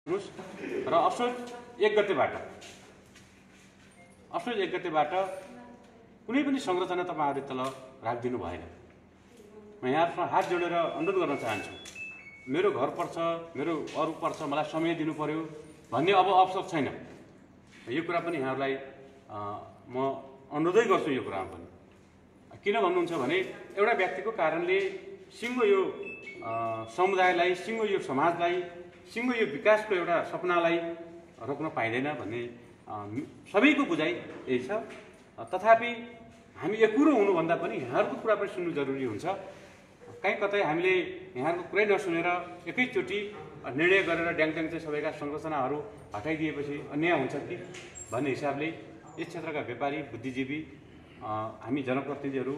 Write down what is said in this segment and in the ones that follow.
र असोज 1 गतेबाट कुनै पनि संरचना तपाईहरुले तल राखिदिनु भएन। म यहाँहरुसँग हात जोडेर अनुरोध गर्न चाहन्छु, मेरो घर पर्छ, मेरो अरु पर्छ, मलाई समय दिनु पर्यो भन्ने अब अवसर छैन। यो कुरा पनि यहाँहरुलाई म अनुरोधै गर्छु। यो कुरामा पनि किन भन्नुहुन्छ भने एउटा व्यक्तिको कारणले सिंगो यो समुदायलाई, सिंगो यो समाजलाई, सिंगो यो विकासको एउटा सपनालाई रोक्न पाइदैन भन्ने सबैको बुझाइ यही छ। तथापि हामी एकुरो हुनुभन्दा पनि यहाँहरुको कुरा पनि सुन्नु जरुरी हुन्छ। कहीँ कतै हामीले यहाँहरुको कुरै नसुनेर एकैचोटी निर्णय गरेर ड्याङड्याङ चाहिँ सबैका संरचनाहरू हटाइदिएपछि अन्याय हुन्छ कि भन्ने हिसाबले यस क्षेत्रका व्यापारी, बुद्धिजीवी, हामी जनप्रतिनिधिहरू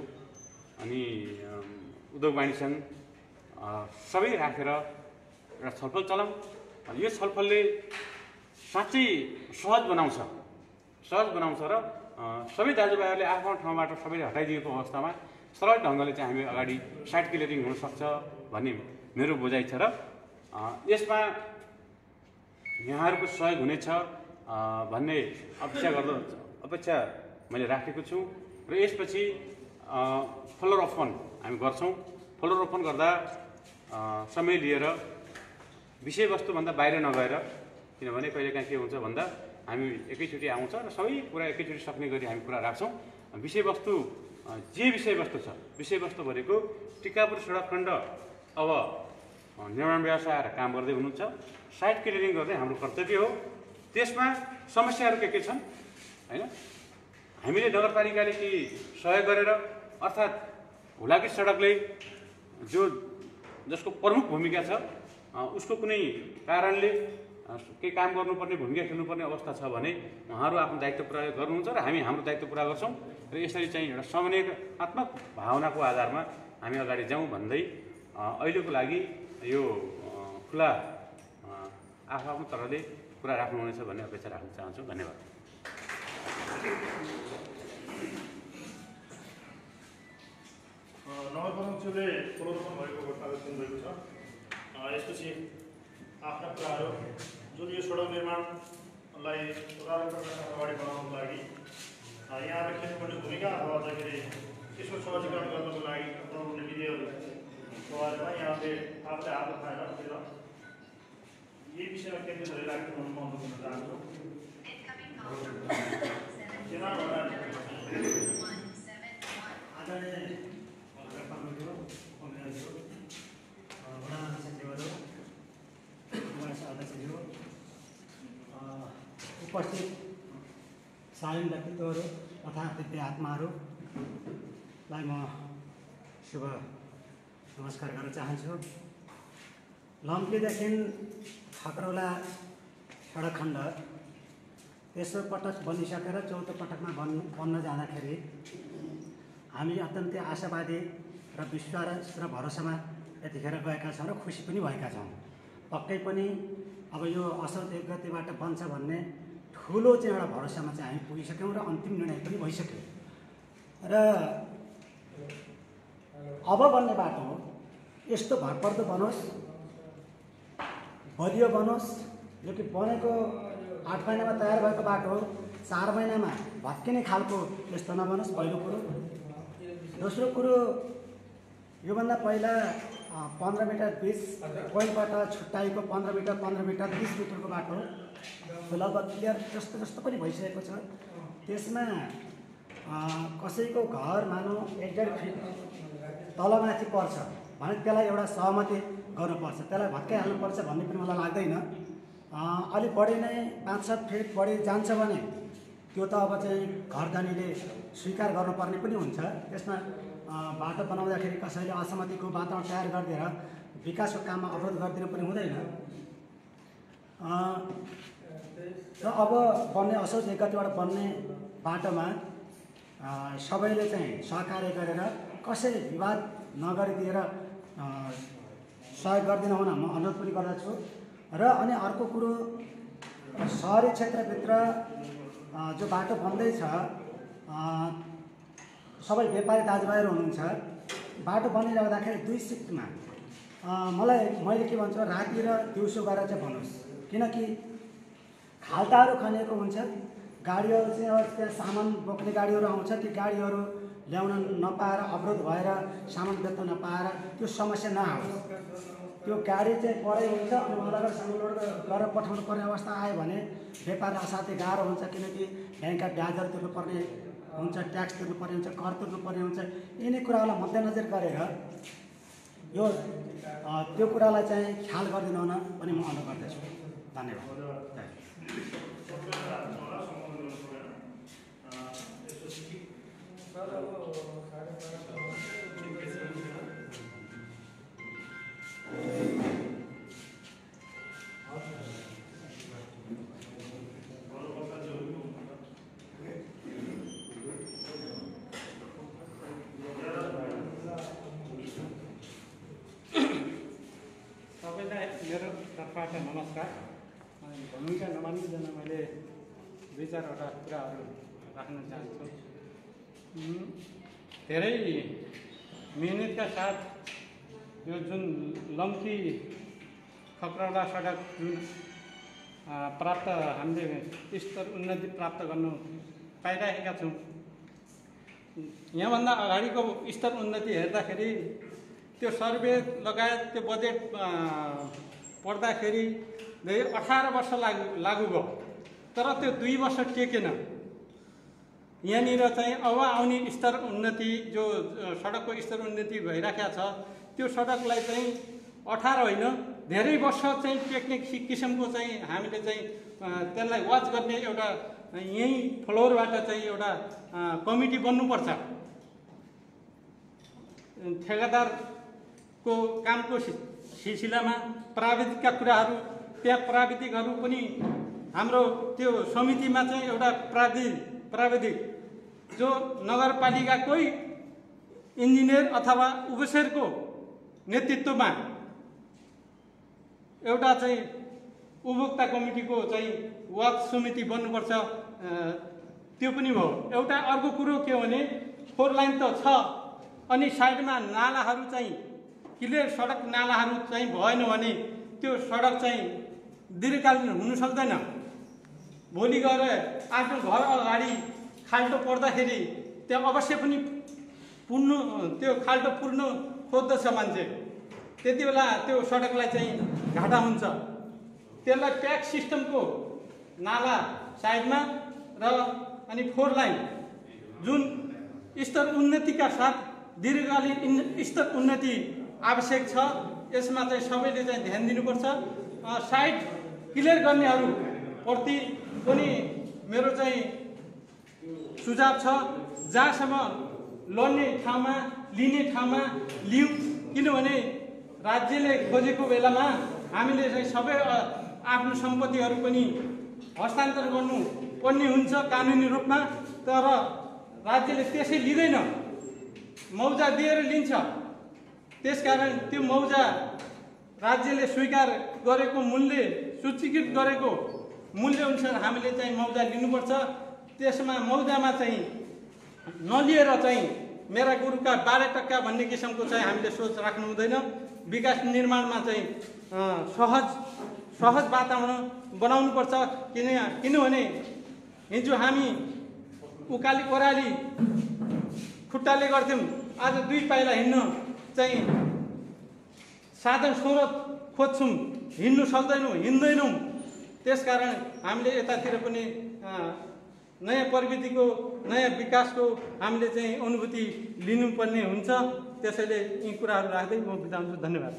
अनि उद्योग वाणिज्य संघ सबै राखेर एउटा छलफल चलाउँ। यो छलफलले साँच्चै सहज बनाउँछ र सबै दाजुभाइहरूले आफ्नो ठाउँबाट सबैले हटाइदिएको अवस्थामा सरल ढङ्गले चाहिँ हामी अगाडि साइड क्लियरिङ हुन सक्छ भन्ने मेरो बुझाइ छ। र यसमा यहाँहरुको सहयोग हुनेछ भन्ने अपेक्षा मैले राखेको छु। र यसपछि फ्लोरोपन हामी गर्छौं। फ्लोरोपन गर्दा समय लिएर विषयवस्तु भन्दा बाहिर नगएर, किनभने कहिलेकाहीँ के हुन्छ भन्दा हामी एकैचोटी आउँछ र सबै कुरा एकैचोटी सक्ने गरी हामी कुरा राख्छौं। विषयवस्तु जे विषयवस्तु छ, विषयवस्तु भनेको टिकापुर सडक खण्ड अब निर्माण व्यवसायहरू काम गर्दै हुनुहुन्छ, साइड क्लियरिङ गर्ने हाम्रो कर्तव्य हो। त्यसमा समस्याहरू के छन् हैन, हामीले नगरपालिकाले के सहयोग गरेर अर्थात् हुलाकी सडकले जसको प्रमुख भूमिका छ उसको कुनै कारणले के काम गर्नुपर्ने, भूमिका खेल्नुपर्ने अवस्था छ भने उहाँहरू आफ्नो दायित्व पुरा गर्नुहुन्छ र हामी हाम्रो दायित्व पुरा गर्छौं। र यसरी चाहिँ एउटा समन्वयात्मक भावनाको आधारमा हामी अगाडि जाउँ भन्दै अहिलेको लागि यो खुला आफ्नो तरहले कुरा राख्नुहुनेछ भन्ने अपेक्षा राख्न चाहन्छु। धन्यवाद। नगरपालिकाले पुनर्वसन भएको घटनाले सुन्नुभएको छ। यसपछि आफ्ना कुराहरू जुन यो सडक निर्माणलाई अगाडि बढाउनको लागि यहाँले खेल्नुपर्ने भूमिका अथवा अझै त्यसको सहजीकरण गर्नको लागि बनाउने विधिहरूको बारेमा यहाँले आफूले हात उठाएर यही विषयमा केन्द्रित भएर राख्नु अनुरोध गर्न चाहन्छु। उपस्थित सायन व्यक्तित्वहरू तथा दिव्य आत्माहरूलाई म शुभ नमस्कार गर्न चाहन्छु। लम्कीदेखि खक्रौला सडक खण्ड तेस्रो पटक बनिसकेर चौथो पटकमा बन्न जाँदाखेरि हामी अत्यन्तै आशावादी र विश्वास र भरोसामा यतिखेर गएका छौँ र खुसी पनि भएका छौँ। पक्कै पनि अब यो असोज 1 गतेबाट बन्छ भन्ने ठुलो चाहिँ एउटा भरोसामा चाहिँ हामी पुगिसक्यौँ र अन्तिम निर्णय पनि भइसक्यो। र अब बन्ने बाटो यस्तो भरपर्दो बनोस्, बलियो बनोस्, जो कि बनेको 8 महिनामा तयार भएको बाटो 4 महिनामा भत्किने खालको यस्तो नबनोस्, पहिलो कुरो। दोस्रो कुरो, योभन्दा पहिला 15 मिटर बिच पोइन्टबाट छुट्टाएको 15 मिटर 20 मिटरको बाटो लगभग क्लियर जस्तो पनि भइसकेको छ। त्यसमा कसैको घर मानौ 1.5 फिट तलमाथि पर्छ भने त्यसलाई एउटा सहमति गर्नुपर्छ, त्यसलाई भत्काइहाल्नुपर्छ भन्ने पनि मलाई लाग्दैन। अलि बढी नै 5-7 फिट बढी जान्छ भने त्यो त अब चाहिँ घरधनीले स्वीकार गर्नुपर्ने पनि हुन्छ। त्यसमा बाटो बनाउँदाखेरि कसैले असहमतिको वातावरण तयार गरिदिएर विकासको काममा अवरोध गरिदिनु पनि हुँदैन। र अब बन्ने असोज 1 गतेबाट बन्ने बाटोमा सबैले चाहिँ सहकार्य गरेर कसैले विवाद नगरिदिएर सहयोग गरिदिन हुन म अनुरोध पनि गर्दछु। र अनि अर्को कुरो, सहरी क्षेत्रभित्र जो बाटो बन्दैछ, सबै व्यापारी दाजुभाइहरू हुनुहुन्छ। बाटो बनिराख्दाखेरि 2 सिफ्टमा मैले के भन्छु, राति र दिउँसो गरेर चाहिँ बनोस्। किनकि खाल्टाहरू खनिएको हुन्छ, गाडीहरू चाहिँ अब त्यहाँ सामान बोक्ने गाडीहरू आउँछ, ती गाडीहरू ल्याउन नपाएर अवरोध भएर सामान बेच्न नपाएर त्यो समस्या नआओस्। त्यो गाडी चाहिँ पढाइ हुन्छ अनि उहाँलाई सामान लोड गरेर पठाउनु पर्ने अवस्था आयो भने व्यापारलाई असाध्यै गाह्रो हुन्छ, किनकि ब्याङ्कका ब्याजहरू तिर्नुपर्ने हुन्छ, ट्याक्स तिर्नुपर्ने हुन्छ, कर तिर्नुपर्ने हुन्छ। यिनै कुराहरूलाई मध्यनजर गरेर यो त्यो कुरालाई चाहिँ ख्याल गरिदिनु हुन पनि म अनुरोध गर्दछु। धन्यवाद। मेरो तर्फबाट नमस्कार। भूमिका नमानिकन मैले दुई चारवटा कुराहरू राख्न चाहन्छु। धेरै मेहनतका साथ यो जुन लम्की खक्रौडा सडक जुन प्राप्त हामीले स्तर उन्नति प्राप्त गर्नु पाइरहेका छौँ, यहाँभन्दा अगाडिको स्तर उन्नति हेर्दाखेरि त्यो सर्वे लगायत त्यो बजेट पढ्दाखेरि 18 वर्ष लागु भयो, तर त्यो 2 वर्ष टेकेन। यहाँनिर चाहिँ अब आउने स्तर उन्नति जो सडकको स्तर उन्नति भइरहेको छ, त्यो सडकलाई चाहिँ 18 होइन धेरै वर्ष चाहिँ टेक्ने किसिमको चाहिँ हामीले चाहिँ त्यसलाई वाच गर्ने एउटा यहीँ फ्लोरबाट चाहिँ एउटा कमिटी बन्नुपर्छ। ठेकेदारको कामको सिलसिलामा प्राविधिकका कुराहरू, त्यहाँ प्राविधिकहरू पनि हाम्रो त्यो समितिमा चाहिँ एउटा प्राविधिक जो नगरपालिकाकै इन्जिनियर अथवा उपसेयरको नेतृत्वमा एउटा चाहिँ उपभोक्ता कमिटीको चाहिँ वाच समिति बन्नुपर्छ। त्यो पनि भयो। एउटा अर्को कुरो के भने 4 लाइन त छ, अनि साइडमा नालाहरू चाहिँ क्लियर सडक नालाहरू चाहिँ भएन भने त्यो सडक चाहिँ दीर्घकालीन हुन सक्दैन। भोलि गएर आफ्नो घर अगाडि खाल्टो पर्दाखेरि त्यहाँ अवश्य पनि त्यो खाल्टो पुर्नु खोज्दछ मान्छे, त्यति बेला त्यो सडकलाई चाहिँ घाटा हुन्छ। त्यसलाई प्याक सिस्टमको नाला साइडमा र अनि 4 लाइन जुन स्तर उन्नतिका साथ दीर्घकालीन स्तर उन्नति आवश्यक छ, यसमा चाहिँ सबैले चाहिँ ध्यान दिनुपर्छ। साइड क्लियर गर्नेहरू प्रति पनि मेरो चाहिँ सुझाव छ, जहाँसम्म लड्ने ठाउँमा लिने ठाउँमा लिउँ, किनभने राज्यले खोजेको बेलामा हामीले चाहिँ सबै आफ्नो सम्पत्तिहरू पनि हस्तान्तरण गर्नु पर्ने हुन्छ कानुनी रूपमा, तर राज्यले त्यसै लिँदैन, मौजा दिएर लिन्छ। त्यसकारण त्यो मौजा राज्यले स्वीकार गरेको मूल्य, सूचीकृत गरेको मूल्य अनुसार हामीले चाहिँ मौजा लिनुपर्छ। त्यसमा मौजामा चाहिँ नलिएर चाहिँ मेरा गुरुका 12% भन्ने किसिमको चाहिँ हामीले सोच राख्नु हुँदैन। विकास निर्माणमा चाहिँ सहज वातावरण बनाउनुपर्छ। किनभने हिजो हामी उकाली ओह्राली खुट्टाले गर्थ्यौँ, आज 2 पाइला हिँड्न चाहिँ साधन स्रोत खोज्छौँ, हिँड्नु सक्दैनौँ, हिँड्दैनौँ। त्यसकारण हामीले यतातिर पनि नयाँ प्रविधिको, नयाँ विकासको हामीले चाहिँ अनुभूति लिनुपर्ने हुन्छ। त्यसैले यी कुराहरू राख्दै म बिदा हुन्छु। धन्यवाद।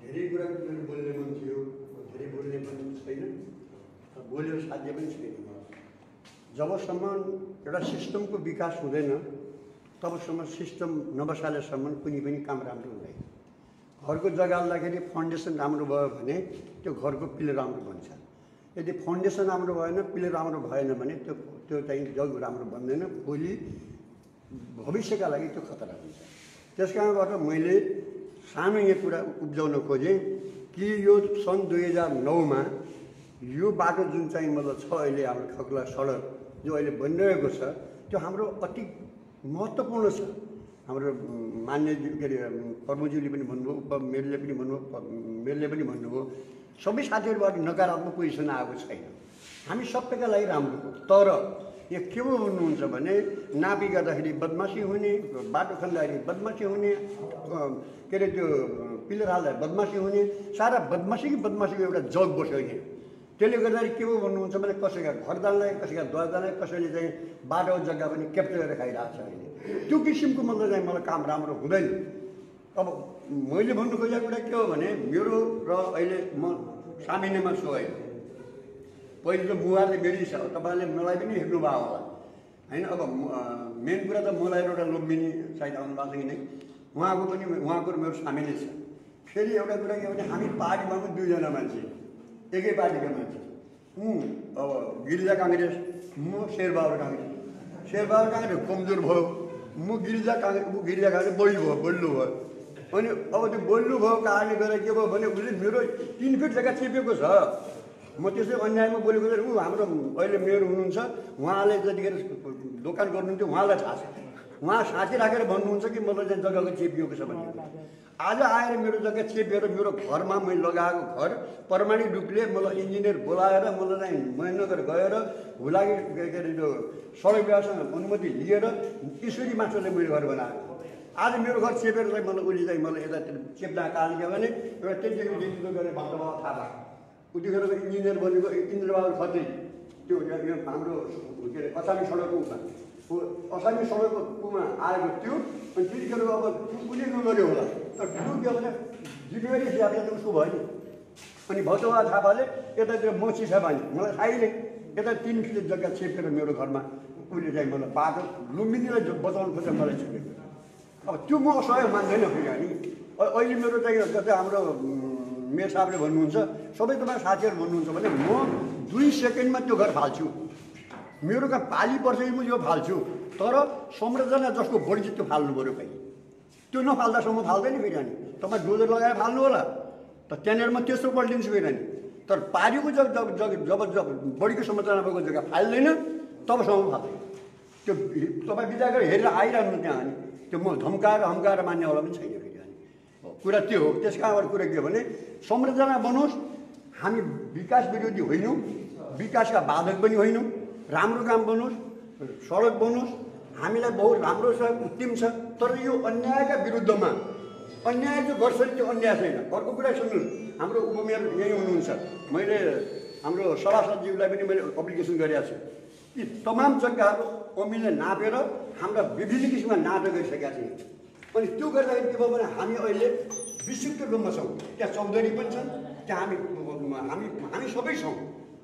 धेरै कुरा मेरो बोल्ने मन थियो, धेरै बोल्ने पनि छैन, बोल्यो साध्य पनि छैन। जबसम्म एउटा सिस्टमको विकास हुँदैन तबसम्म सिस्टम नबसालेसम्म कुनै पनि काम राम्रो हुँदैन। घरको जग्गा लाउँदाखेरि फाउन्डेसन राम्रो भयो भने त्यो घरको पिलर राम्रो बन्छ। यदि फाउन्डेसन राम्रो भएन, पिलर राम्रो भएन भने त्यो चाहिँ जग राम्रो बन्दैन, भोलि भविष्यका लागि त्यो खतरा हुन्छ। त्यस कारणबाट मैले सानो यो कुरा उब्जाउन खोजेँ कि यो सन् 2009मा यो बाटो जुन चाहिँ मतलब छ अहिले हाम्रो खगला सडक जो अहिले बनिरहेको छ त्यो हाम्रो अति महत्त्वपूर्ण छ। हाम्रो मान्य के अरे कर्मज्यूले पनि भन्नुभयो, उपमेयरले पनि भन्नुभयो, मेयरले पनि भन्नुभयो, सबै साथीहरूबाट नकारात्मक पोजिसन आएको छैन। हामी सबैका लागि राम्रो हो। तर यहाँ के हो भन्नुहुन्छ भने नापी गर्दाखेरि बदमासी हुने, बाटो खन्दाखेरि बदमासी हुने, के अरे त्यो पिलर हाल्दा बदमासी हुने, सारा बदमासीको एउटा जग बस्यो यहाँ। त्यसले गर्दाखेरि के हो भन्नुहुन्छ भने कसैका घर जानलाई, कसैका द्वार जानलाई, कसैले चाहिँ बाटो जग्गा पनि क्याप्चर गरेर खाइरहेको छ अहिले। त्यो किसिमको मतलब चाहिँ मलाई काम राम्रो हुँदैन। अब मैले भन्नु खोजेको कुरा के हो भने मेरो र अहिले म सामान्यमा छु अहिले। पहिले त मुहार चाहिँ मेरै छ, तपाईँले मलाई पनि हेर्नुभयो होला होइन। अब मेन कुरा त मलाई एउटा लुम्बिनी सायद आउनु भएको छ कि नै, उहाँको मेरो सामान्य छ। फेरि एउटा कुरा के भने हामी पार्टीमा पनि दुईजना मान्छे, एकै पार्टीका मान्छे। अब गिरिजा काङ्ग्रेस, म शेरबहादुर काङ्ग्रेस। शेरबहादुर काङ्ग्रेस कमजोर भयो, म गिरिजा काङ्ग्रेस बलियो भयो। अनि अब त्यो बलियो भएको कारणले गर्दा के भयो भने उसले मेरो 3 फिट जग्गा चेपेको छ। म त्यसै अन्यायमा बोलेको चाहिँ हाम्रो अहिले मेयर हुनुहुन्छ, उहाँले जतिखेर दोकान गर्नुहुन्थ्यो उहाँलाई थाहा छ। उहाँ साथी राखेर भन्नुहुन्छ कि मलाई चाहिँ जग्गाको चेपिएको छ भन्ने। आज आएर मेरो जग्गा चेपेर मेरो घरमा मैले लगाएको घर प्रमाणिक रूपले मलाई इन्जिनियर बोलाएर मलाई चाहिँ महेन्द्रनगर गएर हुलाकी के अरे त्यो सडक व्यवस्थासँग अनुमति लिएर ईश्वरी मास्टरले मैले घर बनाएको। आज मेरो घर चेपेर चाहिँ मलाई उसले चाहिँ मलाई यतातिर चेप्दा कारण के भने एउटा त्यतिखेर गरेर भक्तबाबा थाहा भयो। उतिखेरको इन्जिनियर बनेको इन्द्रबहादुर खत्री, त्यो हाम्रो के अरे असामी सडकको असामी सडकमा आएको थियो। अनि त्यतिखेर अब उसले नगर्यो होला, तर ठुलो के भने जिम्मेवारी हिसाबले त उसको भयो नि। अनि भक्तबाबा थापाले यतातिर म चिसा पाएँ, मलाई थाहै नै यता 3 फिट जग्गा चेपेर मेरो घरमा उसले चाहिँ मलाई बाटो लुम्बिनीलाई बचाउनु खोजेर मलाई छुटेको। अब त्यो म सहयोग मान्दैन फेरि अनि। अहिले मेरो चाहिँ जस्तै हाम्रो मेयर साहबले भन्नुहुन्छ, सबै तपाईँ साथीहरू भन्नुहुन्छ भने म 2 सेकेन्डमा त्यो घर फाल्छु। मेरो कहाँ पाली पर्छ कि म यो फाल्छु, तर संरचना जसको बढी चाहिँ त्यो फाल्नु पऱ्यो भाइ। त्यो नफाल्दासम्म फाल्दैन फेरि अनि। तपाईँ डोजर लगाएर फाल्नु होला त त्यहाँनिर म तेस्रो पल्टिन्छु फेरि अनि। तर पारीको जब बढीको संरचना भएको जग्गा फाल्दैन तबसम्म फाल्दैन। त्यो तपाईँ विचार गरेर हेरेर आइरहनु त्यहाँ अनि। त्यो म धम्काएर मान्नेवाला पनि छैन फेरि अनि। कुरा त्यो हो। त्यस कारणबाट कुरा के हो भने संरचना बनोस्, हामी विकास विरोधी होइनौँ, विकासका बाधक पनि होइनौँ। राम्रो काम बनोस्, सडक बनोस्, हामीलाई बहुत राम्रो छ, उत्तिम छ। तर यो अन्यायका विरुद्धमा अन्याय जो गर्छ त्यो अन्याय छैन। अर्को कुरा सुन्नुहोस्, हाम्रो उपमेयर यहीँ हुनुहुन्छ, मैले हाम्रो सभासदज्यूलाई पनि मैले एप्लिकेसन गरेको छु कि तमाम जग्गाहरू अमिलले नापेर हाम्रा विभिन्न किसिमका नाटक गरिसकेका छौँ। अनि त्यो गर्दाखेरि के भयो भने हामी अहिले विस्तृत रूपमा छौँ। त्यहाँ चौधरी पनि छन्, त्यहाँ हामी सबै छौँ।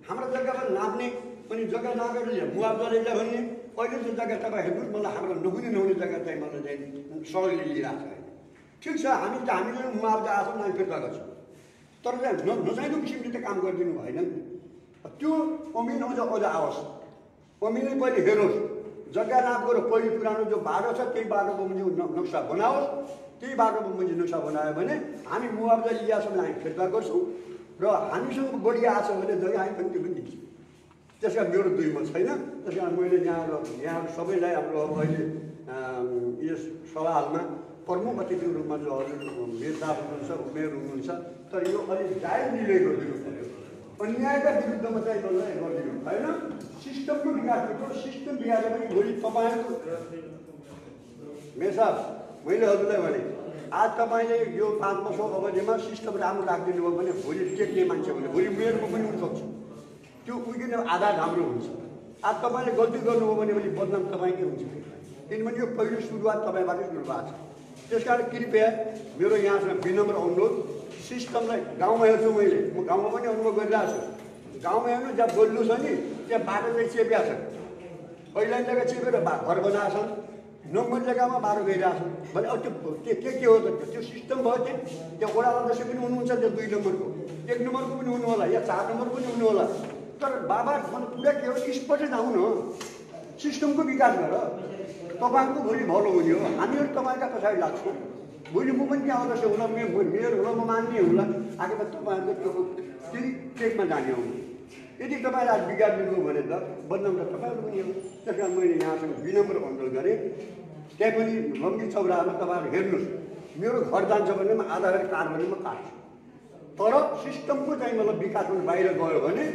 हाम्रो जग्गामा नाप्ने अनि जग्गा नापेर मुआवजा लिँदा भन्ने अहिले त्यो जग्गा तपाईँ हेर्नुहोस्, मलाई हाम्रो नहुने जग्गा चाहिँ मलाई चाहिँ सडकले लिइरहेको छ। ठिक छ, हामीले मुआवजा आएको हामी फिर्ता गर्छौँ, तर नचाहिँदो किसिमले त काम गरिदिनु भएन नि। त्यो अमिन अझ आओस्, अमिनले पहिले हेरोस्, जग्गा नाप गरेर पहिले पुरानो जो बाटो छ त्यही बाटो बमोजिम नक्सा बनाओस्। त्यही बाटो बमोजिम नक्सा बनायो भने हामी मुआवजा लिएको छ भने हामी फिर्ता गर्छौँ र हामीसँग बढी आएको छ भने जग्गा हामी पनि त्यो पनि दिन्छौँ। त्यस कारण मेरो दुईमा छैन। त्यस कारण मैले यहाँ सबैलाई हाम्रो अब अहिले यस सवालमा प्रमुख अतिथिको रूपमा चाहिँ हजुर मेयर साहब हुनुहुन्छ, मेयर हुनुहुन्छ, तर यो अलिक जायज निर्णय गरिदिनु पऱ्यो। अन्यायका विरुद्धमा चाहिँ गरिदिनु भएन। सिस्टमको विकास गर्नु, सिस्टम विकासले पनि भोलि तपाईँहरूको मेयर साहब मैले हजुरलाई भने आज तपाईँले यो 5 वर्ष अवधिमा सिस्टम राम्रो राखिदिनु भयो भने भोलि टेक्ने मान्छे भने भोलि मेयरको पनि हुनसक्छ। त्यो उयो आधार राम्रो हुन्छ। आज तपाईँले गल्ती गर्नुभयो भने भोलि बदनाम तपाईँकै हुन्छ, किनभने यो पहिलो सुरुवात तपाईँबाटै सुरु भएको छ। त्यस कारण कृपया मेरो यहाँसँग विनम्र अनुरोध, सिस्टमलाई गाउँमा हेर्छु, मैले म गाउँमा पनि अनुभव गरिरहेको छु। गाउँमा हेर्नु जहाँ बोल्नु छ नि त्यहाँ बाटो चाहिँ चेपिया छ, पहिला जग्गा चेपेर घर बनाएको छन्, नम्बर जग्गामा 12 गइरहेको छ भने अब त्यो के हो त त्यो सिस्टम भयो त्यो वडा अध्यक्ष पनि हुनुहुन्छ त्यो 2 नम्बरको 1 नम्बरको पनि हुनु होला या 4 नम्बरको पनि हुनु होला तर बाबा भन्नु कुरा के हो स्पष्ट जाउँ न सिस्टमको विकास गर तपाईँको भोलि भलो हुने हो हामीहरू तपाईँका पछाडि लाग्छौँ भोलि म पनि त्यहाँ अध्यक्ष होला मेयर होला म मान्ने होला आगे तपाईँहरूको त्यो त्यही ट्रेकमा जाने हो यदि तपाईँले आज बिगार्नु भने त बदनाम त तपाईँहरू पनि हो त्यस कारण मैले यहाँसँग विनम्र अनुरोध गरेँ त्यहाँ पनि लम्बी चौरामा तपाईँहरू हेर्नुहोस् मेरो घर जान्छ भने म आधा गरी कार भने म काट्छु तर सिस्टमको चाहिँ मतलब विकास हुनु बाहिर गयो भने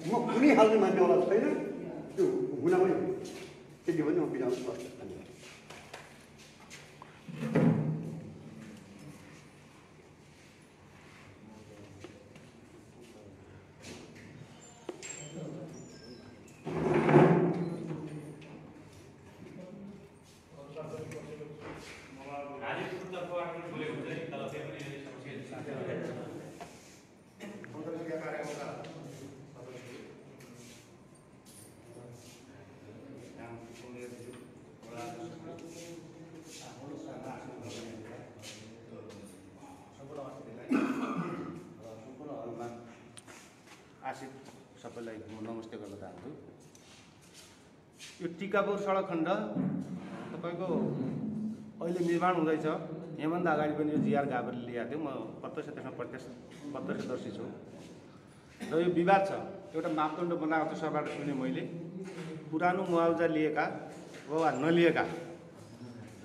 म कुनै हाल्ने मान्नेवाला छैन त्यो हुन पनि त्यति पनि म बिराउनु पर्छ आशिष सबैलाई म नमस्ते गर्न चाहन्छु। यो टिकापुर सडक खण्ड तपाईँको अहिले निर्माण हुँदैछ। यहाँभन्दा अगाडि पनि यो जिआर गाबरले ल्याएको थियो, म प्रत्यक्ष त्यसमा प्रत्यक्षदर्शी छु। र यो विवाद छ, एउटा मापदण्ड बनाएको थियो सरबाट सुने मैले, पुरानो मुआवजा लिएका वा नलिएका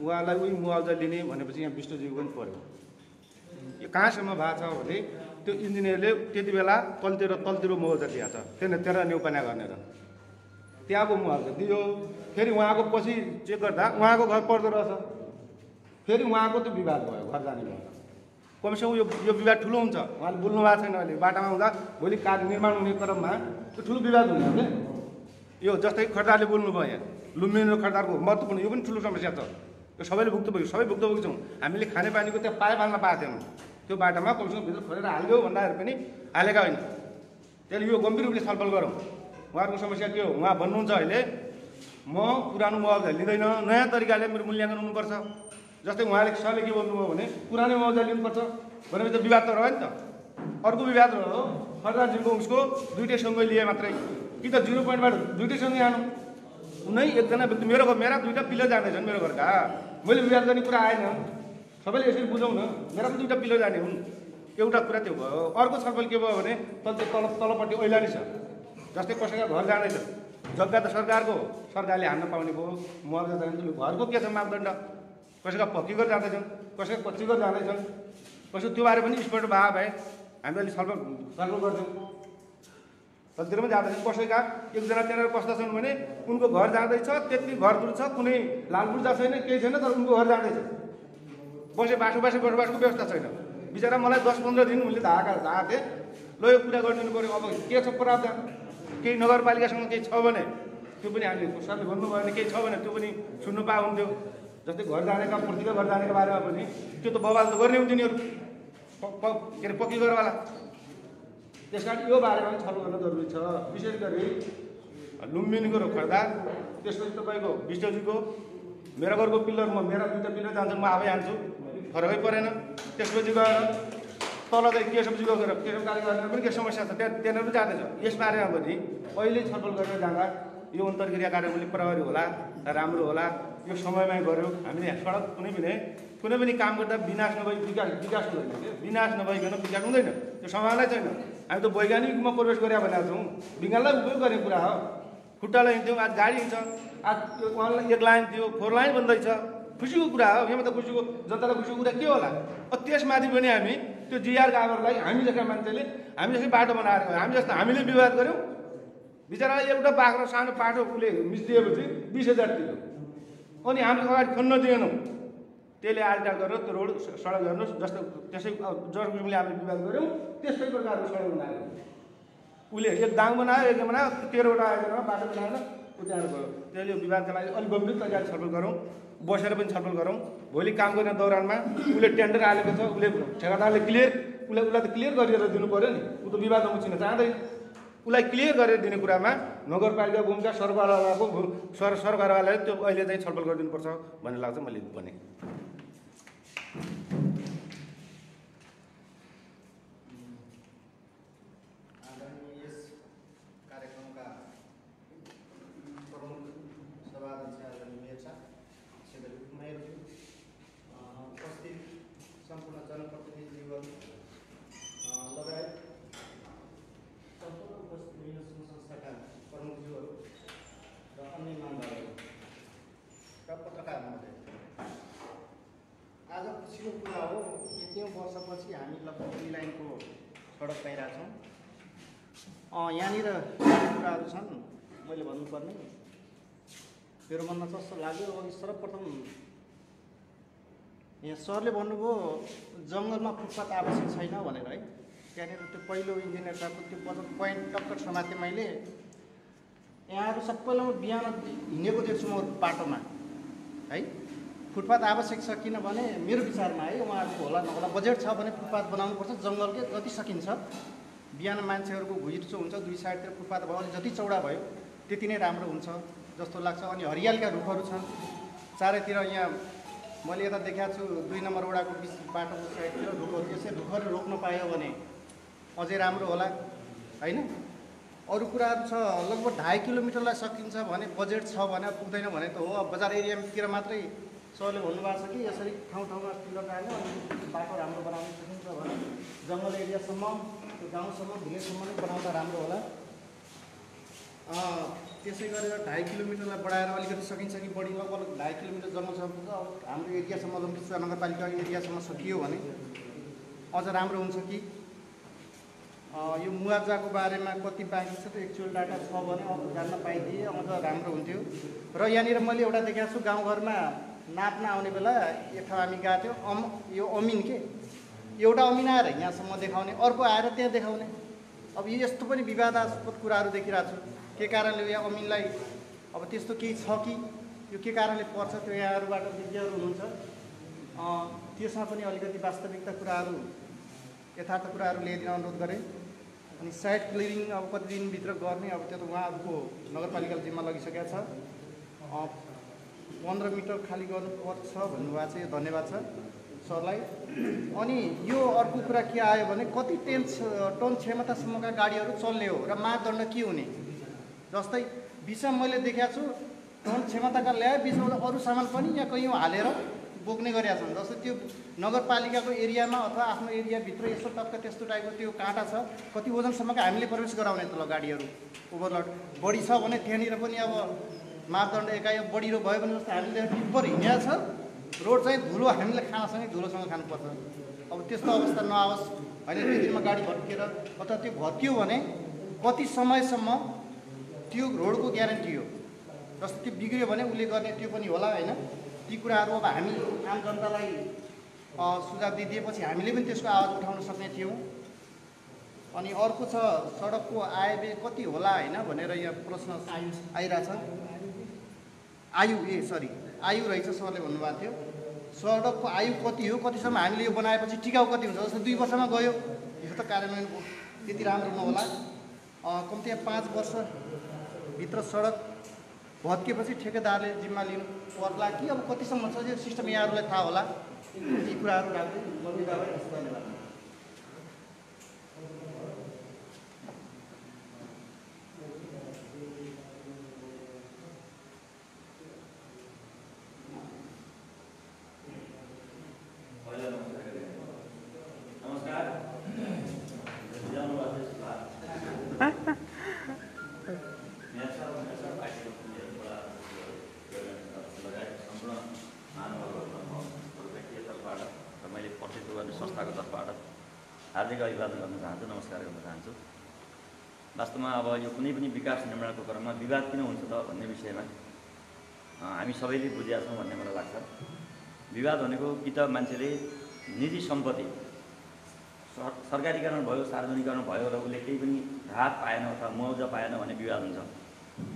उहाँलाई उही मुआवजा लिने भनेपछि यहाँ विष्णुजीको पनि पऱ्यो। यो कहाँसम्म भएको छ भने त्यो इन्जिनियरले त्यति बेला तलतिर मुआवजा दिएको छ, तेह्र न्युपना गरेर त्यहाँको मुआवजा दियो। फेरि उहाँको पछि चेक गर्दा उहाँको घर पर्दो रहेछ, फेरि उहाँको त्यो विवाद भयो, घर जाने भयो। कमसेकम यो विवाद ठुलो हुन्छ, उहाँले बोल्नु भएको छैन। अहिले बाटामा हुँदा भोलि कार्य निर्माण हुने क्रममा त्यो ठुलो विवाद हुने हो क्या। यो जस्तै खड्दारले बोल्नुभयो, यहाँ लुम्बिनी र खड्दारको महत्त्वपूर्ण यो पनि ठुलो समस्या छ। यो सबैले भुक्तभोगी, सबै भुक्तभोगी छौँ। हामीले खानेपानीको त्यहाँ पाइप हाल्न पाएको थिएनौँ, त्यो बाटोमा कमसेकम भित्र खोलेर हालिदियो भन्दाखेरि पनि हालेका होइन। त्यसले यो गम्भीर रूपले छलफल गरौँ। उहाँहरूको समस्या के हो? उहाँ भन्नुहुन्छ अहिले म पुरानो मुआवजा लिँदैन, नयाँ तरिकाले मेरो मूल्याङ्कन हुनुपर्छ। जस्तै उहाँले सरले के भन्नुभयो भने पुरानो मुआवजा लिनुपर्छ भनेपछि त विवाद त रह्यो नि त। अर्को विवाद रह्यो खड्दारजीको उसको दुइटैसँगै लिए मात्रै, कि त 0 पोइन्टबाट दुइटैसँगै आनु। कुनै एकजना व्यक्ति मेरा 2टा पिलर जाँदैछन् मेरो घरका, मैले विवाद गर्ने कुरा आएन। सबैले यसरी बुझाउँ न, मेरा पनि 2टा पिलर जाने हुन्। एउटा कुरा त्यो भयो। अर्को छलफल के भयो भने तलपट्टि ऐलानी छ। जस्तै कसैका घर जाँदैछ, जग्गा त सरकारको, सरकारले हान्न पाउने भयो, मुआवजा जान्छ। घरको के छ मापदण्ड? कसैका पक्की घर जाँदैछन्, कसैका कच्ची घर जाँदैछन्, कसै त्यो बारे पनि स्पष्ट भए हामी अलिक छलफल गर्छौँ। तलतिर पनि जाँदैछन्, कसैका एकजना त्यहाँनिर कस्ता छन् भने उनको घर जाँदैछ, त्यति घर दूर छ, कुनै लालपुर्जा छैन, केही छैन, तर उनको घर जाँदैछ। बसोबासको व्यवस्था छैन। बिचरा मलाई 10-15 दिन उनले धाएको थिएँ, ल यो कुरा गरिदिनु पऱ्यो। अब के छ प्रावधान? केही नगरपालिकासँग केही छ भने त्यो पनि हामीले सरले भन्नुभयो भने केही छ भने त्यो पनि सुन्नु पाए हुन्थ्यो। जस्तै घर जानेका पूर्तिका घर जानेको बारेमा पनि त्यो त बवाल त गर्ने हुन्थ्यो यिनीहरू के अरे पक्की घरवाला। त्यस कारण यो बारेमा पनि छलफल गर्न जरुरी छ। विशेष गरी लुम्बिनीको र खड्दार, त्यसपछि तपाईँको विष्टजीको, मेरा घरको पिलर, मेरा 2टा पिलर जान्छन्, म आफै हान्छु, फरकै परेन। त्यसपछि गएर तल चाहिँ केशवजीको गएर केशव कार्यक्रममा पनि के समस्या छ, त्यहाँनिर पनि जाँदैछ। यसबारेमा पनि अहिले छलफल गरेर जाँदा यो अन्तर्क्रिया कार्यक्रमले प्रभावी होला, राम्रो होला। यो समयमै गऱ्यो हामीले सडक कुनै पनि काम गर्दा विनाश नभई विकास हुँदैन। विनाश नभइकन विकास हुँदैन, त्यो सम्भावना छैन। हामी त वैज्ञानिकमा प्रवेश गरेर भनेका छौँ, विज्ञानलाई उपयोग गर्ने कुरा हो। खुट्टालाई हिँड्थ्यौँ, आज गाडी हिँड्छ, आज उहाँलाई 1 लाइन थियो, 4 लाइन बन्दैछ, खुसीको कुरा हो। यहाँ त खुसीको, जनतालाई खुसीको कुरा के होला? त्यसमाथि पनि हामी त्यो जिआर गाबरलाई हामी जस्ता मान्छेले हामी जस्तै बाटो बनाएर हामी जस्तो हामीले विवाद गऱ्यौँ। बिचरा एउटा बाख्रो सानो पाटो उसले मिसिदिएपछि 20,000 तिर्यो, अनि हामीले अगाडि खन्न दिएनौँ। त्यसले आलटाल गरेर त्यो रोड सडक हेर्नुहोस्, जस्तो त्यसै जसले हामीले विवाद गऱ्यौँ त्यस्तै प्रकारको सडक बनायो। उसले एक दाङ बनायो, एक बनायो, 13वटा आयोजनामा बाटो बनाएर उ त्यहाँ गयो। त्यसले विवादका लागि अलिक गम्भीर तरिकाले छलफल गरौँ, बसेर पनि छलफल गरौँ। भोलि काम गर्ने दौरानमा उसले टेन्डर हालेको छ, उसले ठेकादारले उसलाई त क्लियर गरेर दिनु पऱ्यो नि। ऊ त विवादमा उठ्न चाहँदैन। उसलाई क्लियर गरेर दिने कुरामा नगरपालिका भूमिका सरकारवालाले त्यो अहिले चाहिँ छलफल गरिदिनुपर्छ भन्ने लाग्छ मैले भने। सम्पूर्ण जनप्रतिनिधिहरू लगायत सम्पूर्ण उपस्थित विभिन्न सङ्घ संस्थाका प्रमुखज्यूहरू र अन्य मान्यहरू र पत्रकार महोदय, आज खुसीको कुरा हो, यति वर्षपछि हामी लगभग 2 लाइनको सडक पाइरहेछौँ। यहाँनिर कुराहरू छन्, मैले भन्नुपर्ने मेरो मनमा कस्तो लाग्यो। सर्वप्रथम यहाँ सरले भन्नुभयो जङ्गलमा फुटपाथ आवश्यक छैन भनेर है। त्यहाँनिर त्यो पहिलो इन्जिनियर साहबको त्यो बजेट पोइन्ट टक्क समातेँ मैले। यहाँहरू सबैलाई म बिहान हिँडेको देख्छु म बाटोमा है। फुटपाथ आवश्यक छ किनभने मेरो विचारमा है, उहाँहरूको होला नहोला बजेट छ भने फुटपाथ बनाउनुपर्छ जङ्गलकै जति सकिन्छ। बिहान मान्छेहरूको घुइँचो हुन्छ, 2 साइडतिर फुटपाथ भयो भने जति चौडा भयो त्यति नै राम्रो हुन्छ जस्तो लाग्छ। अनि हरियालीका रुखहरू छन् चारैतिर। यहाँ मैले यता देखाएको छु 2 नम्बर वडाको बाटोको साइडतिर रुखहरू, यसै रुखहरू रोक्न पायो भने अझै राम्रो होला होइन। अरू कुराहरू छ, लगभग 2.5 किलोमिटरलाई सकिन्छ भने बजेट छ भने पुग्दैन भने त हो। अब बजार एरियातिर मात्रै सरले भन्नुभएको छ कि यसरी ठाउँ ठाउँमा पिलर राख्यो अनि बाटो राम्रो बनाउन सकिन्छ भने जङ्गल एरियासम्म त्यो गाउँसम्म भिलेजसम्म नै बनाउँदा राम्रो होला। त्यसै गरेर 2.5 किलोमिटरलाई बढाएर अलिकति सकिन्छ कि बढी, लगभग 2.5 किलोमिटर जङ्गलसम्म पुग्छ। अब हाम्रो एरियासम्म लम्बिचुवा नगरपालिका एरियासम्म सकियो भने अझ राम्रो हुन्छ कि। यो मुआवजाको बारेमा कति बाँकी छ त्यो एक्चुअल डाटा छ भने अब जान्न पाइदिए अझ राम्रो हुन्थ्यो। र यहाँनिर मैले एउटा देखाएको छु, गाउँघरमा नाप्न आउने बेला एक ठाउँ हामी गएको थियौँ, यो अमिन के एउटा अमिन आएर यहाँसम्म देखाउने, अर्को आएर त्यहाँ देखाउने। अब यो यस्तो पनि विवादास्पद कुराहरू देखिरहेको छु। के कारणले यहाँ अमिनलाई अब त्यस्तो केही छ कि यो के कारणले पर्छ, त्यो यहाँहरूबाट विज्ञहरू हुनुहुन्छ त्यसमा पनि अलिकति वास्तविकता कुराहरू यथार्थ कुराहरू ल्याइदिन अनुरोध गरेँ। अनि साइड क्लियरिङ अब कति दिनभित्र गर्ने, अब त्यो त उहाँहरूको नगरपालिकाले जिम्मा लगिसकेको छ। 15 मिटर खाली गर्नुपर्छ भन्नुभएको छ, यो धन्यवाद छ सरलाई। अनि यो अर्को कुरा के आयो भने कति टन क्षमतासम्मका गाडीहरू चल्ने हो र मापदण्ड के हुने। जस्तै बिचमा मैले देखाएको छु टन क्षमताका ल्याए बिचमा अरू सामान पनि यहाँ कहीँ हालेर बोक्ने गरेका छन्। जस्तै त्यो नगरपालिकाको एरियामा अथवा आफ्नो एरियाभित्र यसो टक्क त्यस्तो टाइपको त्यो काँटा छ, कति वजनसम्मका हामीले प्रवेश गराउने त ल गाडीहरू ओभरलोड बढी छ भने त्यहाँनिर पनि अब मापदण्ड एकाइ बढी भयो भने जस्तो हामीले टिप्पर हिँडेको छ रोड चाहिँ धुलो हामीले खानासँगै धुलोसँग खानुपर्छ। अब त्यस्तो अवस्था नआओस् होइन। त्यतिमा गाडी भत्किएर अथवा त्यो भत्कियो भने कति समयसम्म त्यो रोडको ग्यारेन्टी हो। जस्तो त्यो बिग्रियो भने उसले गर्ने त्यो पनि होला होइन। ती कुराहरू अब हामी आम जनतालाई सुझाव दिएपछि हामीले पनि त्यसको आवाज उठाउन सक्ने थियौँ। अनि अर्को छ सडकको आयव्यय कति होला होइन भनेर यहाँ प्रश्न आइरहेछ। आयु रहेछ सरले भन्नुभएको थियो। सडकको आयु कति हो, कतिसम्म हामीले यो बनाएपछि टिकाउ कति हुन्छ। जस्तो 2 वर्षमा गयो यो त कार्यान्वयन त्यति राम्रो नहोला। कम्तीमा 5 वर्षभित्र सडक भत्किएपछि ठेकेदारले जिम्मा लिनु पर्ला कि अब कतिसम्म छ यो सिस्टम यहाँहरूलाई थाहा होला। यी कुराहरू राख्दै धन्यवाद। संस्थाको तर्फबाट हार्दिक अभिवादन गर्न चाहन्छु, नमस्कार गर्न चाहन्छु। वास्तवमा अब यो कुनै पनि विकास निर्माणको क्रममा विवाद किन हुन्छ त भन्ने विषयमा हामी सबैले बुझेका छौँ भन्ने मलाई लाग्छ। विवाद भनेको कि त मान्छेले निजी सम्पत्ति सरकारीकरण भयो, सार्वजनिकरण भयो र उसले केही पनि राहत पाएन अथवा मुआवजा पाएन भने विवाद हुन्छ।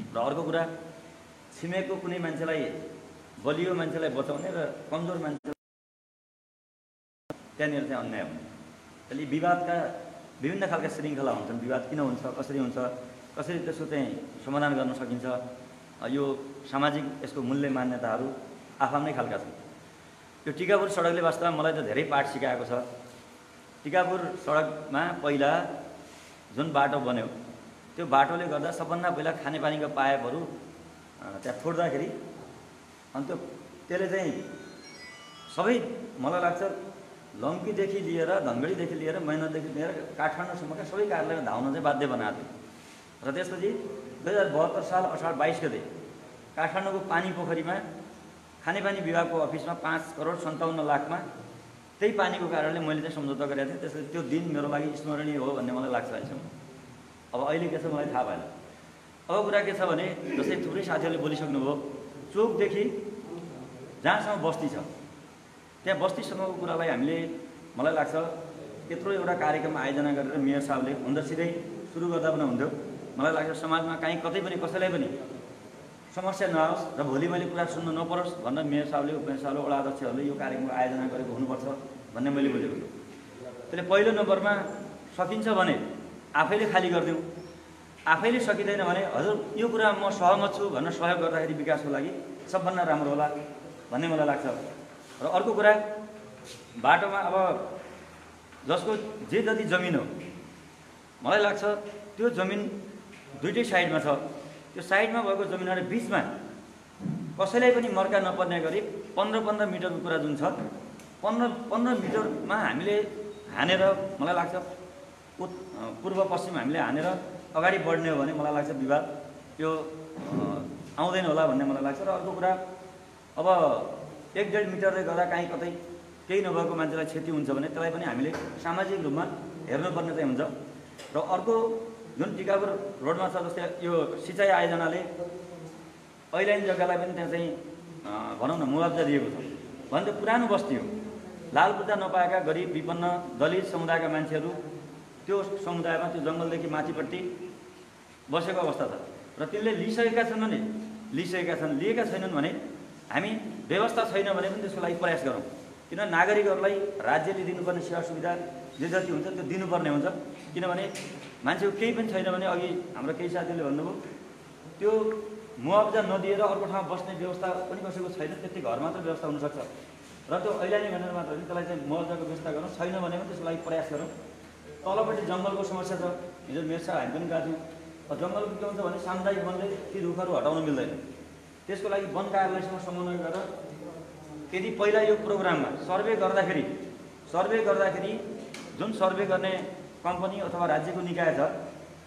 र अर्को कुरा छिमेकको कुनै मान्छेलाई, बलियो मान्छेलाई बचाउने र कमजोर मान्छे त्यहाँनिर चाहिँ अन्याय हुने। त्यसले विवादका विभिन्न खालका श्रृङ्खला हुन्छन्, विवाद किन हुन्छ, कसरी हुन्छ, कसरी त्यसको चाहिँ समाधान गर्न सकिन्छ, यो सामाजिक यसको मूल्य मान्यताहरू आफ्नै खालका छन्। यो टिकापुर सडकले वास्तवमा मलाई त धेरै पाठ सिकाएको छ। टिकापुर सडकमा पहिला जुन बाटो बन्यो त्यो बाटोले गर्दा सबभन्दा पहिला खानेपानीको पाइपहरू त्यहाँ फोड्दाखेरि अनि त्यसले चाहिँ सबै मलाई लाग्छ लम्कीदेखि लिएर धनगढीदेखि लिएर मैनदेखि लिएर काठमाडौँसम्मका सबै कार्यालयमा धाउन चाहिँ बाध्य बनाएको थियो। र त्यसपछि 2072 साल असार 22 गते काठमाडौँको पानी पोखरीमा खानेपानी विभागको अफिसमा 5,57,00,000 त्यही पानीको कारणले मैले चाहिँ सम्झौता गरेको थिएँ। त्यसले त्यो दिन मेरो लागि स्मरणीय हो भन्ने मलाई लाग्छ अहिलेसम्म। अब अहिले के छ मलाई थाहा भएन। अब कुरा के छ भने जस्तै थुप्रै साथीहरूले बोलिसक्नुभयो, चोकदेखि जहाँसम्म बस्ती छ त्यहाँ बस्तीसम्मको कुरालाई हामीले मलाई लाग्छ यत्रो एउटा कार्यक्रम आयोजना गरेर मेयर साहबले हुँदा सिधै सुरु गर्दा पनि हुन्थ्यो। मलाई लाग्छ समाजमा कहीँ कतै पनि कसैलाई पनि समस्या नआओस् र भोलि मैले कुरा सुन्नु नपरोस् भनेर मेयर साहबले, उपमेयर साहबले, वडा अध्यक्षहरूले यो कार्यक्रमको आयोजना गरेको हुनुपर्छ भन्ने मैले बुझेको छु। त्यसले पहिलो नम्बरमा सकिन्छ भने आफैले खाली गरिदिउँ, आफैले सकिँदैन भने हजुर यो कुरा म सहमत छु भनेर सहयोग गर्दाखेरि विकासको लागि सबभन्दा राम्रो होला भन्ने मलाई लाग्छ। र अर्को कुरा बाटोमा अब जसको जे जति जमिन हो मलाई लाग्छ त्यो जमिन दुईटै साइडमा छ, त्यो साइडमा भएको जमिनहरू बिचमा कसैलाई पनि मर्का नपर्ने गरी 15-15 मिटरको कुरा जुन छ 15 मिटरमा हामीले हानेर मलाई लाग्छ पूर्व पश्चिम हामीले हानेर अगाडि बढ्ने हो भने मलाई लाग्छ विवाद यो आउँदैन होला भन्ने मलाई लाग्छ। र अर्को कुरा अब 1-1.5 मिटरले गर्दा कहीँ कतै केही नभएको मान्छेलाई क्षति हुन्छ भने त्यसलाई पनि हामीले सामाजिक रूपमा हेर्नुपर्ने चाहिँ हुन्छ। र अर्को जुन टिकापुर रोडमा छ जस्तै यो सिँचाइ आयोजनाले ऐलाइन जग्गालाई पनि त्यहाँ चाहिँ भनौँ न मुआवजा दिएको छ भने त्यो पुरानो बस्ती हो, लालबुट्टा नपाएका गरिब विपन्न दलित समुदायका मान्छेहरू त्यो समुदायमा त्यो जङ्गलदेखि माथिपट्टि बसेको अवस्था छ र तिनले लिइसकेका छन् भने लिएका छैनन् भने हामी व्यवस्था छैन भने पनि त्यसको लागि प्रयास गरौँ। किन नागरिकहरूलाई राज्यले दिनुपर्ने सेवा सुविधा जे जति हुन्छ त्यो दिनुपर्ने हुन्छ। किनभने मान्छेको केही पनि छैन भने अघि हाम्रो केही साथीहरूले भन्नुभयो त्यो मुआवजा नदिएर अर्को ठाउँमा बस्ने व्यवस्था पनि कसैको छैन, त्यति घर मात्र व्यवस्था हुनसक्छ र त्यो ऐलानी भनेर मात्र होइन, त्यसलाई चाहिँ मुआवजाको व्यवस्था गरौँ। छैन भने पनि त्यसको लागि प्रयास गरौँ। तलपट्टि जङ्गलको समस्या छ, हिजो मेरो साथ हामी पनि गएको थियौँ। जङ्गलको के हुन्छ भने सामुदायिक वनले ती रुखहरू हटाउन मिल्दैन, त्यसको लागि वन कार्यालयसँग समन्वय गरेर यदि पहिला यो प्रोग्राममा सर्वे गर्दाखेरि जुन सर्वे गर्ने कम्पनी अथवा राज्यको निकाय छ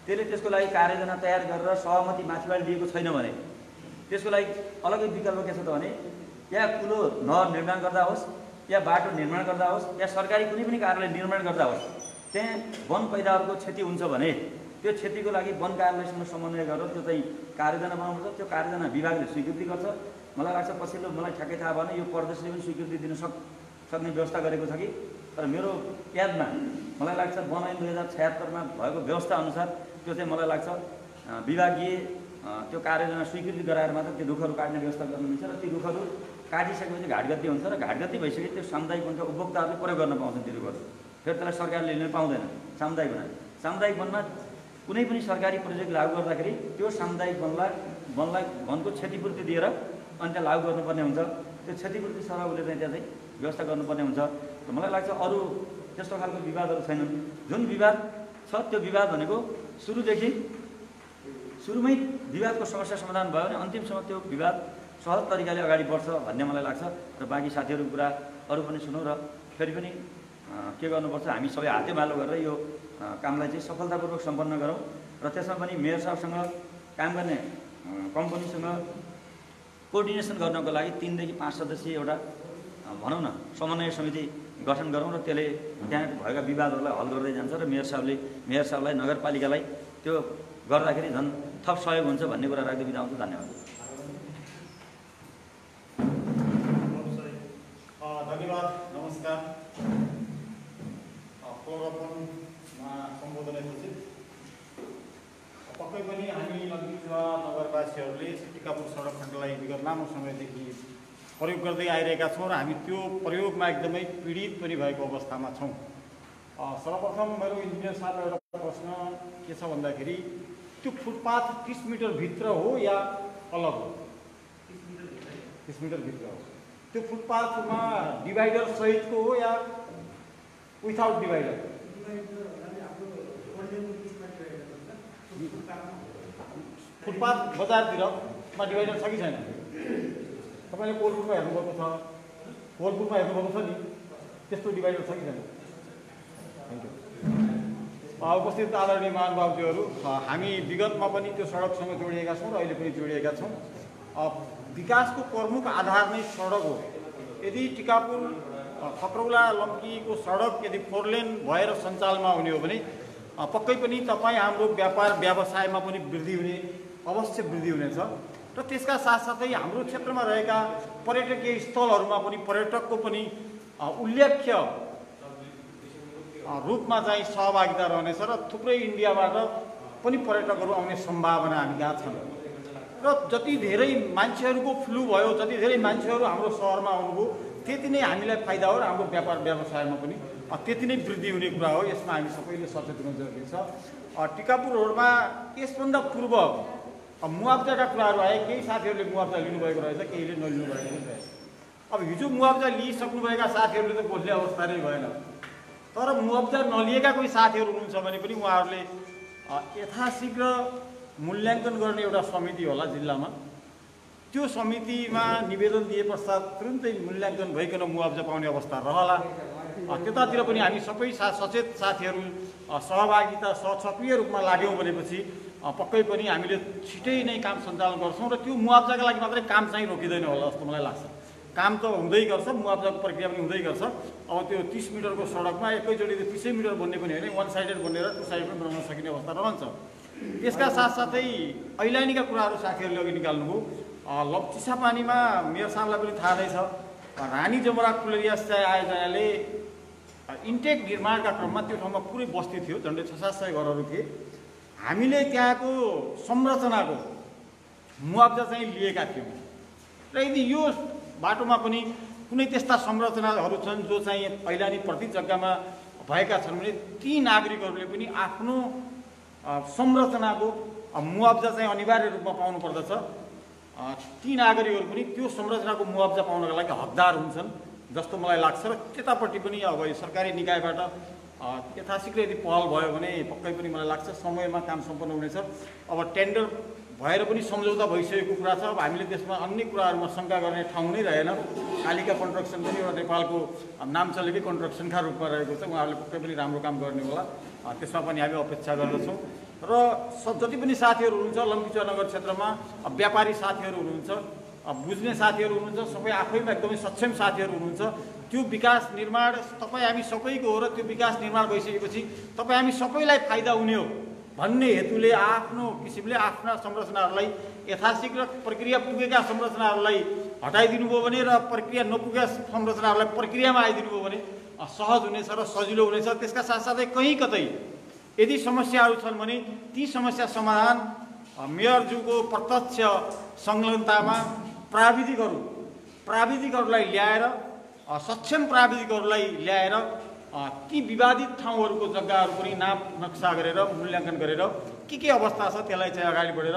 त्यसले त्यसको लागि कार्ययोजना तयार गरेर सहमति माथिबाट दिएको छैन भने त्यसको लागि अलग्गै विकल्प के छ त भने या ठुलो नहर निर्माण गर्दा होस् या बाटो निर्माण गर्दा होस् या सरकारी कुनै पनि कार्यालय निर्माण गर्दा होस् त्यहाँ वन पैदावारको क्षति हुन्छ भने त्यो क्षतिको लागि वन कार्यालयसँग समन्वय गरेर त्यो चाहिँ कार्ययोजना बनाउनुपर्छ। त्यो कार्ययोजना विभागले स्वीकृति गर्छ। मलाई लाग्छ पछिल्लो मलाई ठ्याक्कै थाहा भएन यो प्रदेशले पनि स्वीकृति दिन सक्ने व्यवस्था गरेको छ कि, तर मेरो यादमा मलाई लाग्छ वन ऐन 2076 भएको व्यवस्था अनुसार त्यो चाहिँ मलाई लाग्छ विभागीय त्यो कार्ययोजना स्वीकृति गराएर मात्र त्यो रुखहरू काट्ने व्यवस्था गर्नु मिल्छ र ती रुखहरू काटिसकेपछि घाटगति हुन्छ र घाटगति भइसकेपछि त्यो सामुदायिक वनका उपभोक्ताहरूले प्रयोग गर्न पाउँछन् त्यो रुखहरू, फेरि त्यसलाई सरकारले लिन पाउँदैन। सामुदायिक वनमा कुनै पनि सरकारी प्रोजेक्ट लागू गर्दाखेरि त्यो सामुदायिक वनलाई वनको क्षतिपूर्ति दिएर अनि त्यहाँ लागू गर्नुपर्ने हुन्छ। त्यो क्षतिपूर्ति सर उसले चाहिँ त्यहाँ चाहिँ व्यवस्था गर्नुपर्ने हुन्छ। र मलाई लाग्छ अरू त्यस्तो खालको विवादहरू छैनन्। जुन विवाद छ त्यो विवाद भनेको सुरुमै विवादको समस्या समाधान भयो भने अन्तिमसम्म त्यो विवाद सहज तरिकाले अगाडि बढ्छ भन्ने मलाई लाग्छ। र बाँकी साथीहरूको कुरा अरू पनि सुनौँ र फेरि पनि के गर्नुपर्छ हामी सबै हातेमालो गरेर यो कामलाई चाहिँ सफलतापूर्वक सम्पन्न गरौँ र त्यसमा पनि मेयर साहबसँग काम गर्ने कम्पनीसँग कोअर्डिनेसन गर्नको लागि 3 देखि 5 सदस्यीय एउटा भनौँ न समन्वय समिति गठन गरौँ र त्यसले त्यहाँ भएका विवादहरूलाई हल गर्दै जान्छ र मेयर साहबलाई नगरपालिकालाई त्यो गर्दाखेरि झन् थप सहयोग हुन्छ भन्ने कुरा राख्दै बिदा हुन्छ। धन्यवाद। धन्यवाद। नमस्कार। पुनर्गठनमा सम्बोधन उचित पक्कै पनि हामी ललितपुर नगरवासीहरूले टिकापुर सडक खण्डलाई विगत लामो समयदेखि प्रयोग गर्दै आइरहेका छौँ र हामी त्यो प्रयोगमा एकदमै पीडित पनि भएको अवस्थामा छौँ। सर्वप्रथम मेरो इन्जिनियर साहबलाई एउटा प्रश्न के छ भन्दाखेरि त्यो फुटपाथ 30 मिटरभित्र हो या अलग हो? 30 मिटरभित्र हो। त्यो फुटपाथमा डिभाइडर सहितको हो या विथआउट डिभाइडर? फुटपाथ बजारतिरमा डिभाइडर छ कि छैन? तपाईँले कोलपुरमा हेर्नुभएको छ, कोलपुरमा हेर्नुभएको छ नि, त्यस्तो डिभाइडर छ कि छैन? Thank you. उपस्थित आदरणीय महानुभावजीहरू, हामी विगतमा पनि त्यो सडकसँग जोडिएका छौँ र अहिले पनि जोडिएका छौँ। विकासको प्रमुख आधार नै सडक हो। यदि टिकापुर खत्रौला लम्कीको सडक यदि 4 लेन भएर सञ्चालनमा हुने हो भने पक्कै पनि तपाईँ हाम्रो व्यापार व्यवसायमा पनि वृद्धि हुने, अवश्य वृद्धि हुनेछ। र त्यसका साथसाथै हाम्रो क्षेत्रमा रहेका पर्यटकीय स्थलहरूमा पनि पर्यटकको पनि उल्लेख्य रूपमा चाहिँ सहभागिता रहनेछ र थुप्रै इन्डियाबाट पनि पर्यटकहरू आउने सम्भावना हामीका छन्। र जति धेरै मान्छेहरूको फ्लू भयो, जति धेरै मान्छेहरू हाम्रो सहरमा आउनुभयो, त्यति नै हामीलाई फाइदा हो र हाम्रो व्यापार व्यवसायमा पनि त्यति नै वृद्धि हुने कुरा हो। यसमा हामी सबैले सचेत हुन जरुरी छ। टिकापुर रोडमा यसभन्दा पूर्व मुआब्जाका कुराहरू आए। केही साथीहरूले मुआब्जा लिनुभएको रहेछ, केहीले नलिनुभएको रहेछ। अब हिजो मुआब्जा लिइसक्नुभएका साथीहरूले त बोल्ने अवस्था नै भएन। तर मुआब्जा नलिएका कोही साथीहरू हुनुहुन्छ भने पनि उहाँहरूले यथाशीघ्र मूल्याङ्कन गर्ने एउटा समिति होला जिल्लामा, त्यो समितिमा निवेदन दिए पश्चात तुरुन्तै मूल्याङ्कन भइकन मुआब्जा पाउने अवस्था रहला। त्यतातिर पनि हामी सबै सचेत साथीहरू सहभागिता सक्रिय रूपमा लाग्यौँ भनेपछि पक्कै पनि हामीले छिटै नै काम सञ्चालन गर्छौँ र त्यो मुआब्जाका लागि मात्रै काम चाहिँ रोकिँदैन होला जस्तो मलाई लाग्छ। काम त हुँदै गर्छ, मुआब्जाको प्रक्रिया पनि हुँदै गर्छ। अब त्यो 30 मिटरको सडकमा एकैचोटि 30 मिटर बन्ने पनि होइन, 1 साइडेड बनेर 2 साइड पनि बनाउन सकिने अवस्था रहन्छ। त्यसका साथसाथै ऐलानीका कुराहरू साथीहरूले अघि निकाल्नुभयो। चिसापानीमा मेयर साहबलाई पनि थाहा नै छ, रानी जमरा कुलेरिया सिँचाइ आयोजनाले इन्टेक निर्माणका क्रममा त्यो ठाउँमा पुरै बस्ती थियो, झन्डै 600-700 घरहरू थिए। हामीले त्यहाँको संरचनाको मुआब्जा चाहिँ लिएका थियौँ र यदि यो बाटोमा पनि कुनै त्यस्ता संरचनाहरू छन् जो चाहिँ ऐलानी प्रति जग्गामा भएका छन् भने ती नागरिकहरूले पनि आफ्नो संरचनाको मुआब्जा चाहिँ अनिवार्य रूपमा पाउनुपर्दछ। ती नागरिकहरू पनि त्यो संरचनाको मुआब्जा पाउनका लागि हकदार हुन्छन् जस्तो मलाई लाग्छ। र त्यतापट्टि पनि अब सरकारी निकायबाट यथाशीघ्र यदि पहल भयो भने पक्कै पनि मलाई लाग्छ समयमा काम सम्पन्न हुनेछ। अब टेन्डर भएर पनि सम्झौता भइसकेको कुरा छ। अब हामीले त्यसमा अन्य कुराहरूमा शङ्का गर्ने ठाउँ नै रहेन। कालिका कन्स्ट्रक्सन पनि एउटा नेपालको नाम चलेकै कन्स्ट्रक्सनका रूपमा रहेको छ, उहाँहरूले पक्कै पनि राम्रो काम गर्ने होला, त्यसमा पनि हामी अपेक्षा गर्दछौँ। र जति पनि साथीहरू हुनुहुन्छ लम्कीचौरनगर क्षेत्रमा, व्यापारी साथीहरू हुनुहुन्छ, बुझ्ने साथीहरू हुनुहुन्छ, सबै आफैमा एकदमै सक्षम साथीहरू हुनुहुन्छ। त्यो विकास निर्माण तपाईँ हामी सबैको हो र त्यो विकास निर्माण भइसकेपछि तपाईँ हामी सबैलाई फाइदा हुने हो भन्ने हेतुले आफ्नो किसिमले आफ्ना संरचनाहरूलाई यथाशीघ्र प्रक्रिया पुगेका संरचनाहरूलाई हटाइदिनु भयो भने र प्रक्रिया नपुगेका संरचनाहरूलाई प्रक्रियामा आइदिनु भयो भने सहज हुनेछ र सजिलो हुनेछ। त्यसका साथसाथै कहीँ कतै यदि समस्याहरू छन् भने ती समस्या समाधान मेयरज्यूको प्रत्यक्ष संलग्नतामा प्राविधिकहरूलाई ल्याएर, सक्षम प्राविधिकहरूलाई ल्याएर ती विवादित ठाउँहरूको जग्गाहरू पनि नाप नक्सा गरेर मूल्याङ्कन गरेर के अवस्था छ त्यसलाई चाहिँ अगाडि बढेर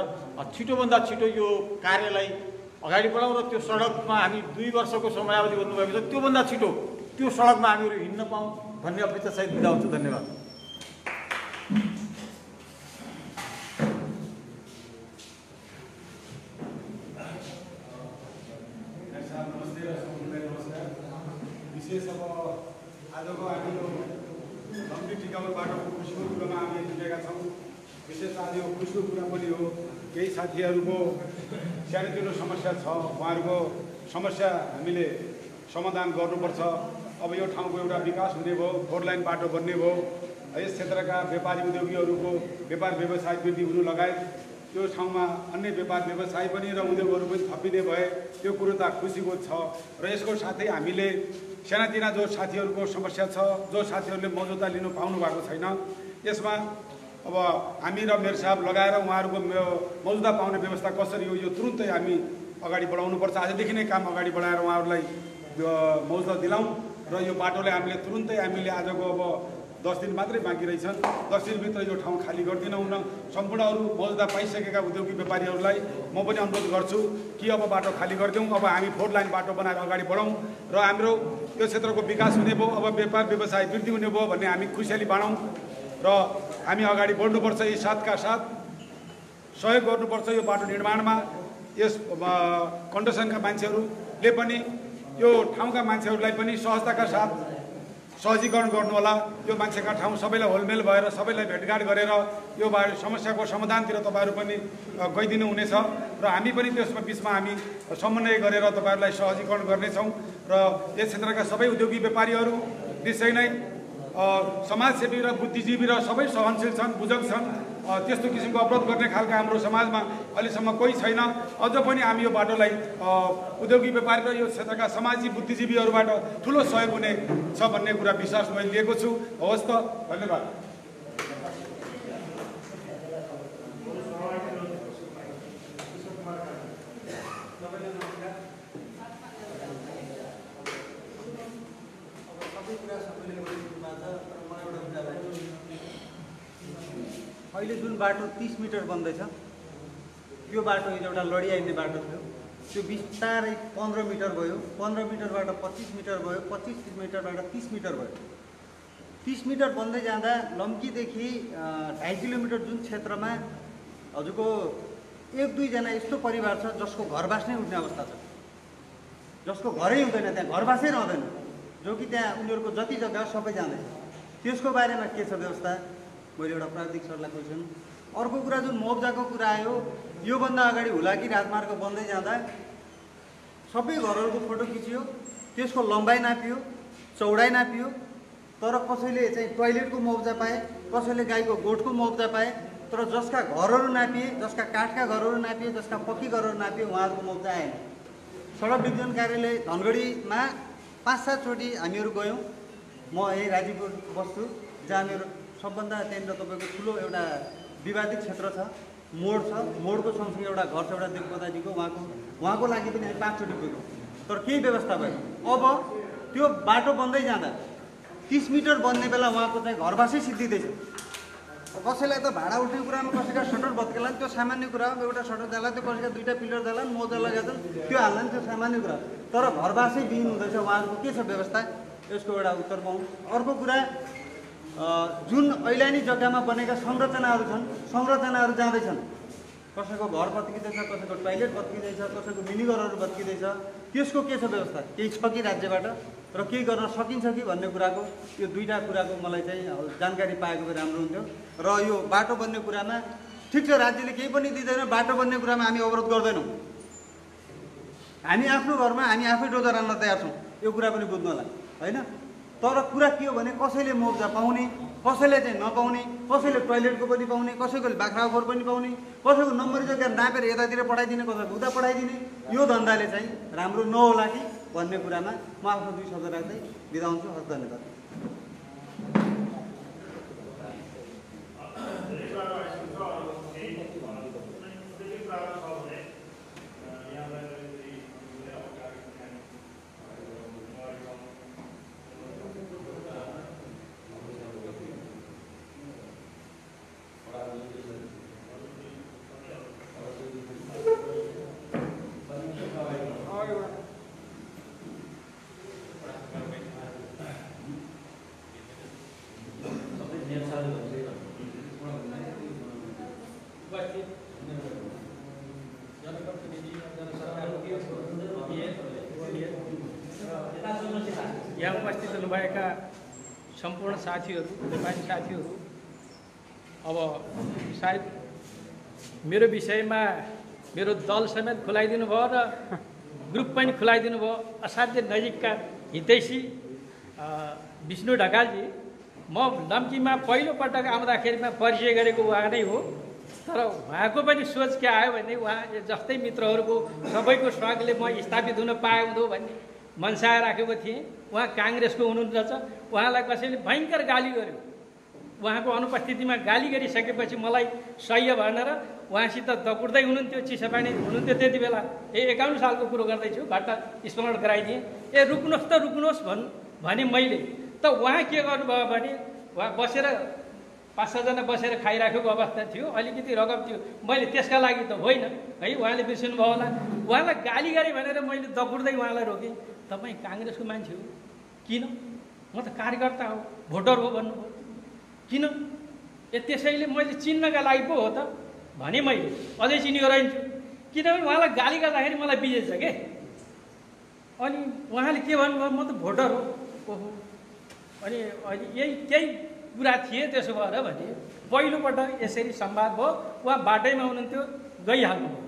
छिटोभन्दा छिटो यो कार्यलाई अगाडि बढाउँ र त्यो सडकमा हामी 2 वर्षको समयावधि भन्नुभएको छ, त्योभन्दा छिटो त्यो सडकमा हामीहरू हिँड्न पाऊँ भन्ने अपेक्षासहित बिदा हुन्छु। धन्यवाद। विशेष अब आजको हाम्रो लम्की टिकापुर बाटोको खुसीको कुरामा हामी जुटेका छौँ। विशेष आज यो खुसीको कुरा पनि हो, केही साथीहरूको सानोतिनो समस्या छ, उहाँहरूको समस्या हामीले समाधान गर्नुपर्छ। अब यो ठाउँको एउटा विकास हुने भयो, 4 लाइन बाटो बन्ने भयो, यस क्षेत्रका व्यापारी उद्योगीहरूको व्यापार व्यवसाय वृद्धि हुनु लगायत त्यो ठाउँमा अन्य व्यापार व्यवसाय पनि र उद्योगहरू पनि थपिने भए त्यो कुरो त खुसीको छ। र यसको साथै हामीले सानातिना जो साथीहरूको समस्या छ, जो साथीहरूले मौजौदा लिनु पाउनु भएको छैन, यसमा अब हामी र मेयर साहब लगाएर उहाँहरूको मौजौदा पाउने व्यवस्था कसरी हो यो तुरुन्तै हामी अगाडि बढाउनुपर्छ। आजदेखि नै काम अगाडि बढाएर उहाँहरूलाई मौजौदा दिलाउँ र यो बाटोले हामीले तुरुन्तै हामीले आजको अब 10 दिन मात्रै बाँकी रहेछन्। 10 दिनभित्र यो ठाउँ खाली गरिदिन हुन सम्पूर्ण अरू मौजदा पाइसकेका उद्योगी व्यापारीहरूलाई म पनि अनुरोध गर्छु कि अब बाटो खाली गरिदिउँ। अब हामी 4 लाइन बाटो बनाएर अगाडि बढौँ र हाम्रो यो क्षेत्रको विकास हुने भयो, अब व्यापार व्यवसाय वृद्धि हुने भयो भन्ने हामी खुसियाली बाँडौँ र हामी अगाडि बढ्नुपर्छ। यी साथका साथ सहयोग गर्नुपर्छ यो बाटो निर्माणमा। यस कन्डिसनका मान्छेहरूले पनि यो ठाउँका मान्छेहरूलाई पनि सहजताका साथ सहजीकरण गर्नुहोला। यो मान्छेका ठाउँ सबैलाई होलमेल भएर सबैलाई भेटघाट गरेर यो समस्याको समाधानतिर तपाईँहरू पनि गइदिनु हुनेछ र हामी पनि त्यसमा बिचमा हामी समन्वय गरेर तपाईँहरूलाई सहजीकरण गर्नेछौँ र यस क्षेत्रका सबै उद्योगी व्यापारीहरू निश्चय नै समाजसेवी र बुद्धिजीवी र सबै सहनशील छन्, बुझक छन्। त्यस्तो किसिमको अवरोध गर्ने खालका हाम्रो समाजमा अहिलेसम्म कोही छैन। अझ पनि हामी यो बाटोलाई उद्योगी व्यापारी र यो क्षेत्रका समाजी बुद्धिजीवीहरूबाट ठुलो सहयोग हुने छ भन्ने कुरा विश्वास मैले लिएको छु। हवस् त, धन्यवाद। अहिले जुन बाटो 30 मिटर बन्दैछ त्यो बाटो एउटा लडिआइने बाटो थियो, त्यो बिस्तारै 15 मिटर भयो, 15 मिटरबाट 25 मिटर भयो, 25 मिटरबाट 30 मिटर भयो। 30 मिटर बन्दै जाँदा लम्कीदेखि 2.5 किलोमिटर जुन क्षेत्रमा हजुरको 1-2 जना यस्तो परिवार छ जसको घरबास नै उठ्ने अवस्था छ, जसको घरै हुँदैन, त्यहाँ घरबासै रहँदैन, जो कि त्यहाँ उनीहरूको जति जग्गा सबै जाँदैछ। त्यसको बारेमा के छ व्यवस्था, मैले एउटा प्राविधिक सरलाई क्वेसन। अर्को कुरा जुन मुआवजाको कुरा आयो, योभन्दा अगाडि हुलाकी राजमार्ग बन्दै जाँदा सबै घरहरूको फोटो खिचियो, त्यसको लम्बाइ नापियो, चौडाइ नापियो, तर कसैले चाहिँ टोयलेटको मुआवजा पाए, कसैले गाईको गोठको मुआवजा पाए, तर जसका घरहरू नापिए, जसका काठका घरहरू नापिए, जसका पक्की घरहरू नापिए उहाँहरूको मुआवजा आएन। सडक विज्ञान कार्यालय धनगढीमा 5-7 चोटि हामीहरू गयौँ। म यही राजीपुर बस्छु, जहाँ मेरो सबभन्दा त्यहाँनिर तपाईँको ठुलो एउटा विवादित क्षेत्र छ, मोड छ, मोडको सँगसँगै एउटा घर छ एउटा देवकोटाजीको, उहाँको लागि पनि हामी 5 चोटि गयौँ, तर केही व्यवस्था भयो। अब त्यो बाटो बन्दै जाँदा 30 मिटर बन्ने बेला उहाँको चाहिँ घरबासै सिद्धिँदैछ। कसैलाई त भाडा उठ्ने कुरामा कसैका सटर भत्केला त्यो सामान्य कुरा हो, एउटा सटर जाला त्यो कसैका 2टा पिलर जाला मोजा लगाएछन् त्यो हाल्ला त्यो सामान्य कुरा, तर घरबासै विहीन हुँदैछ। उहाँहरूको के छ व्यवस्था, यसको एउटा उत्तर पाउँ। अर्को कुरा, जुन ऐलानी जग्गामा बनेका संरचनाहरू छन्, संरचनाहरू जाँदैछन्, कसैको घर भत्किँदैछ, कसैको टोयलेट भत्किँदैछ, कसैको मिनी घरहरू भत्किँदैछ, त्यसको के छ व्यवस्था, केही छ कि राज्यबाट र केही गर्न सकिन्छ कि भन्ने कुराको यो 2टा कुराको मलाई चाहिँ जानकारी पाएको भए राम्रो हुन्थ्यो। र यो बाटो बन्ने कुरामा ठिक छ, राज्यले केही पनि दिँदैन, बाटो बन्ने कुरामा हामी अवरोध गर्दैनौँ, हामी आफ्नो घरमा हामी आफै डोजा राख्न तयार छौँ, यो कुरा पनि बुझ्नु होला होइन। तर कुरा के हो भने कसैले मुआवजा पाउने, कसैले चाहिँ नपाउने, कसैले टोयलेटको पनि पाउने, कसैको बाख्राखोर पनि पाउने, कसैको नम्बरी जग्गा नापेर यतातिर पठाइदिने, कसैको उता पठाइदिने, यो धन्दाले चाहिँ राम्रो नहोला कि भन्ने कुरामा म आफ्नो 2 शब्द राख्दै बिदा हुन्छु। हस्, धन्यवाद। यहाँ उपस्थित हुनुभएका सम्पूर्ण साथीहरू, व्यापारी साथीहरू, अब सायद मेरो विषयमा मेरो दल समेत खुलाइदिनु भयो र ग्रुप पनि खुलाइदिनु भयो। असाध्य नजिकका हितैषी विष्णु ढकालजी, म लम्कीमा पहिलोपटक आउँदाखेरिमा परिचय गरेको उहाँ नै हो, तर उहाँको पनि सोच के आयो भने उहाँ जस्तै मित्रहरूको सबैको स्वागतले म स्थापित हुन पाए हुँदो भन्ने मनसाय राखेको थिएँ। उहाँ काङ्ग्रेसको हुनुहुन्छ, उहाँलाई कसैले भयङ्कर गाली गर्यो, उहाँको अनुपस्थितिमा गाली गरिसकेपछि मलाई सह्य भनेर उहाँसित दकुड्दै हुनुहुन्थ्यो, चिसापानी हुनुहुन्थ्यो त्यति बेला। 51 सालको कुरो गर्दैछु, घट्टा स्मरण गराइदिएँ। रुक्नुहोस् त रुक्नुहोस् भने मैले त उहाँ के गर्नुभयो भने उहाँ बसेर 5-6 जना बसेर खाइराखेको अवस्था थियो, अलिकति रगत थियो। मैले त्यसका लागि त होइन है, उहाँले बिर्सिनु भयो होला। उहाँलाई गाली गरेँ भनेर मैले दपुर्दै उहाँलाई रोकेँ। तपाईँ काङ्ग्रेसको मान्छे हो किन? म त कार्यकर्ता हो, भोटर हो भन्नुभयो। किन? त्यसैले मैले चिन्नका लागि पो हो त भने मैले अझै चिनियो रहन्छु, किनभने उहाँलाई गाली गर्दाखेरि मलाई बिजेछ के। अनि उहाँले के भन्नुभयो, म त भोटर हो। ओहो, अनि त्यही कुरा थिए त्यसो भएर भने पहिलोपटक यसरी संवाद भयो। उहाँ बाटैमा हुनुहुन्थ्यो, गइहाल्नुभयो।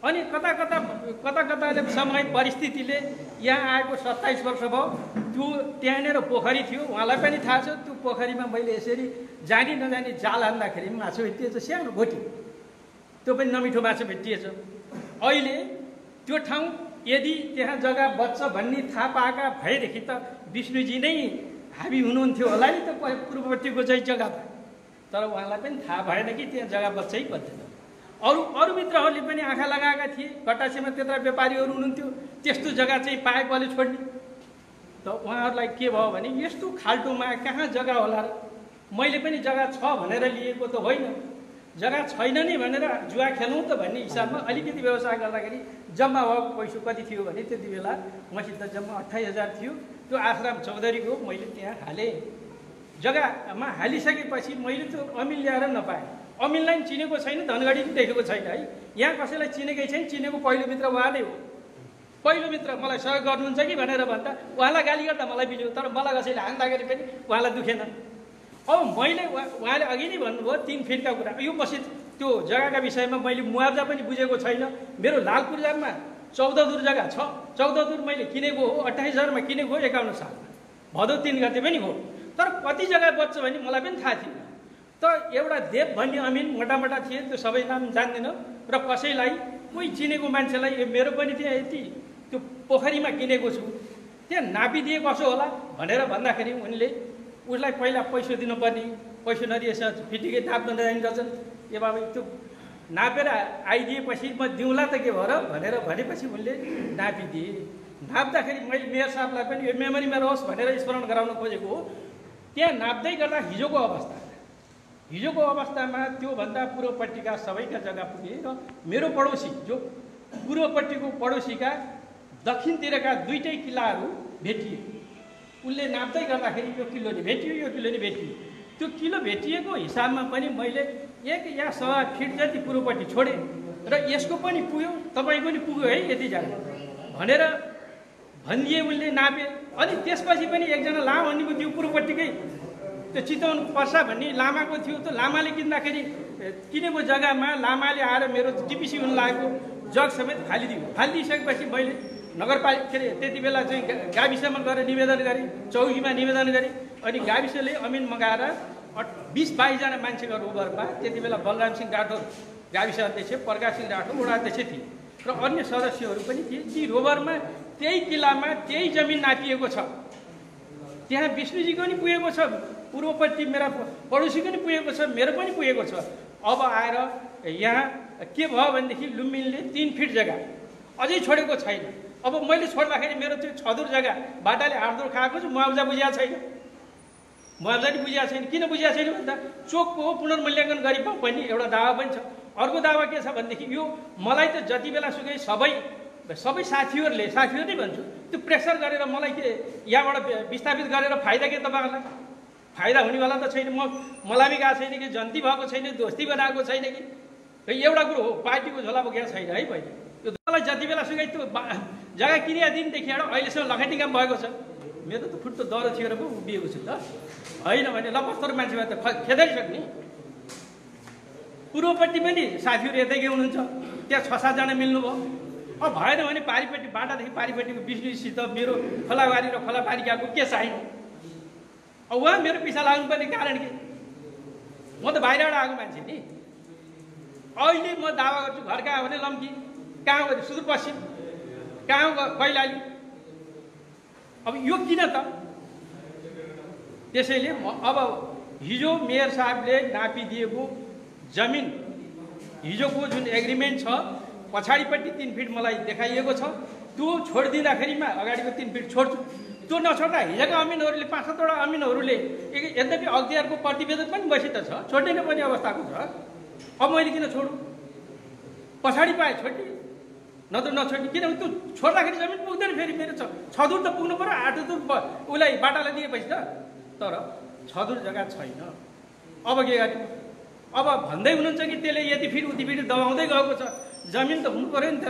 अनि कता कता समय परिस्थितिले यहाँ आएको 27 वर्ष भयो। त्यो त्यहाँनिर पोखरी थियो, उहाँलाई पनि थाहा छ। त्यो पोखरीमा मैले यसरी जानी नजानी जाल हान्दाखेरि माछा भेटिएछ, सानो घोटी, त्यो पनि नमिठो माछा भेटिएछ। अहिले त्यो ठाउँ यदि त्यहाँ जग्गा बच्छ भन्ने थाहा पाएका भएदेखि त विष्णुजी नै हाबी हुनुहुन्थ्यो होला नि त पूर्वपट्टिको चाहिँ जग्गामा। तर उहाँलाई पनि थाहा भएन कि त्यहाँ जग्गा बच्चै बच्दैन। अरू मित्रहरूले पनि आँखा लगाएका थिए, कटासेमा त्यत्रा व्यापारीहरू हुनुहुन्थ्यो, त्यस्तो जग्गा चाहिँ पाएकोले छोड्ने। त उहाँहरूलाई के भयो भने यस्तो खाल्टोमा कहाँ जग्गा होला र? मैले पनि जग्गा छ भनेर लिएको त होइन, जग्गा छैन नि भनेर जुवा खेलौँ त भन्ने हिसाबमा अलिकति व्यवसाय गर्दाखेरि जम्मा भएको पैसा कति थियो भने त्यति बेला मसित जम्मा 28,000 थियो। त्यो आश्रम चौधरीको मैले त्यहाँ हालेँ। जग्गामा हालिसकेपछि मैले त्यो अमिल ल्याएर नपाएँ। अमिललाई चिनेको छैन, धनगढी पनि देखेको छैन है। यहाँ कसैलाई चिनेकै छैन, चिनेको पहिलो मित्र उहाँ नै हो। पहिलो मित्र मलाई सहयोग गर्नुहुन्छ कि भनेर भन्दा उहाँलाई गाली गर्दा मलाई बिल्यो, तर मलाई कसैले हान्दाखेरि पनि उहाँलाई दुखेन। अब मैले उहाँले अघि नै भन्नुभयो 3 फिटका कुरा। यो मस्जिद त्यो जग्गाका विषयमा मैले मुआवजा पनि बुझेको छैन। मेरो लालपुरजामा 14 दुर जग्गा छ। 14 दुर मैले किनेको हो, 28,000 मा किनेको हो 51 सालमा, भदौ 3 गते पनि हो। तर कति जग्गा बच्छ भने मलाई पनि थाहा थिएन। त एउटा देव भन्ने अमिन मोटामोटा थिए, त्यो सबै नाम जान्दिनँ। र कसैलाई कोही चिनेको मान्छेलाई मेरो पनि त्यहाँ यति त्यो पोखरीमा किनेको छु, त्यहाँ नापिदिए कसो होला भनेर भन्दाखेरि उनले उसलाई पहिला पैसा दिनुपर्ने, पैसा नदिएछ फिटिकै नाप्न नजानिन्छन्। ए बाबा त्यो नापेर आइदिएपछि म दिउँला त के भएर भनेर भनेपछि उनले नापिदिए। नाप्दाखेरि मैले मेयर साहबलाई पनि यो मेमोरीमा रहोस् भनेर स्मरण गराउन खोजेको हो। त्यहाँ नाप्दै गर्दा हिजोको अवस्थामा त्योभन्दा पूर्वपट्टिका सबैका जग्गा पुगे र मेरो पडोसी जो पूर्वपट्टिको पडोसीका दक्षिणतिरका 2टै किल्लाहरू भेटिए। उसले नाप्दै गर्दाखेरि यो किलो नि भेटियो, यो किलो नि भेटियो। त्यो किलो भेटिएको हिसाबमा पनि मैले 1 या 1.25 फिट जति पूर्वपट्टि छोडेँ र यसको पनि पुग्यो, तपाईँको पनि पुग्यो है यति जग्गा भनेर भनिदिए। उसले नापे। अनि त्यसपछि पनि एकजना लामा भन्नेको थियो पूर्वपट्टिकै, त्यो चितवन पर्सा भन्ने लामाको थियो। त्यो लामाले किन्दाखेरि किनेको जग्गामा लामाले आएर मेरो टिपिसी हुन लागेको जग समेत फालिदिइसकेपछि मैले नगरपालिका के अरे त्यति बेला चाहिँ गाविसमा गएर निवेदन गरेँ, चौकीमा निवेदन गरेँ। अनि गाविसले अमिन मगाएर 20-22 जना मान्छेको रोबरमा त्यति बेला बलराम सिंह राठौर गाविस अध्यक्ष, प्रकाश सिंह राठौर वडा अध्यक्ष थिए र अन्य सदस्यहरू पनि थिए। ती रोबरमा त्यही किल्लामा त्यही जमिन नापिएको छ। त्यहाँ विष्णुजीको पनि पुगेको छ, पूर्वपट्टि मेरा पडोसीको पनि पुगेको छ, मेरो पनि पुगेको छ। अब आएर यहाँ के भयो भनेदेखि लुम्बिनीले 3 फिट जग्गा अझै छोडेको छैन। अब मैले छोड्दाखेरि मेरो त्यो 6 दुर जग्गा बाटाले 8 दुर खाएको छु, मुआवजा बुझिएको छैन। मुआवजा नि बुझिएको छैन। किन बुझिएको छैन भन्दा चोकको पुनर्मूल्याङ्कन गरी पाऊँ भन्ने एउटा दावा पनि छ। अर्को दावा के छ भनेदेखि यो मलाई त जति बेला सुकै सबै साथीहरूले नै भन्छु, त्यो प्रेसर गरेर मलाई के यहाँबाट विस्थापित गरेर फाइदा के तपाईँहरूलाई? फाइदा हुनेवाला त छैन। मलाई गएको छैन कि, जन्ती भएको छैन, दोस्ती बनाएको छैन कि। एउटा कुरो हो, पार्टीको झोला बोकेको छैन है पहिले। यो मलाई जति बेला सुकै त्यो जग्गा किनेको दिनदेखि अहिलेसम्म लखेटी काम भएको छ। मेरो त फुट्टो दह्रो थियो र पो उभिएको छु त, होइन भने लपस्तर मान्छेमा त खेदाइसक्ने। पूर्वपट्टि पनि साथीहरू यतैकै हुनुहुन्छ, त्यहाँ 6-7 जना मिल्नुभयो। अब भएन भने पारिपट्टि बाटादेखि पारिपट्टिको विष्णुसित मेरो खोलाबारी र खोलापारिकाको के चाहिने? अब उहाँ मेरो पिछा लाग्नुपर्ने कारण के? म त बाहिरबाट आएको मान्छे नि। अहिले म दावा गर्छु घर कहाँ भने लम्की, कहाँ भने सुदूरपश्चिम, कहाँ कैलाली। अब यो किन त? त्यसैले अब हिजो मेयर साहबले नापिदिएको जमिन, हिजोको जुन एग्रिमेन्ट छ पछाडिपट्टि 3 फिट मलाई देखाइएको छ, त्यो छोडिदिँदाखेरिमा अगाडिको 3 फिट छोड्छु। त्यो नछोड्दा हिजोका अमिनहरूले 5-7वटा अमिनहरूले यद्यपि अख्तियारको प्रतिवेदन पनि बसित छ, छोड्ने पनि अवस्थाको छ। अब मैले किन छोडौँ? पछाडि पाएँ छोड्ने, नत्र नछोड्ने। किनभने त्यो छोड्दाखेरि जमिन पुग्दैन, फेरि मेरो 6 दूर त पुग्नु पऱ्यो, 8 दूर उसलाई बाटालाई दिएपछि त। तर 6 दूर जग्गा छैन, अब के गर्ने? अब भन्दै हुनुहुन्छ कि त्यसले यति फिट उति फिट दबाउँदै गएको छ। जमिन त हुनु पऱ्यो नि त।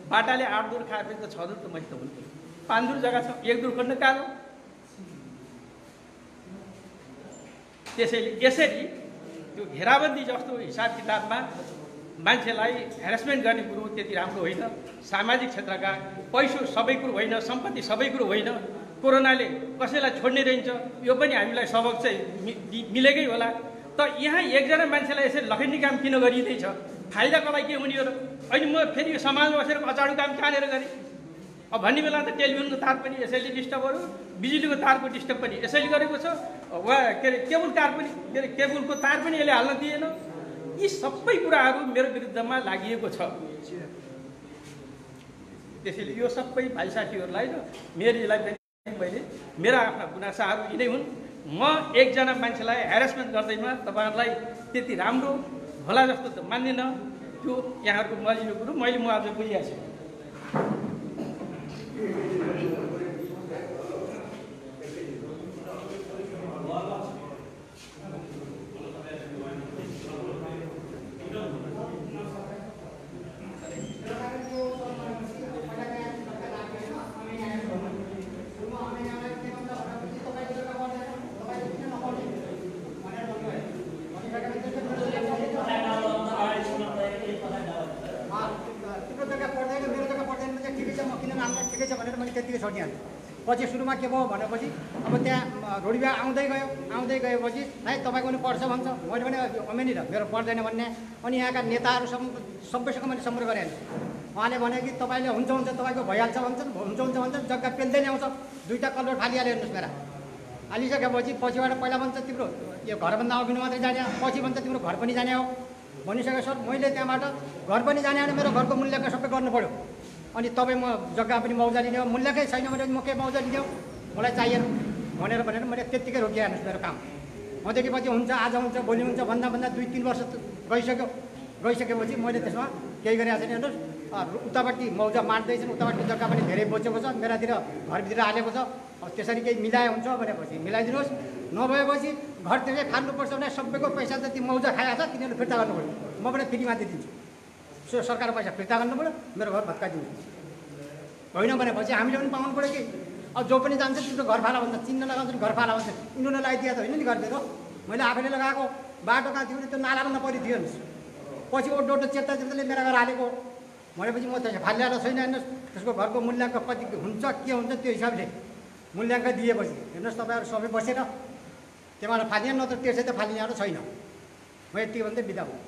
बाटाले 8 दूर खाएपछि त 6 दूर त मैले त हुनु पऱ्यो। 5 दूर जग्गा छ, 1 दूर खण्ड कालो। त्यसैले यसरी त्यो घेराबन्दी जस्तो हिसाब किताबमा मान्छेलाई हेरेसमेन्ट गर्ने कुरो त्यति राम्रो होइन। सामाजिक क्षेत्रका पैसो सबै कुरो होइन, सम्पत्ति सबै कुरो होइन। कोरोनाले कसैलाई छोड्ने रहन्छ, यो पनि हामीलाई सबक चाहिँ मिलेकै होला। त यहाँ एकजना मान्छेलाई यसरी लखेट्ने काम किन गरिँदैछ? फाइदा कसलाई के हुने हो र? अहिले म फेरि यो समाजमा बसेर अचाडु काम कहाँनिर गरेँ? अब भन्ने बेला त टेलिभिजनको तार पनि यसैले डिस्टर्बहरू, बिजुलीको तारको डिस्टर्ब पनि यसैले गरेको छ, वा के अरे केबुल तार पनि केबुलको तार पनि यसले हाल्न दिएन। यी सबै कुराहरू मेरो विरुद्धमा लागि छ। त्यसैले यो सबै भाइ साथीहरूलाई र मेरीलाई पनि मैले मेरा आफ्ना गुनासाहरू यिनै हुन्। म एकजना मान्छेलाई हेरेसमेन्ट गर्दैमा तपाईँहरूलाई त्यति राम्रो होला जस्तो त मान्दिनँ। त्यो यहाँहरूको मजिलो कुरो मैले म आज बुझिएको छु। पछि सुरुमा के भयो भनेपछि अब त्यहाँ रोडीबा आउँदै गएपछि है तपाईँको पनि पर्छ भन्छ। मैले पनि अमेनी र मेरो पर्दैन भन्ने। अनि यहाँका नेताहरू सबैसँग मैले सम्पर्क गरेँ। उहाँले भने कि तपाईँले हुन्छ तपाईँको भइहाल्छ भन्छन्, हुन्छ जग्गा पेल्दै ल्याउँछ। 2टा कलर फालिहाल्यो हेर्नुहोस् मेरा। हालिसकेपछि पछिबाट पहिला भन्छ तिम्रो यो घरभन्दा अघि मात्रै जाने, पछि भन्छ तिम्रो घर पनि जाने हो भनिसके। सर मैले त्यहाँबाट घर पनि जाने भने मेरो घरको मूल्यको सबै गर्नु पऱ्यो। अनि तपाईँ म जग्गा पनि मौजा लिने हो, मूल्यकै छैन भने म के मौजा लिने हो, मलाई चाहिएन भनेर मैले त्यत्तिकै रोकिए हेर्नुहोस् मेरो काम। त्यहाँदेखि पछि हुन्छ, आज हुन्छ, भोलि हुन्छ भन्दा 2-3 वर्ष गइसकेपछि मैले त्यसमा केही गरेको छैन। हेर्नुहोस् उतापट्टि मौजा मार्दैछन्, उतापट्टि जग्गा पनि धेरै बचेको छ, मेरातिर घरभित्र हालेको छ। अब त्यसरी केही मिलाए हुन्छ भनेपछि मिलाइदिनुहोस्, नभएपछि घर त्यसै फाल्नुपर्छ भने सबैको पैसा जति मौजा खाएको छ तिनीहरूले फिर्ता गर्नु पऱ्यो। म पनि फ्रीमा दिइदिन्छु, सरकार पैसा फिर्ता गर्नु पऱ्यो, मेरो घर भत्काइदिनु। होइन भनेपछि हामीले पनि पाउनु पऱ्यो कि। अब जो पनि जान्छ तिम्रो घर फाला भन्छ, चिन्न लगाउँछ घर फाला भन्छ। यिनीहरूले लगाइदिएको त होइन नि गरिदिएर, मैले आफैले लगाएको बाटो कहाँ थियो भने त्यो नालामा नपरिदियो हेर्नुहोस्। पछि ओटो चेत्ताले मेरा घर हालेको भनेपछि म त्यसो फालिहाल्नु छैन। हेर्नुहोस् त्यसको घरको मूल्याङ्क कति हुन्छ के हुन्छ त्यो हिसाबले मूल्याङ्क दिएपछि हेर्नुहोस् तपाईँहरू सबै बसेर त्यहाँबाट फालिने, नत्र त्यसै त फालिने छैन। म यति भन्दै बिदा हुँ।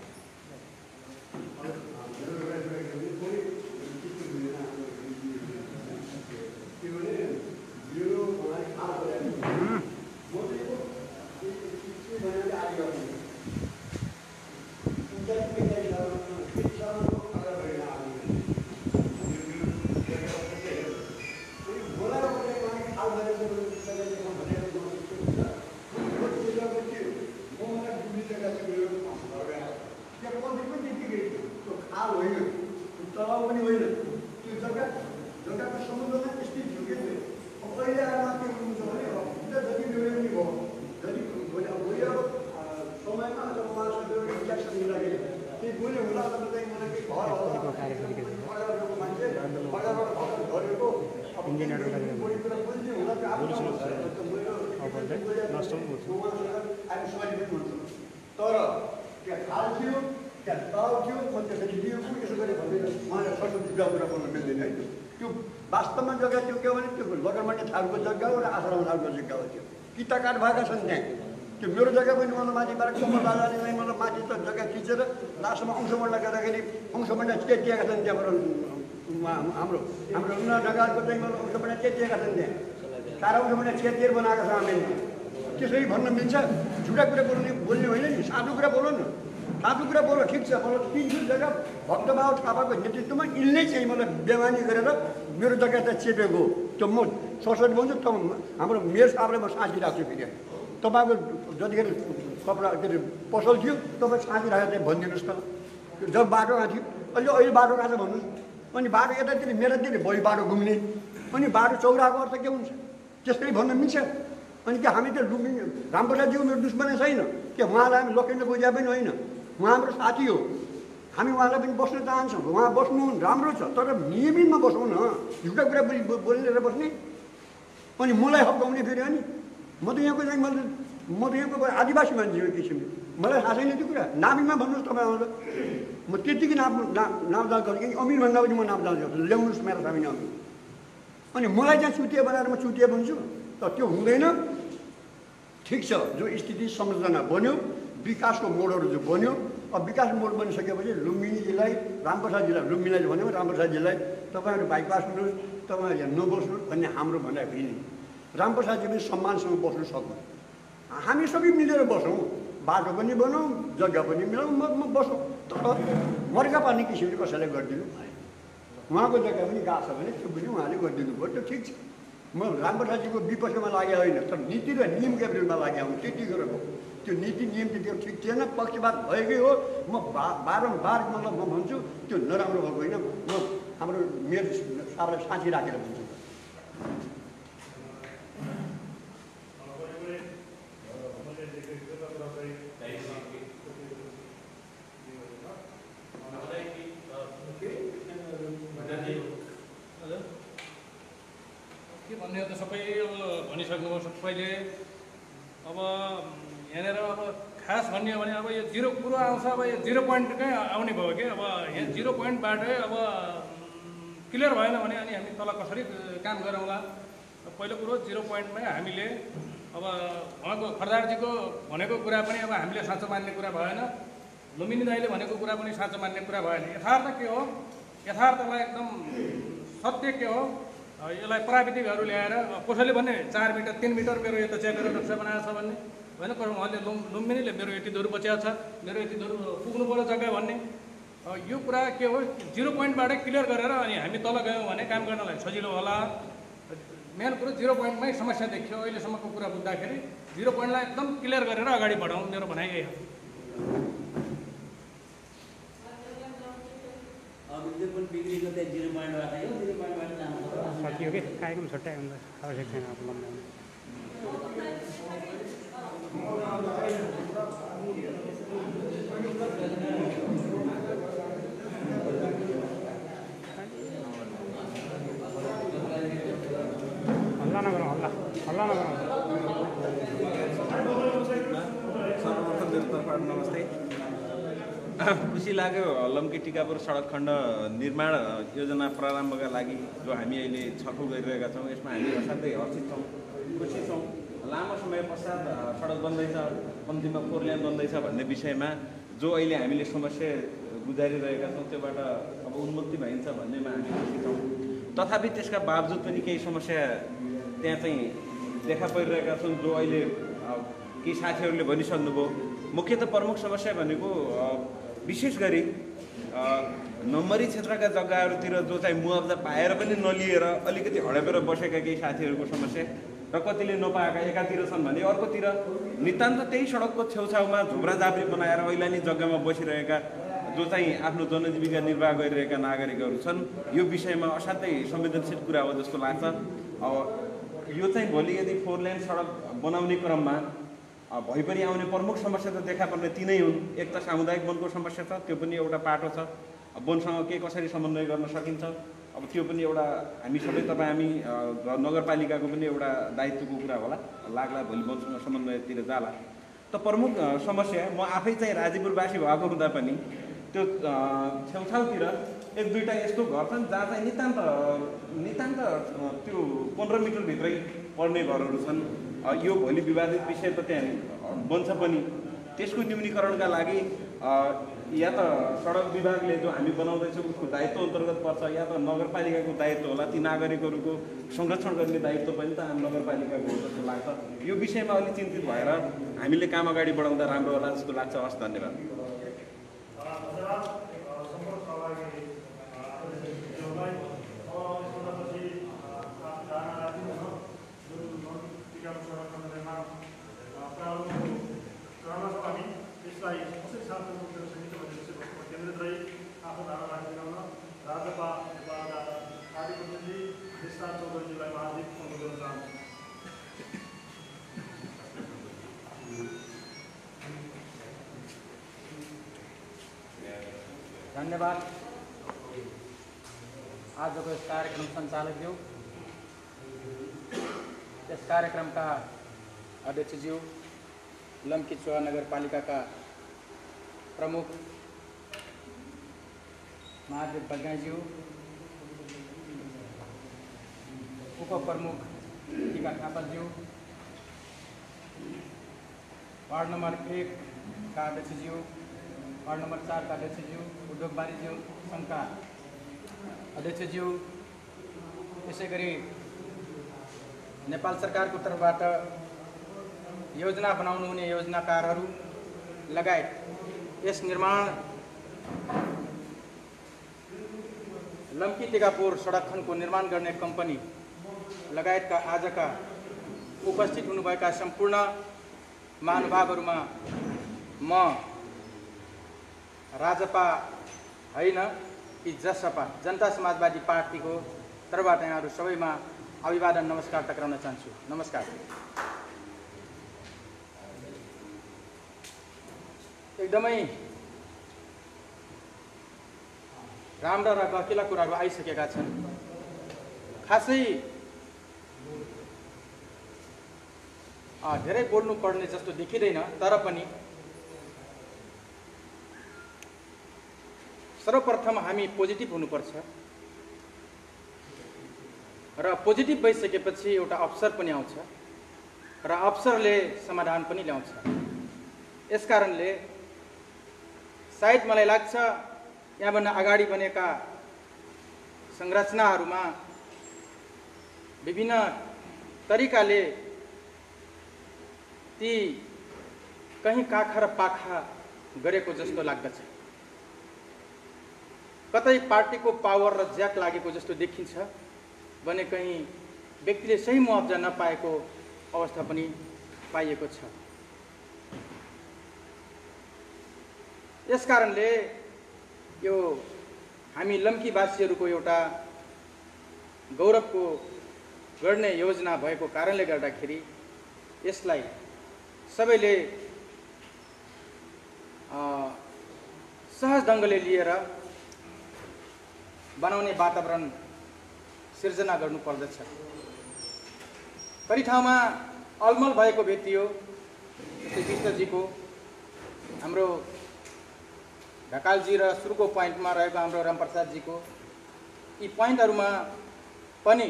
तर त्यहाँ खाल थियो, त्यहाँ तल थियो, म त्यसरी लिएको यसो गरेँ भनेर उहाँले सबै जग्गा कुरा बोल्न मिल्दैन है। त्यो वास्तवमा जग्गा त्यो के हो भने त्यो लगरमान्ने थालको जग्गा हो र आश्रम थालको जग्गा हो। त्यो किताकाट भएका छन् त्यहाँ। त्यो मेरो जग्गा पनि मतलब माथिबाट कम्म बाजाले नै मतलब माथि त जग्गा खिचेर लास्टमा अंशमण्डल गर्दाखेरि अंशमण्डल चेतिएका छन् त्यहाँबाट। हाम्रो नगरको चाहिँ मतलब अंशमण्डल चेतिएका छन् त्यहाँ। 4 अंशमण्डल चेतिएर बनाएको छ हामीले। त्यसरी भन्न मिल्छ? झुटा कुरा बोल्ने होइन नि, साधु कुरा बोल्नु न। साधु कुरा बोल्नु ठिक छ, मलाई 300 जग्गा भक्तबाबु थापाको नेतृत्वमा यिनले चाहिँ मलाई बेमानी गरेर मेरो जग्गा त चेपेको। त्यो म सरस्वती भन्छु त हाम्रो मेयर साहबलाई म साँची राख्छु फेरि तपाईँको जतिखेर कपडा के अरे पसल थियो तपाईँ साँची राखेर चाहिँ भनिदिनुहोस् त जब बाटो गएको थियो अहिले बाटो गएको छ भन्नुहोस् अनि बाटो यतातिर मेरातिर भोलि बाटो घुम्ने अनि बाटो चौराको अर्थ के हुन्छ त्यस्तै भन्न मिल्छ अनि के हामी त लुम्बिनी रामप्रसादजीको मेरो दुश्मनै छैन के उहाँलाई हामी लोकेन्द्र बुझा पनि होइन उहाँ हाम्रो साथी हो हामी उहाँलाई पनि बस्न चाहन्छौँ उहाँ बस्नु राम्रो छ तर नियमितमा बसौँ न एउटा कुरा बोलेर बस्ने अनि मलाई हप्काउने फेरि अनि म त यहाँको चाहिँ म त यहाँको आदिवासी मान्छे हो किसिमले मलाई थाहा छैन त्यो कुरा नाभिमा भन्नुहोस् तपाईँ आउँदा म त्यत्तिकै नापदाल गर्छु कि अमिरभन्दा पनि म नापदाल गर्छु ल्याउनुहोस् मेरो सामिने अमिर अनि मलाई चाहिँ चुतिया बनाएर म चुतिया भन्छु तर त्यो हुँदैन ठिक छ जो स्थिति संरचना बन्यो विकासको मोडहरू जो बन्यो अब विकास मोड बनिसकेपछि लुम्बिनीजीलाई रामप्रसादजीलाई लुम्बिनीलाई भन्यो रामप्रसादजीलाई तपाईँहरू बाइपास हुनुहोस् तपाईँहरू यहाँ नबस्नुहोस् भन्ने हाम्रो भनाइ होइन रामप्रसादजी पनि सम्मानसँग बस्नु सक्नु हामी सबै मिलेर बसौँ बाटो पनि बनाऊँ जग्गा पनि मिलाउँ म बसौँ तर मर्का पार्ने किसिमले कसैलाई गरिदिनु भएन उहाँको जग्गा पनि गएको छ भने त्यो पनि उहाँले गरिदिनु भयो त्यो ठिक छ म रामप्रसादजीको विपक्षमा लागेको होइन तर नीति र नियमका विरुद्धमा लागेको हुँ त्यति गरेको त्यो नीति नियम त्यो ठिक थिएन पक्षपात भएकै हो म बारम्बार मतलब म भन्छु त्यो नराम्रो भएको होइन म हाम्रो मेयर साहबलाई साँची राखेर भन्छु के भन्ने त सबै अब भनिसक्नुभयो सबैले अब यहाँनिर अब खास भन्ने हो भने अब यो 0 कुरो आउँछ अब यो 0 पोइन्टकै आउने भयो कि अब यहाँ 0 पोइन्टबाटै अब क्लियर भएन भने अनि हामी तल कसरी काम गरौँला पहिलो कुरो 0 पोइन्टमै हामीले अब उहाँको खर्दारजीको भनेको कुरा पनि अब हामीले साँचो मान्ने कुरा भएन लुम्बिनी दाइले भनेको कुरा पनि साँचो मान्ने कुरा भएन यथार्थ के हो यथार्थलाई एकदम सत्य के हो यसलाई प्राविधिकहरू ल्याएर कसैले भन्ने 4 मिटर 3 मिटर मेरो यता च्याकेर नक्सा बनाएको छ भन्ने होइन उहाँले लुम्बिनीले मेरो यति दूर बचिया छ मेरो यति दूर पुग्नु पर्यो जग्गा भन्ने यो कुरा के हो 0 पोइन्टबाटै क्लियर गरेर अनि हामी तल गयौँ भने काम गर्नलाई सजिलो होला मेन कुरो 0 पोइन्टमै समस्या देखियो अहिलेसम्मको कुरा बुझ्दाखेरि 0 पोइन्टलाई एकदम क्लियर गरेर अगाडि बढाउँ मेरो भनाइ यही हो सकियो कि कार्यक्रम छुट्टै हुन्छ आवश्यक छैन हल्ला नगरौँ हल्ला नगरौँ सर्वप्रथम मेरो तर्फबाट नमस्ते खुसी लाग्यो लम्की टिकापुर सडक खण्ड निर्माण योजना प्रारम्भका लागि जो हामी अहिले छलफल गरिरहेका छौँ यसमा हामी असाध्यै हर्षित छौँ खुसी छौँ लामो समय पश्चात सडक बन्दैछ कम्तीमा 4 लेन बन्दैछ भन्ने विषयमा जो अहिले हामीले समस्या गुजारिरहेका छौँ त्योबाट अब उन्मुक्ति भइन्छ भन्नेमा हामी खुसी छौँ तथापि त्यसका बावजुद पनि केही समस्या त्यहाँ चाहिँ देखा परिरहेका छन् जो अहिले केही साथीहरूले भनिसक्नुभयो मुख्यतः प्रमुख समस्या भनेको विशेष गरी नम्बरी क्षेत्रका जग्गाहरूतिर जो चाहिँ मुआवजा पाएर पनि नलिएर अलिकति हडपेर बसेका केही साथीहरूको समस्या र कतिले नपाएका एकातिर छन् भने अर्कोतिर नितान्त त्यही सडकको छेउछाउमा झुब्रा जाप्री बनाएर ऐलानी जग्गामा बसिरहेका जो चाहिँ आफ्नो जनजीविका निर्वाह गरिरहेका नागरिकहरू छन् यो विषयमा असाध्यै संवेदनशील कुरा हो जस्तो लाग्छ अब यो चाहिँ भोलि यदि 4 लेन सडक बनाउने क्रममा भइपरि आउने प्रमुख समस्या त देखा पर्ने तीनै हुन् एक त सामुदायिक वनको समस्या छ त्यो पनि एउटा पाटो छ वनसँग के कसरी समन्वय गर्न सकिन्छ अब त्यो पनि एउटा हामी सबै तपाईँ हामी नगरपालिकाको पनि एउटा दायित्वको कुरा होला लाग्ला भोलि वनसँग समन्वयतिर जाला त प्रमुख समस्या म आफै चाहिँ राजीपुरवासी भएको हुँदा पनि त्यो छेउछाउतिर 1-2टा यस्तो घर छन् जहाँ चाहिँ नितान्त त्यो 15 मिटरभित्रै पर्ने घरहरू छन् यो भोलि विवादित विषय त त्यहाँ बन्छ पनि त्यसको न्यूनीकरणका लागि या त सडक विभागले जो हामी बनाउँदैछौँ उसको दायित्व अन्तर्गत पर्छ या त नगरपालिकाको दायित्व होला ती नागरिकहरूको संरक्षण गर्ने दायित्व पनि त आम नगरपालिकाको हो जस्तो लाग्छ यो विषयमा अलिक चिन्तित भएर हामीले काम अगाडि बढाउँदा राम्रो होला जस्तो लाग्छ हस् धन्यवाद धन्यवाद। आजको यस कार्यक्रम सञ्चालकज्यू, यस कार्यक्रमका अध्यक्षज्यू, लम्की चुवा नगरपालिकाका प्रमुख महादेव बलगाईज्यू, उपप्रमुख टीका थापाज्यू, वार्ड नम्बर 1 का अध्यक्षज्यू, वार्ड नम्बर 4 का अध्यक्षज्यू, उद्योग वाणिज्य सङ्घका अध्यक्षज्यू, त्यसै गरी नेपाल सरकारको तर्फबाट योजना बनाउनु हुने योजनाकारहरू लगायत यस निर्माण लम्की टिकापुर सडक खण्डको निर्माण गर्ने कम्पनी लगायतका आजका उपस्थित हुनुभएका सम्पूर्ण महानुभावहरूमा म राजपा होइन कि जसपा जनता समाजवादी पार्टीको तर्फबाट यहाँहरू सबैमा अभिवादन नमस्कार टक्राउन चाहन्छु। नमस्कार। एकदमै राम्रा र गकिला कुराहरू आइसकेका छन्। खासै धेरै बोल्नु पर्ने जस्तो देखिँदैन, तर पनि सर्वप्रथम हामी पोजिटिभ हुनुपर्छ र पोजिटिभ भइसकेपछि एउटा अवसर पनि आउँछ र अवसरले समाधान पनि ल्याउँछ। यस कारणले सायद मलाई लाग्छ यहाँभन्दा अगाडि बनेका संरचनाहरूमा विभिन्न तरिकाले ती कहीँ काखा र पाखा गरेको जस्तो लाग्दछ। कतै पार्टीको पावर र ज्याक लागेको जस्तो देखिन्छ भने कहीँ व्यक्तिले सही मुआवजा नपाएको अवस्था पनि पाइएको छ। यस कारणले यो हामी लम्कीवासीहरूको एउटा गौरवको गर्ने योजना भएको कारणले गर्दाखेरि यसलाई सबैले सहज ढङ्गले लिएर बनाउने वातावरण सिर्जना गर्नुपर्दछ। कति ठाउँमा अलमल भएको भेटियो, जस्तै विष्टजीको, हाम्रो ढकालजी र सुरुको पोइन्टमा रहेको हाम्रो रामप्रसादजीको, यी पोइन्टहरूमा पनि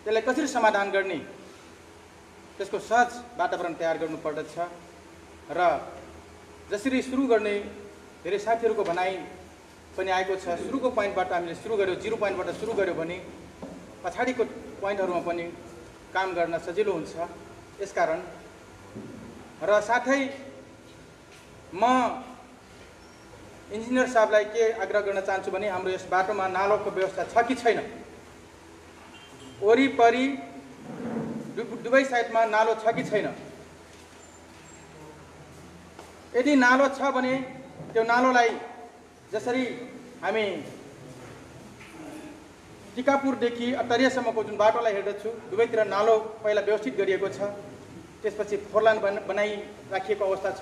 त्यसलाई कसरी समाधान गर्ने त्यसको सहज वातावरण तयार गर्नुपर्दछ र जसरी सुरु गर्ने धेरै साथीहरूको भनाइ पनि आएको छ। सुरुको पोइन्टबाट हामीले सुरु गर्यो, 0 पोइन्टबाट सुरु गर्यो भने पछाडिको पोइन्टहरूमा पनि काम गर्न सजिलो हुन्छ। यसकारण र साथै म इन्जिनियर साहबलाई के आग्रह गर्न चाहन्छु भने हाम्रो यस बाटोमा नालोको व्यवस्था छ कि छैन, वरिपरि दुवै साइडमा नालो छ कि छैन। यदि नालो छ भने त्यो नालोलाई जसरी हामी टिकापुरदेखि अत्तरियासम्मको जुन बाटोलाई हेर्दछु दुवैतिर नालो पहिला व्यवस्थित गरिएको छ, त्यसपछि फोरलान बनाइराखिएको अवस्था छ।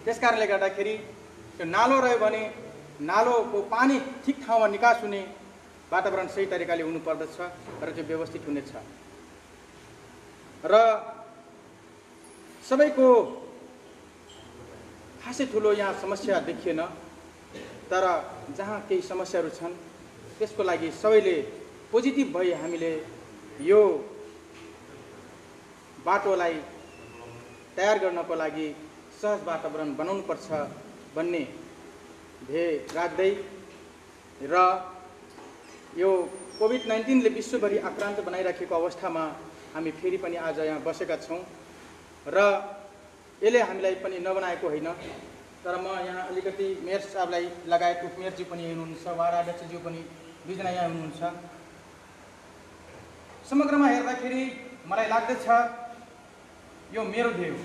त्यस कारणले गर्दाखेरि त्यो नालो रह्यो भने नालोको पानी ठिक ठाउँमा निकास हुने वातावरण सही तरिकाले हुनुपर्दछ र त्यो व्यवस्थित हुनेछ। र सबैको खासै ठुलो यहाँ समस्या देखिएन, तर जहाँ केही समस्याहरू छन् त्यसको लागि सबैले पोजिटिभ भई हामीले यो बाटोलाई तयार गर्नको लागि सहज वातावरण बनाउनुपर्छ भन्ने ध्येय राख्दै र यो कोभिड-19ले विश्वभरि आक्रान्त बनाइराखेको अवस्थामा हामी फेरि पनि आज यहाँ बसेका छौँ र यसले हामीलाई पनि नबनाएको होइन। तर म यहाँ अलिकति मेयर साहबलाई लगायत उपमेयरज्यू पनि हुनुहुन्छ, वार्ड अध्यक्षज्यू पनि दुईजना यहाँ हुनुहुन्छ। समग्रमा हेर्दाखेरि मलाई लाग्दछ यो मेरो ध्येय हो,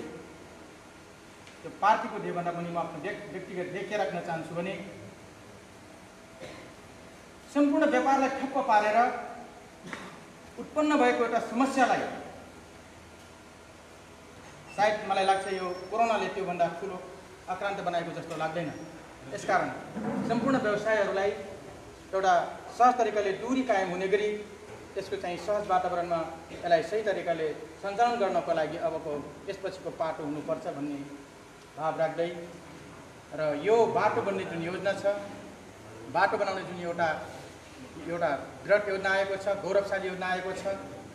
यो पार्टीको ध्येयभन्दा पनि म आफ्नो व्यक्तिगत ध्येय के राख्न चाहन्छु भने सम्पूर्ण व्यापारलाई ठप्प पारेर उत्पन्न भएको एउटा समस्यालाई सायद मलाई लाग्छ यो कोरोनाले त्योभन्दा ठुलो आक्रान्त बनाएको जस्तो लाग्दैन। यसकारण सम्पूर्ण व्यवसायहरूलाई एउटा सहज तरिकाले दूरी कायम हुने गरी त्यसको चाहिँ सहज वातावरणमा यसलाई सही तरिकाले सञ्चालन गर्नको लागि अबको यसपछिको पाटो हुनुपर्छ भन्ने भाव राख्दै र यो बाटो बन्ने जुन योजना छ, बाटो बनाउने जुन एउटा दृढ योजना आएको छ, गौरवशाली योजना आएको छ,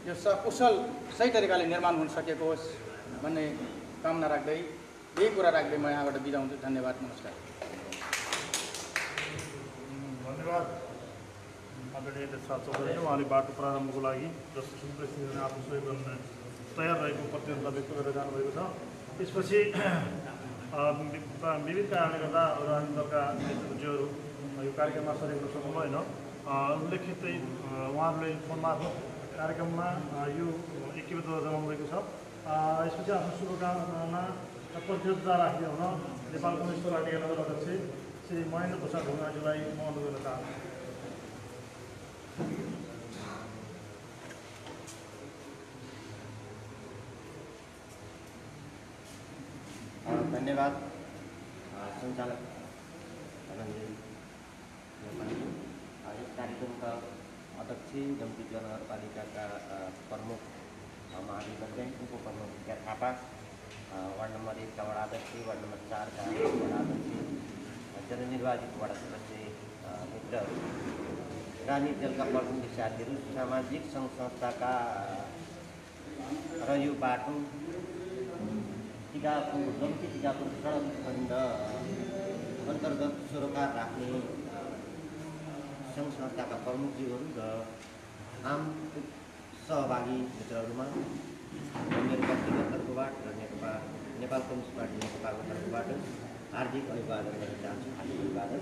यो सकुशल सही तरिकाले निर्माण हुन सकेको होस् भन्ने कामना राख्दै यही कुरा राख्दै म यहाँबाट बिदा हुन्छु। धन्यवाद, नमस्कार। धन्यवाद आदरणीय साथ चौधरी। उहाँले बाटो प्रारम्भको लागि जस्तो सुप्रेसिडेन्टले आफ्नो सहयोग गर्न तयार रहेको प्रतिबद्धता व्यक्त गरेर जानुभएको छ। त्यसपछि विविध कारणले गर्दा राजनीतिक दलका नेतृत्वज्यूहरू यो कार्यक्रममा सहयोग गर्न सक्नु भएन। उल्लेखित उहाँहरूले फोन मार्फत कार्यक्रममा यो एकीबद्धता जनाउनु भएको छ। यसपछि आफ्नो शुभकामना प्रतिबद्धता राख्दै हुन नेपाल कम्युनिस्ट पार्टीका नगर अध्यक्ष श्री महेन्द्र प्रसाद ढुङ्गाज्यूलाई म अनुरोध गर्न चाहन्छु। धन्यवाद सञ्चालक आनन्दजी। यस कार्यक्रमका अध्यक्ष जमतीपुर नगरपालिकाका प्रमुख महाधिवक्ता उपप्रमुख विद्या थापा, वार्ड नम्बर 1 का वडाध्यक्ष, वार्ड नम्बर 4 का वडाध्यक्ष, जननिर्वाचित वडा सदस्य मित्रहरू, राजनीतिक दलका प्रमुख साथीहरू, सामाजिक सङ्घ संस्थाका र यो बाटो लम्की टिकापुर सडक खण्ड अन्तर्गत सरोकार राख्ने सङ्घ संस्थाका प्रमुखज्यूहरू र आम सहभागी मित्रहरूमा मेरो व्यक्तिगत तर्फबाट र नेपाल कम्युनिस्ट पार्टी नेपालको तर्फबाट हार्दिक अभिवादन गर्न चाहन्छु। हार्दिक अभिवादन।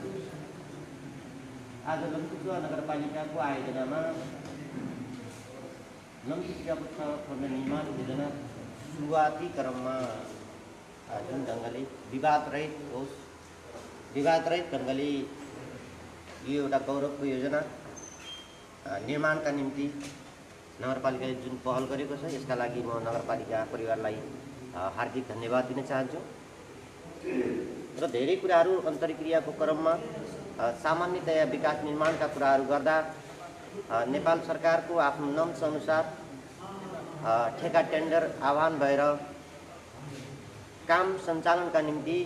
आज लम्कीचुवा नगरपालिकाको आयोजनामा लम्की टिकापुर सडक खण्ड निर्माण योजना सुरुवाती क्रममा जुन ढङ्गले विवादरहित होस्, विवादरहित ढङ्गले यो एउटा गौरवको योजना निर्माणका निम्ति नगरपालिकाले जुन पहल गरेको छ यसका लागि म नगरपालिका परिवारलाई हार्दिक धन्यवाद दिन चाहन्छु। र धेरै कुराहरू अन्तर्क्रियाको क्रममा सामान्यतया विकास निर्माणका कुराहरू गर्दा नेपाल सरकारको आफ्नो नम्स अनुसार ठेका टेन्डर आह्वान भएर काम सञ्चालनका निम्ति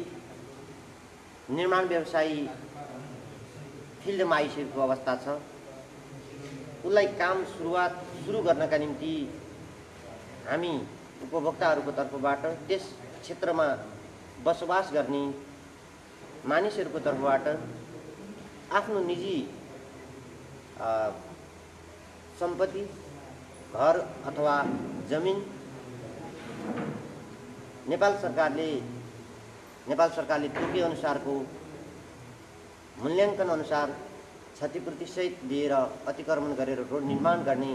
निर्माण व्यवसायी फिल्डमा आइसकेको अवस्था छ। उसलाई काम सुरु गर्नका निम्ति हामी उपभोक्ताहरूको तर्फबाट त्यस क्षेत्रमा बसोबास गर्ने मानिसहरूको तर्फबाट आफ्नो निजी सम्पत्ति, घर अथवा जमिन नेपाल सरकारले तोके अनुसारको मूल्याङ्कन अनुसार क्षतिपूर्तिसहित दिएर अतिक्रमण गरेर रोड निर्माण गर्ने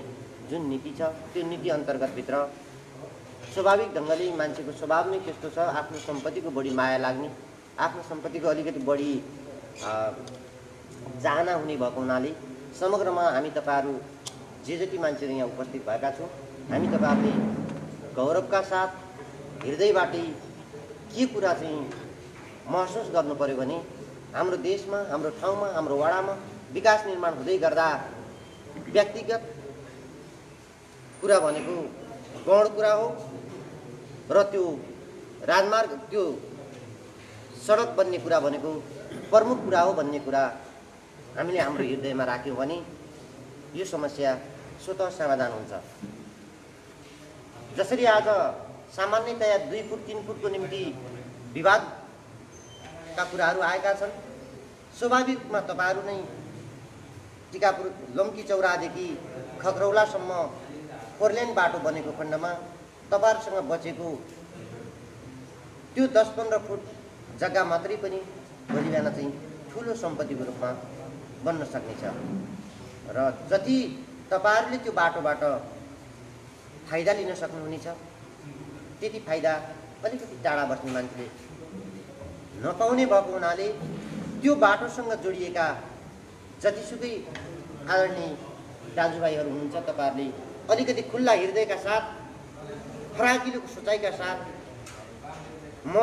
जुन नीति छ त्यो नीति अन्तर्गतभित्र स्वाभाविक ढङ्गले मान्छेको स्वभाव नै त्यस्तो छ, आफ्नो सम्पत्तिको बढी माया लाग्ने, आफ्नो सम्पत्तिको अलिकति बढी चाहना हुने भएको हुनाले समग्रमा हामी तपाईँहरू जे जति मान्छेहरू यहाँ उपस्थित भएका छौँ हामी तपाईँहरूले गौरवका साथ हृदयबाटै के कुरा चाहिँ महसुस गर्नु पर्यो भने हाम्रो देशमा, हाम्रो ठाउँमा, हाम्रो वडामा विकास निर्माण हुँदै गर्दा व्यक्तिगत कुरा भनेको गौण कुरा हो र त्यो राजमार्ग, त्यो सडक बन्ने कुरा भनेको प्रमुख कुरा हो भन्ने कुरा हामीले हाम्रो हृदयमा राख्यौँ भने यो समस्या स्वतः समाधान हुन्छ। जसरी आज सामान्यतया 2 फुट 3 फुटको निम्ति विवादका कुराहरू आएका छन्, स्वाभाविकमा तपाईँहरू नै टिकापुर लम्की चौरादेखि खक्रौलासम्म 4 लेन बाटो बनेको खण्डमा तपाईँहरूसँग बचेको त्यो 10-15 फुट जग्गा मात्रै पनि भोलि बिहान चाहिँ ठुलो सम्पत्तिको रूपमा बन्न सक्नेछ र जति तपाईँहरूले त्यो बाटोबाट फाइदा लिन सक्नुहुनेछ त्यति फाइदा अलिकति टाढा बस्ने मान्छेले नपाउने भएको हुनाले त्यो बाटोसँग जोडिएका जतिसुकै आदरणीय दाजुभाइहरू हुनुहुन्छ तपाईँहरूले अलिकति खुल्ला हृदयका साथ, फराकिलो सोचाइका साथ म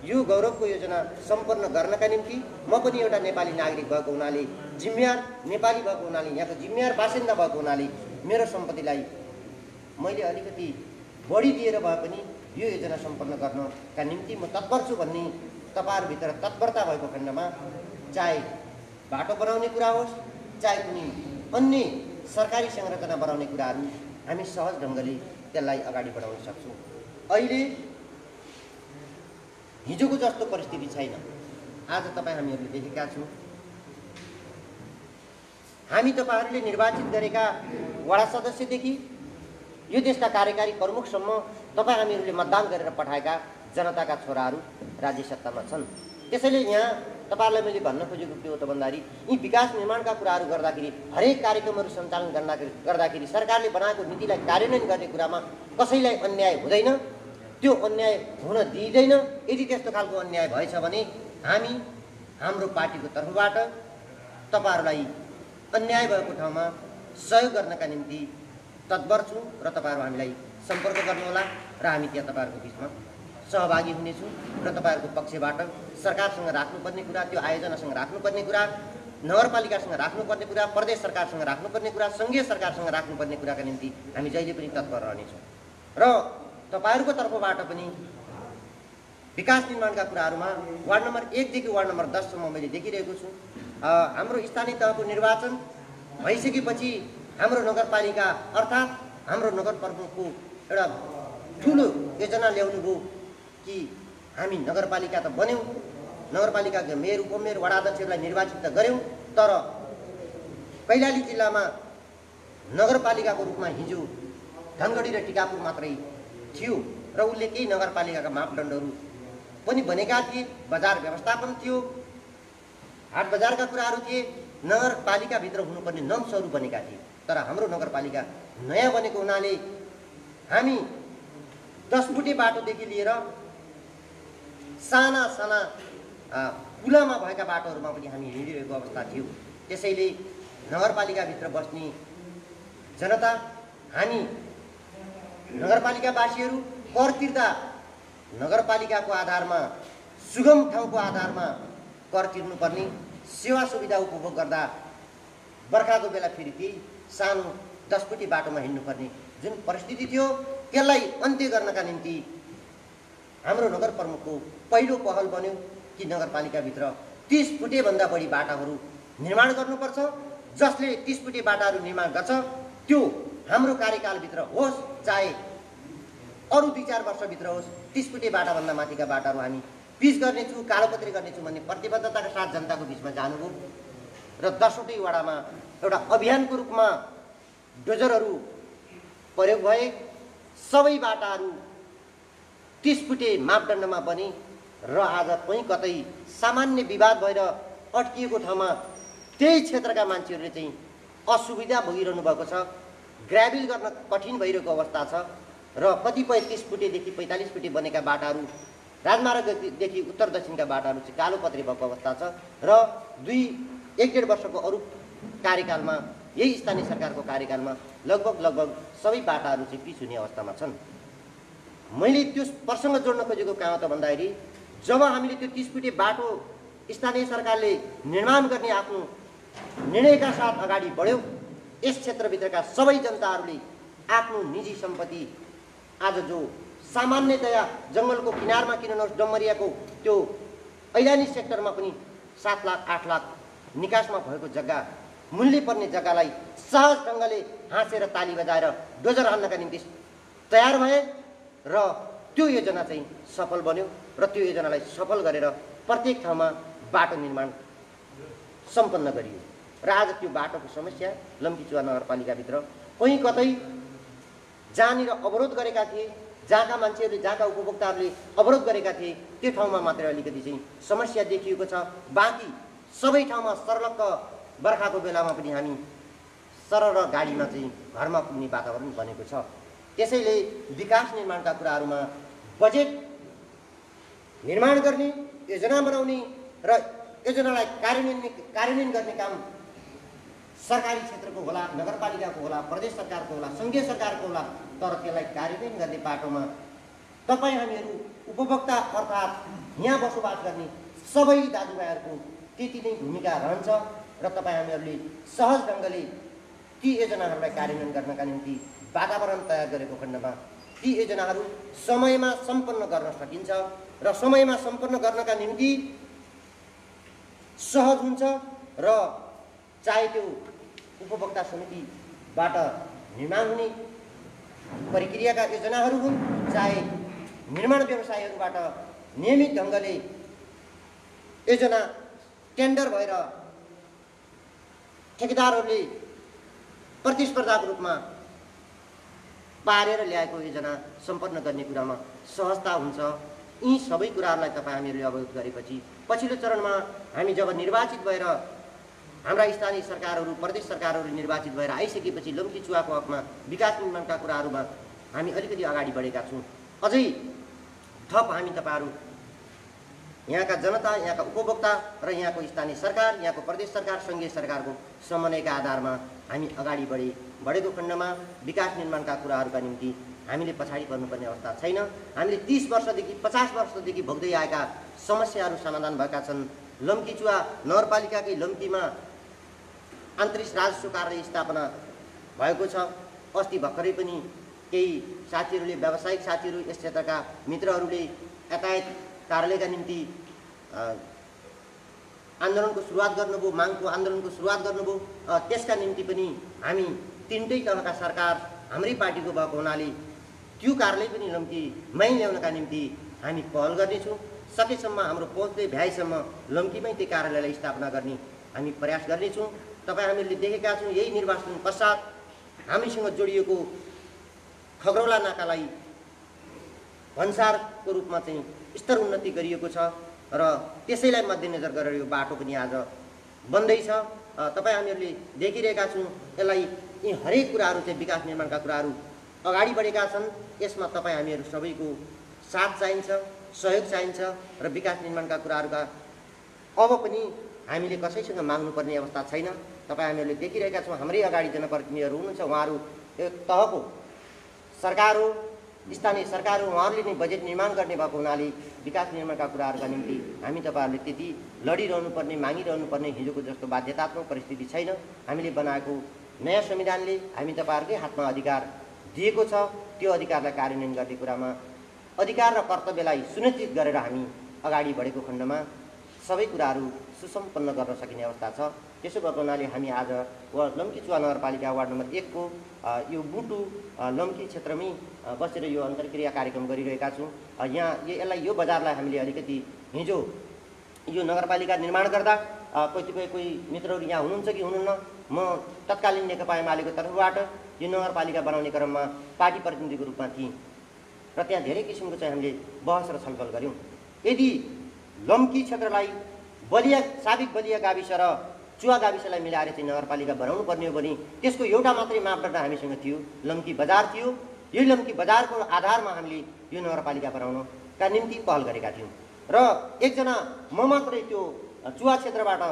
यो गौरवको योजना सम्पन्न गर्नका निम्ति म पनि एउटा नेपाली नागरिक भएको हुनाले, जिम्मेवार नेपाली भएको हुनाले, यहाँको जिम्मेवार बासिन्दा भएको हुनाले मेरो सम्पत्तिलाई मैले अलिकति बढी दिएर भए पनि यो योजना सम्पन्न गर्नका निम्ति म तत्पर छु भन्ने तपाईँहरूभित्र तत्परता भएको खण्डमा चाहे बाटो बनाउने कुरा होस्, चाहे कुनै अन्य सरकारी संरचना बनाउने कुराहरू हामी सहज ढङ्गले त्यसलाई अगाडि बढाउन सक्छौँ। अहिले हिजोको जस्तो परिस्थिति छैन। आज तपाईँ हामीहरूले देखेका छौँ, हामी तपाईँहरूले निर्वाचित गरेका वडा सदस्यदेखि यो देशका कार्यकारी प्रमुखसम्म तपाईँ हामीहरूले मतदान गरेर पठाएका जनताका छोराहरू राज्य सत्तामा छन्। त्यसैले यहाँ तपाईँहरूलाई मैले भन्न खोजेको के हो त भन्दाखेरि यी विकास निर्माणका कुराहरू गर्दाखेरि, हरेक कार्यक्रमहरू सञ्चालन गर्दाखेरि सरकारले बनाएको नीतिलाई कार्यान्वयन गर्ने कुरामा कसैलाई अन्याय हुँदैन, त्यो अन्याय हुन दिइँदैन। यदि त्यस्तो खालको अन्याय भएछ भने हामी हाम्रो पार्टीको तर्फबाट तपाईँहरूलाई अन्याय भएको ठाउँमा सहयोग गर्नका निम्ति तत्पर छौँ र तपाईँहरू हामीलाई सम्पर्क गर्नुहोला र हामी त्यहाँ तपाईँहरूको बिचमा सहभागी हुनेछौँ र तपाईँहरूको पक्षबाट सरकारसँग राख्नुपर्ने कुरा, त्यो आयोजनासँग राख्नुपर्ने कुरा, नगरपालिकासँग राख्नुपर्ने कुरा, प्रदेश सरकारसँग राख्नुपर्ने कुरा, सङ्घीय सरकारसँग राख्नुपर्ने कुराका निम्ति हामी जहिले पनि तत्पर रहनेछौँ। र तपाईँहरूको तर्फबाट पनि विकास निर्माणका कुराहरूमा वार्ड नम्बर 1 देखि वार्ड नम्बर 10 सम्म मैले देखिरहेको छु। हाम्रो स्थानीय तहको निर्वाचन भइसकेपछि हाम्रो नगरपालिका अर्थात् हाम्रो नगर प्रमुखको एउटा ठुलो योजना ल्याउनु भयो कि हामी नगरपालिका त बन्यौँ, नगरपालिकाका मेयर, उपमेयर, वडा अध्यक्षहरूलाई निर्वाचित त गऱ्यौँ, तर कैलाली जिल्लामा नगरपालिकाको रूपमा हिजो धनगढी र टिकापुर मात्रै थियो र उसले केही नगरपालिकाका मापदण्डहरू पनि बनेका थिए, बजार व्यवस्थापन थियो, हाट बजारका कुराहरू थिए, नगरपालिकाभित्र हुनुपर्ने नम्सहरू बनेका थिए। तर हाम्रो नगरपालिका नयाँ बनेको हुनाले हामी 10 फुटे बाटोदेखि लिएर साना साना पुलामा भएका बाटोहरूमा पनि हामी हिँडिरहेको अवस्था थियो। त्यसैले नगरपालिकाभित्र बस्ने जनता, हामी नगरपालिकावासीहरू कर तिर्दा नगरपालिकाको आधारमा, सुगम ठाउँको आधारमा कर तिर्नुपर्ने, सेवा सुविधा उपभोग गर्दा बर्खाको बेला फेरि त्यही सानो 10 फुटे बाटोमा हिँड्नुपर्ने जुन परिस्थिति थियो, त्यसलाई अन्त्य गर्नका निम्ति हाम्रो नगर प्रमुखको पहिलो पहल बन्यो कि नगरपालिकाभित्र 30 फुटेभन्दा बढी बाटाहरू निर्माण गर्नुपर्छ। जसले 30 फुटे बाटाहरू निर्माण गर्छ त्यो हाम्रो कार्यकालभित्र होस्, चाहे अरू 2-4 वर्षभित्र होस्, 30 फुटे बाटाभन्दा माथिका बाटाहरू हामी पिच गर्नेछु, कालोपत्री गर्नेछु भन्ने प्रतिबद्धताका साथ जनताको बिचमा जानुभयो र 10वटै वडामा एउटा अभियानको रूपमा डोजरहरू प्रयोग भए। सबै बाटाहरू 30 फुटे मापदण्डमा बने र आज कहीँ कतै सामान्य विवाद भएर अड्किएको ठाउँमा त्यही क्षेत्रका मान्छेहरूले चाहिँ असुविधा भोगिरहनु भएको छ, ग्राभेल गर्न कठिन भइरहेको अवस्था छ र कतिपय 30 फुटेदेखि 45 फुटे बनेका बाटाहरू, राजमार्गदेखि उत्तर दक्षिणका बाटाहरू चाहिँ कालोपत्री भएको अवस्था छ र 1-1.5 वर्षको अरू कार्यकालमा, यही स्थानीय सरकारको कार्यकालमा लगभग सबै बाटाहरू चाहिँ पिच हुने अवस्थामा छन्। मैले त्यो प्रसङ्ग जोड्न खोजेको कहाँ त भन्दाखेरि जब हामीले त्यो 30 फुटे बाटो स्थानीय सरकारले निर्माण गर्ने आफ्नो निर्णयका साथ अगाडि बढ्यो, यस क्षेत्रभित्रका सबै जनताहरूले आफ्नो निजी सम्पत्ति आज जो सामान्यतया जङ्गलको किनारमा किन नहोस्, डम्मरियाको त्यो ऐलानी सेक्टरमा पनि 7 लाख 8 लाख निकासमा भएको जग्गा, मूल्य पर्ने जग्गालाई सहज ढङ्गले हाँसेर ताली बजाएर डोजर हाल्नका निम्ति तयार भए र त्यो योजना चाहिँ सफल बन्यो र त्यो योजनालाई सफल गरेर प्रत्येक ठाउँमा बाटो निर्माण सम्पन्न गरियो र आज त्यो बाटोको समस्या लम्कीचुवा नगरपालिकाभित्र कहीँ कतै जहाँनिर अवरोध गरेका थिए, जहाँका मान्छेहरूले, जहाँका उपभोक्ताहरूले अवरोध गरेका थिए, त्यो ठाउँमा मात्रै अलिकति चाहिँ समस्या देखिएको छ। बाँकी सबै ठाउँमा सर्लक्क बर्खाको बेलामा पनि हामी सरल गाडीमा चाहिँ घरमा पुग्ने वातावरण बनेको छ। त्यसैले विकास निर्माणका कुराहरूमा बजेट निर्माण गर्ने, योजना बनाउने र योजनालाई कार्यान्वयन गर्ने काम सरकारी क्षेत्रको होला, नगरपालिकाको होला, प्रदेश सरकारको होला, सङ्घीय सरकारको होला, तर त्यसलाई कार्यान्वयन गर्ने बाटोमा तपाईँ हामीहरू उपभोक्ता अर्थात् यहाँ बसोबास गर्ने सबै दाजुभाइहरूको त्यति नै भूमिका रहन्छ र तपाईँ हामीहरूले सहज ढङ्गले ती योजनाहरूलाई कार्यान्वयन गर्नका निम्ति वातावरण तयार गरेको खण्डमा ती योजनाहरू समयमा सम्पन्न गर्न सकिन्छ र समयमा सम्पन्न गर्नका निम्ति सहज हुन्छ र चाहे त्यो उपभोक्ता समितिबाट निर्माण हुने प्रक्रियाका योजनाहरू हुन्, चाहे निर्माण व्यवसायीहरूबाट नियमित ढङ्गले योजना टेन्डर भएर ठेकेदारहरूले प्रतिस्पर्धाको रूपमा पारेर ल्याएको योजना सम्पन्न गर्ने कुरामा सहजता हुन्छ। यी सबै कुराहरूलाई तपाईँ हामीहरूले अवगत गरेपछि पछिल्लो चरणमा हामी जब निर्वाचित भएर हाम्रा स्थानीय सरकारहरू प्रदेश सरकारहरू निर्वाचित भएर आइसकेपछि लम्की चुवाको हकमा विकास निर्माणका कुराहरूमा हामी अलिकति अगाडि बढेका छौँ। अझै थप हामी तपाईँहरू यहाँका जनता, यहाँका उपभोक्ता र यहाँको स्थानीय सरकार, यहाँको प्रदेश सरकार, सङ्घीय सरकारको समन्वयका आधारमा हामी अगाडि बढेको खण्डमा विकास निर्माणका कुराहरूका निम्ति हामीले पछाडि पर्नुपर्ने अवस्था छैन। हामीले 30 वर्षदेखि 50 वर्षदेखि भोग्दै आएका समस्याहरू समाधान भएका छन्। लम्कीचुवा नगरपालिकाकै लम्कीमा आन्तरिक राजस्व कार्यालय स्थापना भएको छ। अस्ति भर्खरै पनि केही साथीहरूले, व्यावसायिक साथीहरू, यस क्षेत्रका मित्रहरूले यातायात कार्यालयका निम्ति आन्दोलनको सुरुवात गर्नुभयो, मागको आन्दोलनको सुरुवात गर्नुभयो। त्यसका निम्ति पनि हामी तिनटै तहका सरकार हाम्रै पार्टीको भएको हुनाले त्यो कार्यालय पनि लम्कीमै ल्याउनका निम्ति हामी पहल गर्नेछौँ। सकेसम्म हाम्रो पहुँच्दै भ्याएसम्म लम्कीमै त्यो कार्यालयलाई स्थापना गर्ने हामी प्रयास गर्नेछौँ। तपाईँ हामीले देखेका छौँ, यही निर्वाचन पश्चात हामीसँग जोडिएको खगरौला नाकालाई भन्सारको रूपमा चाहिँ स्तर उन्नति गरिएको छ र त्यसैलाई मध्यनजर गरेर यो बाटो पनि आज बन्दैछ। तपाईँ हामीहरूले देखिरहेका छौँ, यसलाई यी हरेक कुराहरू चाहिँ विकास निर्माणका कुराहरू अगाडि बढेका छन्। यसमा तपाईँ हामीहरू सबैको साथ चाहिन्छ, सहयोग चाहिन्छ र विकास निर्माणका कुराहरूका अब पनि हामीले कसैसँग माग्नुपर्ने अवस्था छैन। तपाईँ हामीहरूले देखिरहेका छौँ, हाम्रै अगाडि जनप्रतिनिधिहरू हुनुहुन्छ, उहाँहरू एक तहको सरकार हो, स्थानीय सरकार हो, उहाँहरूले नै बजेट निर्माण गर्ने भएको हुनाले विकास निर्माणका कुराहरूका निम्ति हामी तपाईँहरूले त्यति लडिरहनु पर्ने, मागिरहनु पर्ने हिजोको जस्तो बाध्यतात्मक परिस्थिति छैन। हामीले बनाएको नयाँ संविधानले हामी तपाईँहरूकै हातमा अधिकार दिएको छ। त्यो अधिकारलाई कार्यान्वयन गर्ने कुरामा अधिकार र कर्तव्यलाई सुनिश्चित गरेर हामी अगाडि बढेको खण्डमा सबै कुराहरू सुसम्पन्न गर्न सकिने अवस्था छ। त्यसो भएको हुनाले हामी आज लम्कीचुवा नगरपालिका वार्ड नम्बर 1 को यो बुटु लम्की क्षेत्रमै बसेर यो अन्तर्क्रिया कार्यक्रम गरिरहेका छौँ। यो बजारलाई हामीले अलिकति हिजो यो नगरपालिका निर्माण गर्दा कोही मित्रहरू यहाँ हुनुहुन्छ कि हुनुहुन्न, म तत्कालीन नेकपा एमालेको तर्फबाट यो नगरपालिका बनाउने क्रममा पार्टी प्रतिनिधिको रूपमा थिएँ र त्यहाँ धेरै किसिमको चाहिँ हामीले बहस र छलफल गऱ्यौँ। यदि लम्की क्षेत्रलाई साबिक बलिया गाविस र चुवा गाविसलाई मिलाएर चाहिँ नगरपालिका बनाउनु पर्ने हो भने त्यसको एउटा मात्रै मापदण्ड हामीसँग थियो, लम्की बजार थियो। यो लम्की बजारको आधारमा हामीले यो नगरपालिका बनाउनका निम्ति पहल गरेका थियौँ र एकजना म मात्रै त्यो चुवा क्षेत्रबाट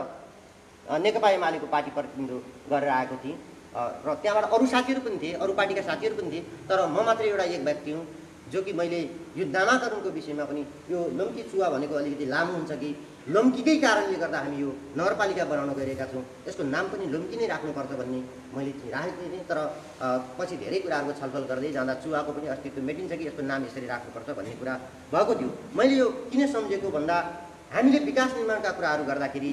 नेकपा एमालेको पार्टी प्रतिनिधित्व गरेर आएको थिएँ र त्यहाँबाट अरू साथीहरू पनि थिए, अरू पार्टीका साथीहरू पनि थिए, तर म मात्रै एउटा एक व्यक्ति हुँ जो कि मैले यो नामाकरणको विषयमा पनि यो लम्की चुवा भनेको अलिकति लामो हुन्छ कि लम्कीकै कारणले गर्दा हामी यो नगरपालिका बनाउन गइरहेका छौँ, यसको नाम पनि लम्की नै राख्नुपर्छ भन्ने मैले राखेको थिएँ। तर पछि धेरै कुराहरूको छलफल गर्दै जाँदा चुवाको पनि अस्तित्व मेटिन्छ कि यसको नाम यसरी राख्नुपर्छ भन्ने कुरा भएको थियो। मैले यो किन सम्झेको भन्दा हामीले विकास निर्माणका कुराहरू गर्दाखेरि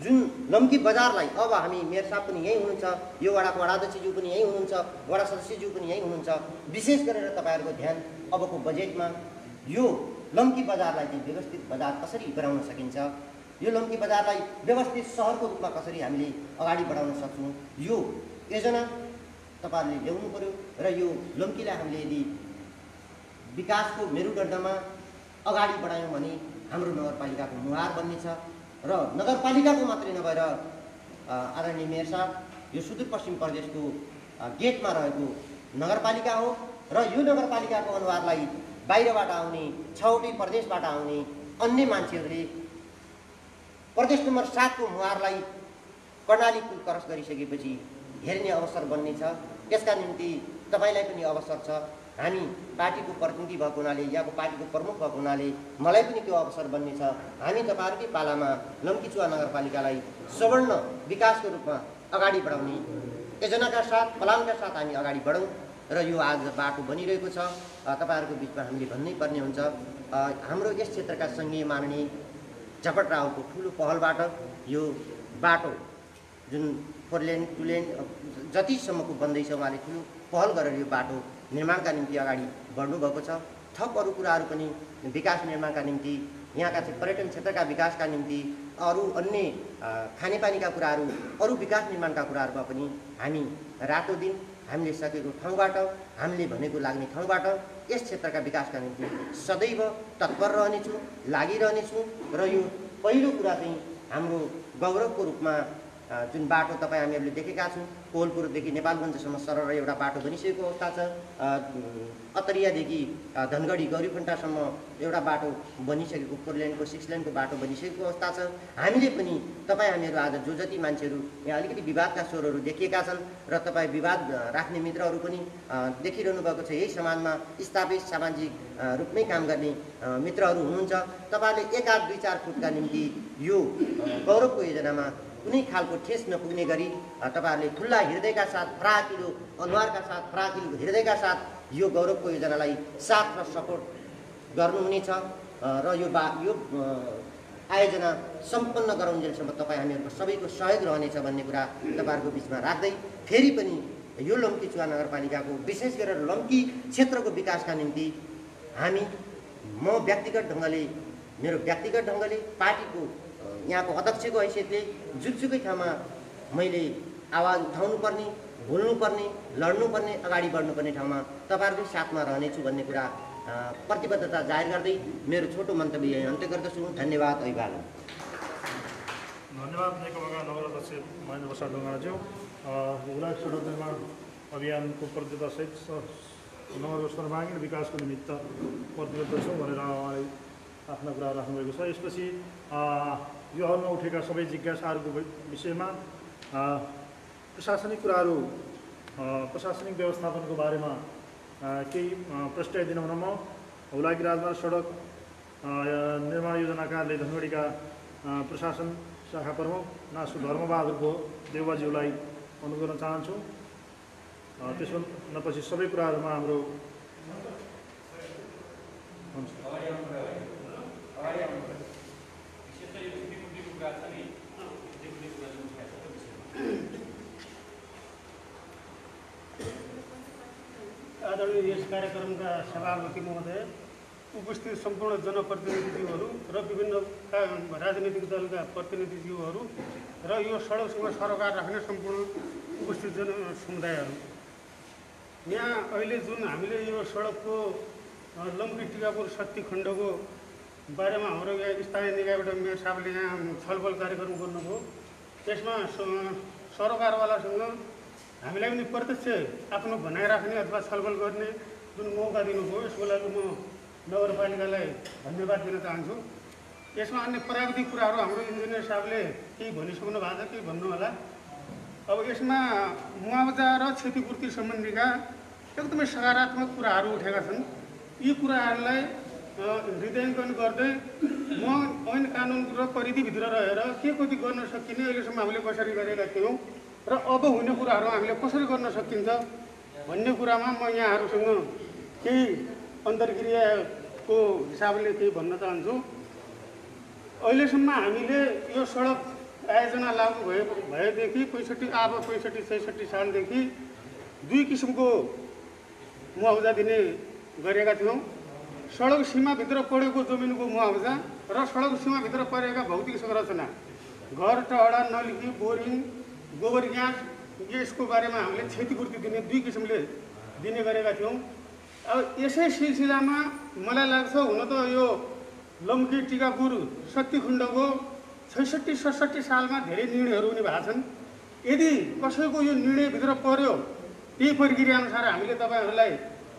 जुन लम्की बजारलाई अब हामी मेयर साहब पनि यहीँ हुनुहुन्छ, यो वडाको वडाध्यक्षज्यू पनि यहीँ हुनुहुन्छ, वडा सदस्यज्यू पनि यहीँ हुनुहुन्छ, विशेष गरेर तपाईँहरूको ध्यान अबको बजेटमा यो लम्की बजारलाई चाहिँ व्यवस्थित बजार कसरी बनाउन सकिन्छ, यो लम्की बजारलाई व्यवस्थित सहरको रूपमा कसरी हामीले अगाडि बढाउन सक्छौँ, यो योजना तपाईँहरूले ल्याउनु पर्यो र यो लम्कीलाई हामीले यदि विकासको मेरुदण्डमा अगाडि बढायौँ भने हाम्रो नगरपालिकाको मुहार बन्नेछ र नगरपालिकाको मात्रै नभएर आदरणीय मेयर साहब यो सुदूरपश्चिम प्रदेशको गेटमा रहेको नगरपालिका हो र यो नगरपालिकाको अनुहारलाई बाहिरबाट आउने 6वटै प्रदेशबाट आउने अन्य मान्छेहरूले प्रदेश नम्बर 7 को मुहारलाई कर्णाली पुल क्रस गरिसकेपछि हेर्ने अवसर बन्नेछ। त्यसका निम्ति तपाईँलाई पनि अवसर छ, हामी पार्टीको प्रतिनिधि भएको हुनाले यहाँको पार्टीको प्रमुख भएको हुनाले मलाई पनि त्यो अवसर बन्नेछ। हामी तपाईँहरूकै पालामा लम्कीचुवा नगरपालिकालाई सवर्ण विकासको रूपमा अगाडि बढाउने योजनाका साथ प्लानका साथ हामी अगाडि बढौँ र यो आज बाटो बनिरहेको छ। तपाईँहरूको बिचमा हामीले भन्नै पर्ने हुन्छ, हाम्रो यस क्षेत्रका सङ्घीय माननीय झपट रावलको ठुलो पहलबाट यो बाटो जुन 4 लेन 2 लेन जतिसम्मको बन्दैछ उहाँले ठुलो पहल गरेर यो बाटो निर्माणका निम्ति अगाडि बढ्नुभएको छ। थप अरू कुराहरू पनि विकास निर्माणका निम्ति, यहाँका चाहिँ पर्यटन क्षेत्रका विकासका निम्ति, अरू अन्य खानेपानीका कुराहरू, अरू विकास निर्माणका कुराहरूमा पनि हामी रातो दिन हामीले सकेको ठाउँबाट, हामीले भनेको लाग्ने ठाउँबाट यस क्षेत्रका विकासका निम्ति सदैव तत्पर रहनेछु, लागिरहनेछु। र यो पहिलो कुरा चाहिँ हाम्रो गौरवको रूपमा जुन बाटो तपाईँ हामीहरूले देखेका छौँ, कोलपुरदेखि नेपालगञ्जसम्म सरल एउटा बाटो बनिसकेको अवस्था छ। अतरियादेखि धनगढी गौरीफन्टासम्म एउटा बाटो बनिसकेको 4 लेनको 6 लेनको बाटो बनिसकेको अवस्था छ। हामीले पनि हामीहरू आज जो जति मान्छेहरू यहाँ अलिकति विवादका स्वरहरू देखिएका छन् र तपाईँ विवाद राख्ने मित्रहरू पनि देखिरहनु भएको छ, यही समाजमा स्थापित सामाजिक रूपमै काम गर्ने मित्रहरू हुनुहुन्छ। तपाईँहरूले 1 आध 2 4 फुटका निम्ति यो गौरवको योजनामा कुनै खालको ठेस नपुग्ने गरी तपाईँहरूले खुल्ला हृदयका साथ, फराकिलो अनुहारका साथ, फराकिलो हृदयका साथ यो गौरवको योजनालाई साथ र सपोर्ट गर्नुहुनेछ र यो आयोजना सम्पन्न गराउन्जेलसम्म तपाईँ हामीहरूको सबैको सहयोग रहनेछ भन्ने कुरा तपाईँहरूको बिचमा राख्दै फेरि पनि यो लम्कीचुवा नगरपालिकाको विशेष गरेर लम्की क्षेत्रको विकासका निम्ति म व्यक्तिगत ढङ्गले, मेरो व्यक्तिगत ढङ्गले, पार्टीको यहाँको अध्यक्षको हैसियतले जुनसुकै ठाउँमा मैले आवाज उठाउनुपर्ने, बोल्नुपर्ने, लड्नुपर्ने, अगाडि बढ्नुपर्ने ठाउँमा तपाईँहरूकै साथमा रहनेछु भन्ने कुरा प्रतिबद्धता जाहेर गर्दै मेरो छोटो मन्तव्य यही अन्त्य गर्दछु। धन्यवाद। अभिवादन। धन्यवाद नेकपाका नगराध्यक्ष महेन्द्र प्रसाद ढुङ्गानाज्यू। हुलाक सडक निर्माण अभियानको प्रतिबद्धतासहित नगरको सर्वाङ्गीण विकासको निमित्त प्रतिबद्ध छौँ भनेर उहाँले आफ्ना कुरा राख्नुभएको छ। यसपछि यो हलमा उठेका सबै जिज्ञासाहरूको विषयमा प्रशासनिक कुराहरू, प्रशासनिक व्यवस्थापनको बारेमा केही प्रश्न दिन हुन म हुलाकी राजमार्ग सडक निर्माण योजना कार्यालय धनगढीका प्रशासन शाखा प्रमुख नासु धर्मबहादुर देउबाज्यूलाई अनुरोध गर्न चाहन्छु। त्यसो नपछि सबै कुराहरूमा हाम्रो आदरणीय यस कार्यक्रमका सभापति महोदय, उपस्थित सम्पूर्ण जनप्रतिनिधिज्यूहरू र विभिन्न राजनीतिक दलका प्रतिनिधिज्यूहरू र यो सडकसँग सरोकार राख्ने सम्पूर्ण उपस्थित जनसमुदायहरू, यहाँ अहिले जुन हामीले यो सडकको लम्की टिकापुर शक्ति खण्डको बारेमा हाम्रो यहाँ स्थानीय निकायबाट मेयर साहबले यहाँ छलफल कार्यक्रम गर्नुभयो। त्यसमा सरोकारवालासँग हामीलाई पनि प्रत्यक्ष आफ्नो भनाइ राख्ने अथवा छलफल गर्ने जुन मौका दिनुभयो, यसको लागि म नगरपालिकालाई धन्यवाद दिन चाहन्छु। यसमा अन्य प्राविधिक कुराहरू हाम्रो इन्जिनियर साहबले केही भनिसक्नु भएको छ, केही भन्नु होला। अब यसमा मुआवजा र क्षतिपूर्ति सम्बन्धीका एकदमै सकारात्मक कुराहरू उठेका छन्। यी कुराहरूलाई हृदयाङ्कन गर्दै म ऐन कानुन र परिधिभित्र रहेर के कति गर्न सकिने अहिलेसम्म हामीले कसरी गरेका थियौँ र अब हुने कुराहरू हामीले कसरी गर्न सकिन्छ भन्ने कुरामा म यहाँहरूसँग केही अन्तर्क्रियाको हिसाबले केही भन्न चाहन्छु। अहिलेसम्म हामीले यो सडक आयोजना लागू भएदेखि 65-66 सालदेखि 2 किसिमको मुआवजा दिने गरेका थियौँ। सडक सीमाभित्र परेको जमिनको मुआवजा र सडक सीमाभित्र परेका भौतिक संरचना, घर, टहडा, नलिकी, बोरिङ, गोबर ग्यास, यसको बारेमा हामीले क्षतिपूर्ति दिने 2 किसिमले दिने गरेका थियौँ। अब यसै सिलसिलामा मलाई लाग्छ हुन त यो लम्की टिकापुर शक्तिखण्डको 66-67 सालमा धेरै निर्णयहरू हुने भएको छन्। यदि कसैको यो निर्णयभित्र पर्यो, त्यही प्रक्रियाअनुसार हामीले तपाईँहरूलाई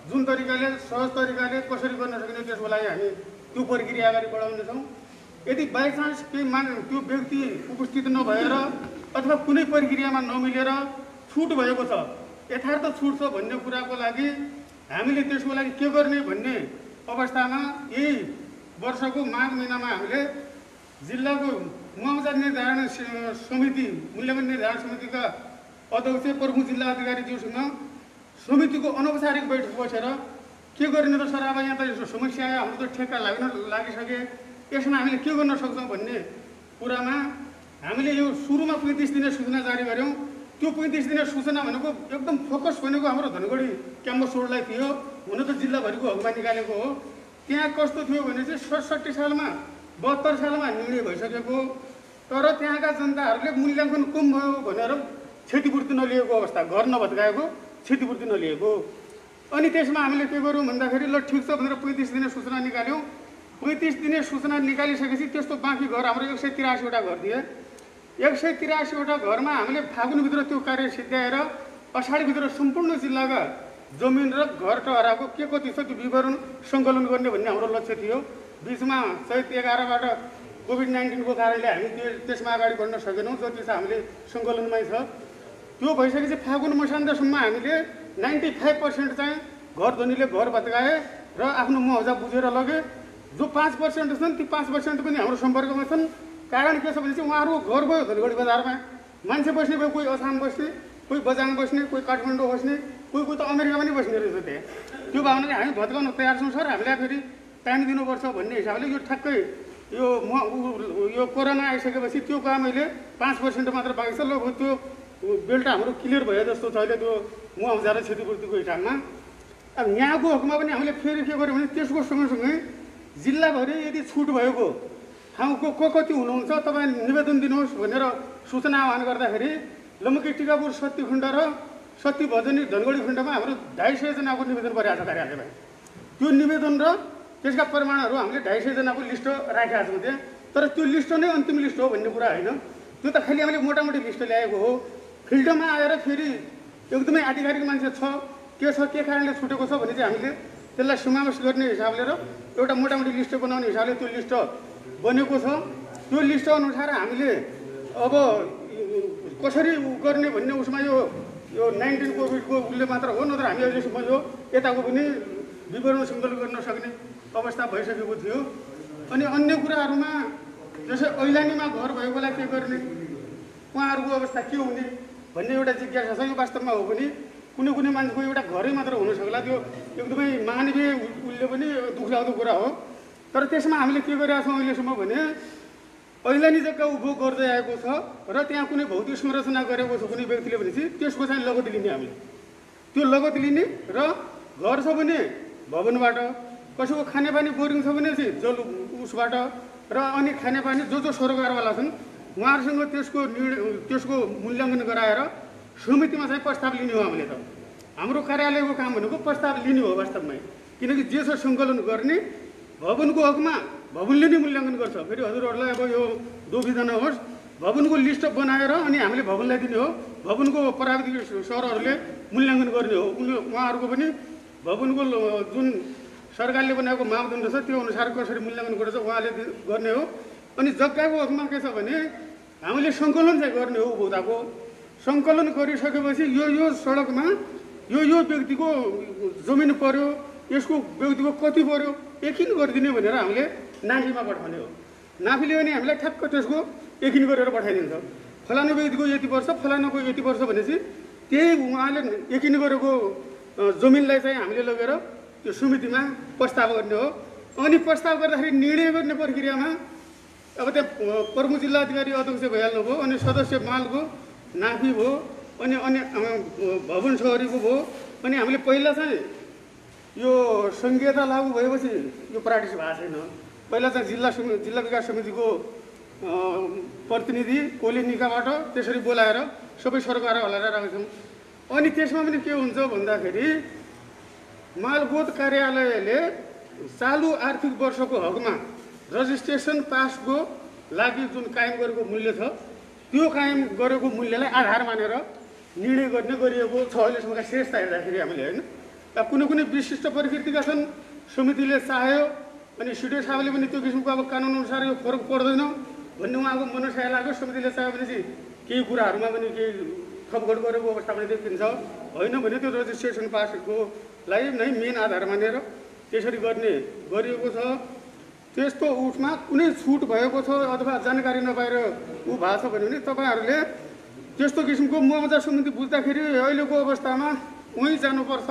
जुन तरिकाले सहज तरिकाले कसरी गर्न सकिने त्यसको लागि हामी त्यो प्रक्रिया अगाडि बढाउनेछौँ। यदि बाइचान्स केही त्यो व्यक्ति उपस्थित नभएर अथवा कुनै प्रक्रियामा नमिलेर छुट भएको छ, यथार्थ छुट छ भन्ने कुराको लागि हामीले त्यसको लागि के गर्ने भन्ने अवस्थामा यही वर्षको माघ महिनामा हामीले जिल्लाको मुआवजा निर्धारण समिति मूल्याङ्कन निर्धारण समितिका अध्यक्ष प्रमुख जिल्ला अधिकारीज्यूसँग समितिको अनौपचारिक बैठक बसेर के गर्ने त सर अब यहाँ त यस्तो समस्या आयो हाम्रो त ठेक्का लागिसके यसमा हामीले के गर्न सक्छौँ भन्ने कुरामा हामीले यो सुरुमा 35 दिने सूचना जारी गऱ्यौँ। त्यो 35 दिने सूचना भनेको एकदम फोकस भनेको हाम्रो धनगढी क्याम्पस रोडलाई थियो, हुन त जिल्लाभरिको हकमा निकालेको हो। त्यहाँ कस्तो थियो भने चाहिँ 67 सालमा 72 सालमा निर्णय भइसकेको, तर त्यहाँका जनताहरूले मूल्याङ्कन कम भयो भनेर क्षतिपूर्ति नलिएको अवस्था, घर नभत्काएको क्षतिपूर्ति नलिएको। अनि त्यसमा हामीले के गर्यौँ भन्दाखेरि ल ठिक छ भनेर 35 दिने सूचना निकाल्यौँ। 35 दिने सूचना निकालिसकेपछि त्यस्तो बाँकी घर हाम्रो 183वटा घर थिए। 183वटा घरमा हामीले फागुनभित्र त्यो कार्य सिद्ध्याएर अषाढभित्र सम्पूर्ण जिल्लाका जमिन र घर टहराको के कति छ त्यो विवरण सङ्कलन गर्ने भन्ने हाम्रो लक्ष्य थियो। बिचमा चैत 11बाट कोभिड-19 को कारणले हामी त्यसमा अगाडि बढ्न सकेनौँ। जति छ हामीले सङ्कलनमै छ। त्यो भइसकेपछि फागुन मसान्तसम्म हामीले 95% चाहिँ घर धनीले घर भत्काए र आफ्नो मुआवजा बुझेर लगे। जो 5% छन् ती 5% पनि हाम्रो सम्पर्कमा छन्। कारण के छ भने चाहिँ उहाँहरूको घर गयो धनगढी बजारमा, मान्छे बस्ने भयो, कोही असाम बस्ने, कोही बजाङ बस्ने, कोही काठमाडौँ बस्ने, कोही त अमेरिका पनि बस्ने रहेछ त्यहाँ। त्यो भावना चाहिँ हामी भत्काउन तयार छौँ सर, हामीलाई फेरि टाइम दिनुपर्छ भन्ने हिसाबले यो ठ्याक्कै यो कोरोना आइसकेपछि त्यो काम अहिले 5% मात्र बाँकी छ। ल त्यो बेल्ट हाम्रो क्लियर भयो जस्तो छ अहिले त्यो मुआवजा र क्षतिपूर्तिको हिसाबमा। अब यहाँको हकमा पनि हामीले फेरि के गर्यौँ भने त्यसको सँगसँगै जिल्लाभरि यदि छुट भएको ठाउँको कति हुनुहुन्छ तपाईँ निवेदन दिनुहोस् भनेर सूचना आह्वान गर्दाखेरि लमकी टिकापुर सत्ती खण्ड र सत्ती भजनी धनगढी खण्डमा हाम्रो 250 जनाको निवेदन परेको छ कार्यालयमा। त्यो निवेदन र त्यसका प्रमाणहरू हामीले 250 जनाको लिस्ट राखेका छौँ त्यहाँ। तर त्यो लिस्ट नै अन्तिम लिस्ट हो भन्ने कुरा होइन। त्यो त खालि हामीले मोटामोटी लिस्ट ल्याएको हो। फिल्डमा आएर फेरि एकदमै आधिकारिक मान्छे छ के छ के कारणले छुटेको छ भने चाहिँ हामीले त्यसलाई समावेश गर्ने हिसाबले र एउटा मोटामोटी लिस्ट बनाउने हिसाबले त्यो लिस्ट बनेको छ। त्यो लिस्ट अनुसार हामीले अब कसरी गर्ने भन्ने उसमा यो 19 कोभिडको उसले मात्र हो, नत्र हामी अहिलेसम्म यो यताको पनि विवरण सङ्कलन गर्न सक्ने अवस्था भइसकेको थियो। अनि अन्य कुराहरूमा जस्तै ऐलानीमा घर भएकोलाई के गर्ने, उहाँहरूको अवस्था के हुने भन्ने एउटा जिज्ञासा छ। यो वास्तवमा हो पनि कुनै कुनै मान्छेको एउटा घरै मात्र हुन सक्ला, त्यो एकदमै मानवीय उसले पनि दुःखलाग्दो कुरा हो। तर त्यसमा हामीले के गरिरहेका छौँ अहिलेसम्म भने ऐलानी जग्गा उपभोग गर्दै आएको छ र त्यहाँ कुनै भौतिक संरचना गरेको छ कुनै व्यक्तिले भने चाहिँ त्यसको चाहिँ लगत लिने हामीले, त्यो लगत लिने र घर छ भने भवनबाट, कसैको खानेपानी बोरिङ छ भने चाहिँ जल उसबाट र अनि खानेपानी जो सरोकारवाला छन् उहाँहरूसँग त्यसको मूल्याङ्कन गराएर समितिमा चाहिँ प्रस्ताव लिने हो। हामीले त हाम्रो कार्यालयको काम भनेको प्रस्ताव लिने हो वास्तवमै, किनकि जे छ सङ्कलन गर्ने भवनको हकमा भवनले नै मूल्याङ्कन गर्छ। फेरि हजुरहरूलाई अब यो दुविधा नहोस्, भवनको लिस्ट बनाएर अनि हामीले भवनलाई दिने हो। भवनको प्राविधिक सरहरूले मूल्याङ्कन गर्ने हो। उहाँहरूको पनि भवनको जुन सरकारले बनाएको मापदण्ड छ त्यो अनुसार कसरी मूल्याङ्कन गर्छ उहाँले गर्ने हो। अनि जग्गाको हकमा के छ भने हामीले सङ्कलन चाहिँ गर्ने हो। उपभोक्ताको सङ्कलन गरिसकेपछि यो सडकमा यो व्यक्तिको जमिन पर्यो, यसको व्यक्तिको कति पर्यो एकिन गरिदिने भनेर हामीले नाफीमा पठाउने हो। नाफीले पनि हामीलाई ठ्याक्क त्यसको एकिन गरेर पठाइदिन्छ। फलानु व्यक्तिको यति वर्ष, फलानुको यति वर्ष भनेपछि त्यही उहाँले एकिन गरेको जमिनलाई चाहिँ हामीले लगेर त्यो समितिमा प्रस्ताव गर्ने हो। अनि प्रस्ताव गर्दाखेरि निर्णय गर्ने प्रक्रियामा अब त्यहाँ प्रमुख जिल्ला अधिकारी अध्यक्ष भइहाल्नुभयो, अनि सदस्य मालको नाफी भयो, अनि अन्य भवन सहरीको भयो। अनि हामीले पहिला चाहिँ यो संहिता लागू भएपछि यो प्र्याक्टिस भएको छैन। पहिला चाहिँ जिल्ला विकास समितिको प्रतिनिधि कोलिनिकाबाट त्यसरी बोलाएर सबै सरकारवाला राखेका छौँ। अनि त्यसमा पनि के हुन्छ भन्दाखेरि मालपोत कार्यालयले चालु आर्थिक वर्षको हकमा रजिस्ट्रेसन पासको लागि जुन कायम गरेको मूल्य छ त्यो कायम गरेको मूल्यलाई आधार मानेर निर्णय गर्ने गरिएको छ अहिलेसम्मका श्रेष्ठता हेर्दाखेरि हामीले, होइन। अब कुनै विशिष्ट प्रकृतिका छन्, समितिले चाह्यो अनि सिडिओ साहबले पनि त्यो किसिमको अब कानुनअनुसार यो फरक पर्दैन भन्ने उहाँको मनसाय लाग्यो। समितिले चाह्यो भने चाहिँ केही कुराहरूमा पनि केही थपघट गरेको अवस्था पनि देखिन्छ। होइन भने त्यो रजिस्ट्रेसन पासकोलाई नै मेन आधार मानेर त्यसरी गरिएको छ। त्यस्तो उसमा कुनै छुट भएको छ अथवा जानकारी नपाएर ऊ भएको छ भने तपाईँहरूले त्यस्तो किसिमको मुआवजा समिति बुझ्दाखेरि अहिलेको अवस्थामा उहीँ जानुपर्छ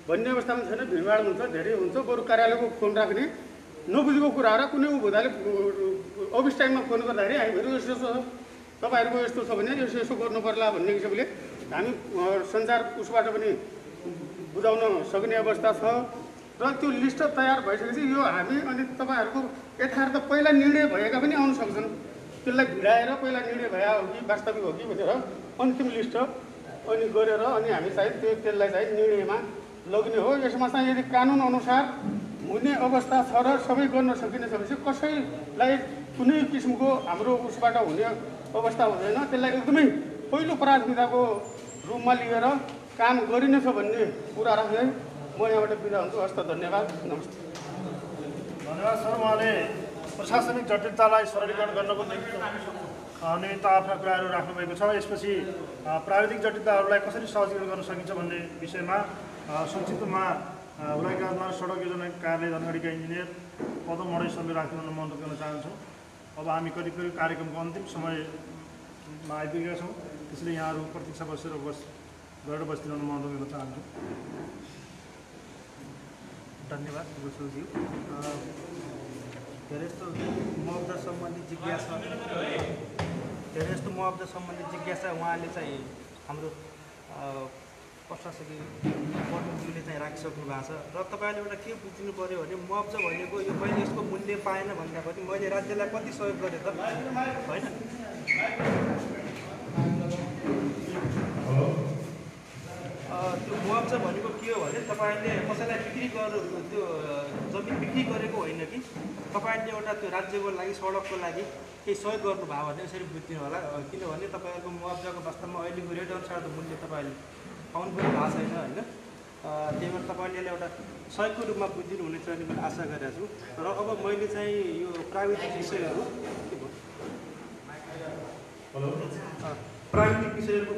भन्ने अवस्थामा छैन। भिडभाड हुन्छ, धेरै हुन्छ। बरु कार्यालयको फोन राख्ने, नबुझेको कुराहरू कुनै ऊ हुँदाले अफिस टाइममा फोन गर्दाखेरि हामीहरू यस्तो छ, तपाईँहरूको यस्तो छ भने यसो गर्नु पर्ला भन्ने हिसाबले हामी सञ्चार उसबाट पनि बुझाउन सक्ने अवस्था छ। र त्यो लिस्ट तयार भइसकेपछि यो हामी अनि तपाईँहरूको यथार्थ पहिला निर्णय भएका पनि आउन सक्छन्, त्यसलाई भिडाएर पहिला निर्णय भए हो कि वास्तविक हो कि भनेर अन्तिम लिस्ट अनि गरेर अनि हामी चाहिँ त्यसलाई चाहिँ निर्णयमा लग्ने हो। यसमा चाहिँ यदि कानुन अनुसार हुने अवस्था छ र सबै गर्न सकिने छ भने कसैलाई कुनै किसिमको हाम्रो उसबाट हुने अवस्था हुँदैन। त्यसलाई एकदमै पहिलो प्राथमिकताको रूपमा लिएर काम गरिनेछ भन्ने कुरा राख्दै म यहाँबाट बिदा हुन्छु। हस्त, धन्यवाद, नमस्ते। धन्यवाद सर। उहाँले प्रशासनिक जटिलतालाई सरलीकरण गर्नको निमित्त आफ्ना कुराहरू राख्नुभएको छ। यसपछि प्राविधिक जटिलताहरूलाई कसरी सहजीकरण गर्न सकिन्छ भन्ने विषयमा संक्षिप्तमा हुलाकी राजमार्ग सडक योजना कार्यालय धनगढीका इन्जिनियर पदम मडै सरले राखिरहन अनुरोध गर्न चाहन्छौँ। अब हामी करिब कार्यक्रमको अन्तिम समयमा आइपुगेका छौँ, त्यसैले यहाँहरू प्रतीक्षा बसेर गरेर बसिदिन अनुरोध गर्न चाहन्छु। धन्यवाद गुरुज्यू। धेरै जस्तो मुआवजा सम्बन्धी जिज्ञासा उहाँले चाहिँ हाम्रो प्रशासकीय प्रमुखज्यूले चाहिँ राखिसक्नु भएको छ। र तपाईँले एउटा के बुझिनु पऱ्यो भने मुआवजा भनेको यो मैले यसको मूल्य पाएन भन्दा पनि मैले राज्यलाई कति सहयोग गरेँ त, होइन? त्यो मुआवजा भनेको के हो भने तपाईँले कसैलाई बिक्री गर्नु, त्यो जमिन बिक्री गरेको होइन कि तपाईँले एउटा त्यो राज्यको लागि सडकको लागि केही सहयोग गर्नुभयो भने यसरी बुझिदिनु होला। किनभने तपाईँहरूको मुआवजाको वास्तवमा अहिलेको रेट अनुसार त मूल्य तपाईँले पाउनु पनि भएको छैन, होइन? त्यही भएर तपाईँले यसलाई एउटा सहयोगको रूपमा बुझिदिनु हुनेछ अनि मैले आशा गरेको छु। र अब मैले चाहिँ यो प्राविधिक विषयहरू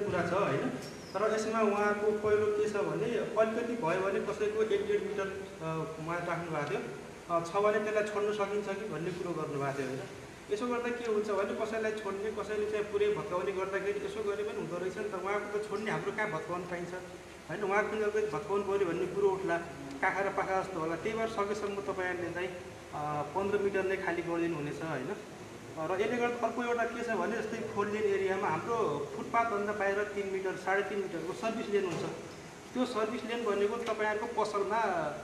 कुरा छ, होइन? तर यसमा उहाँको पहिलो के छ भने अलिकति भयो भने कसैको 1.5 मिटर उहाँ राख्नु भएको थियो, छ भने त्यसलाई छोड्न सकिन्छ कि भन्ने कुरो गर्नुभएको थियो, होइन? यसो गर्दा के हुन्छ भने कसैलाई छोड्ने, कसैले चाहिँ पुरै भत्काउने गर्दाखेरि यसो गरे पनि हुँदो रहेछ नि त। उहाँको त छोड्ने हाम्रो कहाँ भत्काउनु पाइन्छ, होइन? उहाँको पनि अलिकति भत्काउनु पऱ्यो भन्ने कुरो उठ्ला, काखा र पाखा जस्तो होला। त्यही भएर सकेसम्म तपाईँहरूले चाहिँ 15 मिटर नै खाली गरिदिनु हुनेछ, होइन? र यसले गर्दा अर्को एउटा के छ भने जस्तै 4 लेन एरियामा हाम्रो फुटपाथभन्दा बाहिर 3 मिटर 3.5 मिटरको सर्भिस लेन हुन्छ। त्यो सर्भिस लेन भनेको तपाईँहरूको पसलमा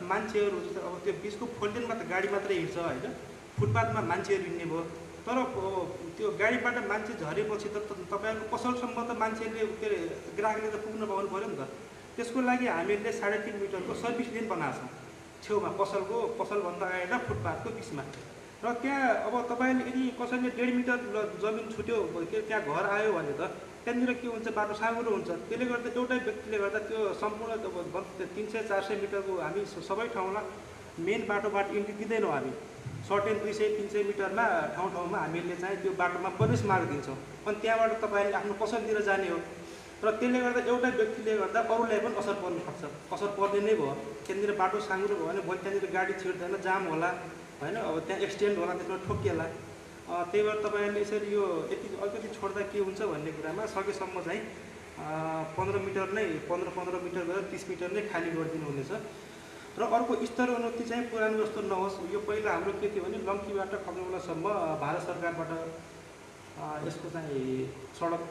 मान्छेहरू हुन्छ, अब त्यो बिचको 4 लेनमा त गाडी मात्रै हिँड्छ, होइन? फुटपाथमा मान्छेहरू हिँड्ने भयो। तर त्यो गाडीबाट मान्छे झरेपछि त तपाईँहरूको पसलसम्म त मान्छेले के अरे ग्राहकले त पुग्न पाउनु पऱ्यो नि त। त्यसको लागि हामीले 3.5 मिटरको सर्भिस लेन बनाएको छौँ छेउमा, पसलभन्दा आएर फुटपाथको बिचमा। र त्यहाँ अब तपाईँले यदि कसैले 1.5 मिटर जमिन छुट्यो, त्यहाँ घर आयो भने त त्यहाँनिर के हुन्छ, बाटो साँगुरो हुन्छ। त्यसले गर्दा एउटै व्यक्तिले गर्दा त्यो सम्पूर्ण 300-400 मिटरको हामी सबै ठाउँमा मेन बाटोबाट इन्ट्री दिँदैनौँ। हामी सर्टेन 200-300 मिटरमा ठाउँमा हामीले चाहिँ त्यो बाटोमा प्रवेश मार्ग दिन्छौँ। अनि त्यहाँबाट तपाईँले आफ्नो पसलतिर जाने हो। र त्यसले गर्दा एउटा व्यक्तिले गर्दा अरूलाई पनि असर पर्न सक्छ, असर पर्ने नै भयो। त्यहाँनिर बाटो साँगुरो भयो भने भोलि त्यहाँनिर गाडी छिर्दैन, जाम होला, होइन? अब त्यहाँ एक्सिडेन्ट होला, त्यसमा ठोकिएला। त्यही भएर तपाईँहरूले यसरी यो यति अलिकति छोड्दा के हुन्छ भन्ने कुरामा सकेसम्म चाहिँ 15 मिटर नै 15 मिटर गरेर 30 मिटर नै खाली गरिदिनु हुनेछ। र अर्को स्तरोन्नति चाहिँ पुरानो जस्तो नहोस्। यो पहिला हाम्रो के थियो भने लम्कीबाट खग्नौलासम्म भारत सरकारबाट यसको चाहिँ सडक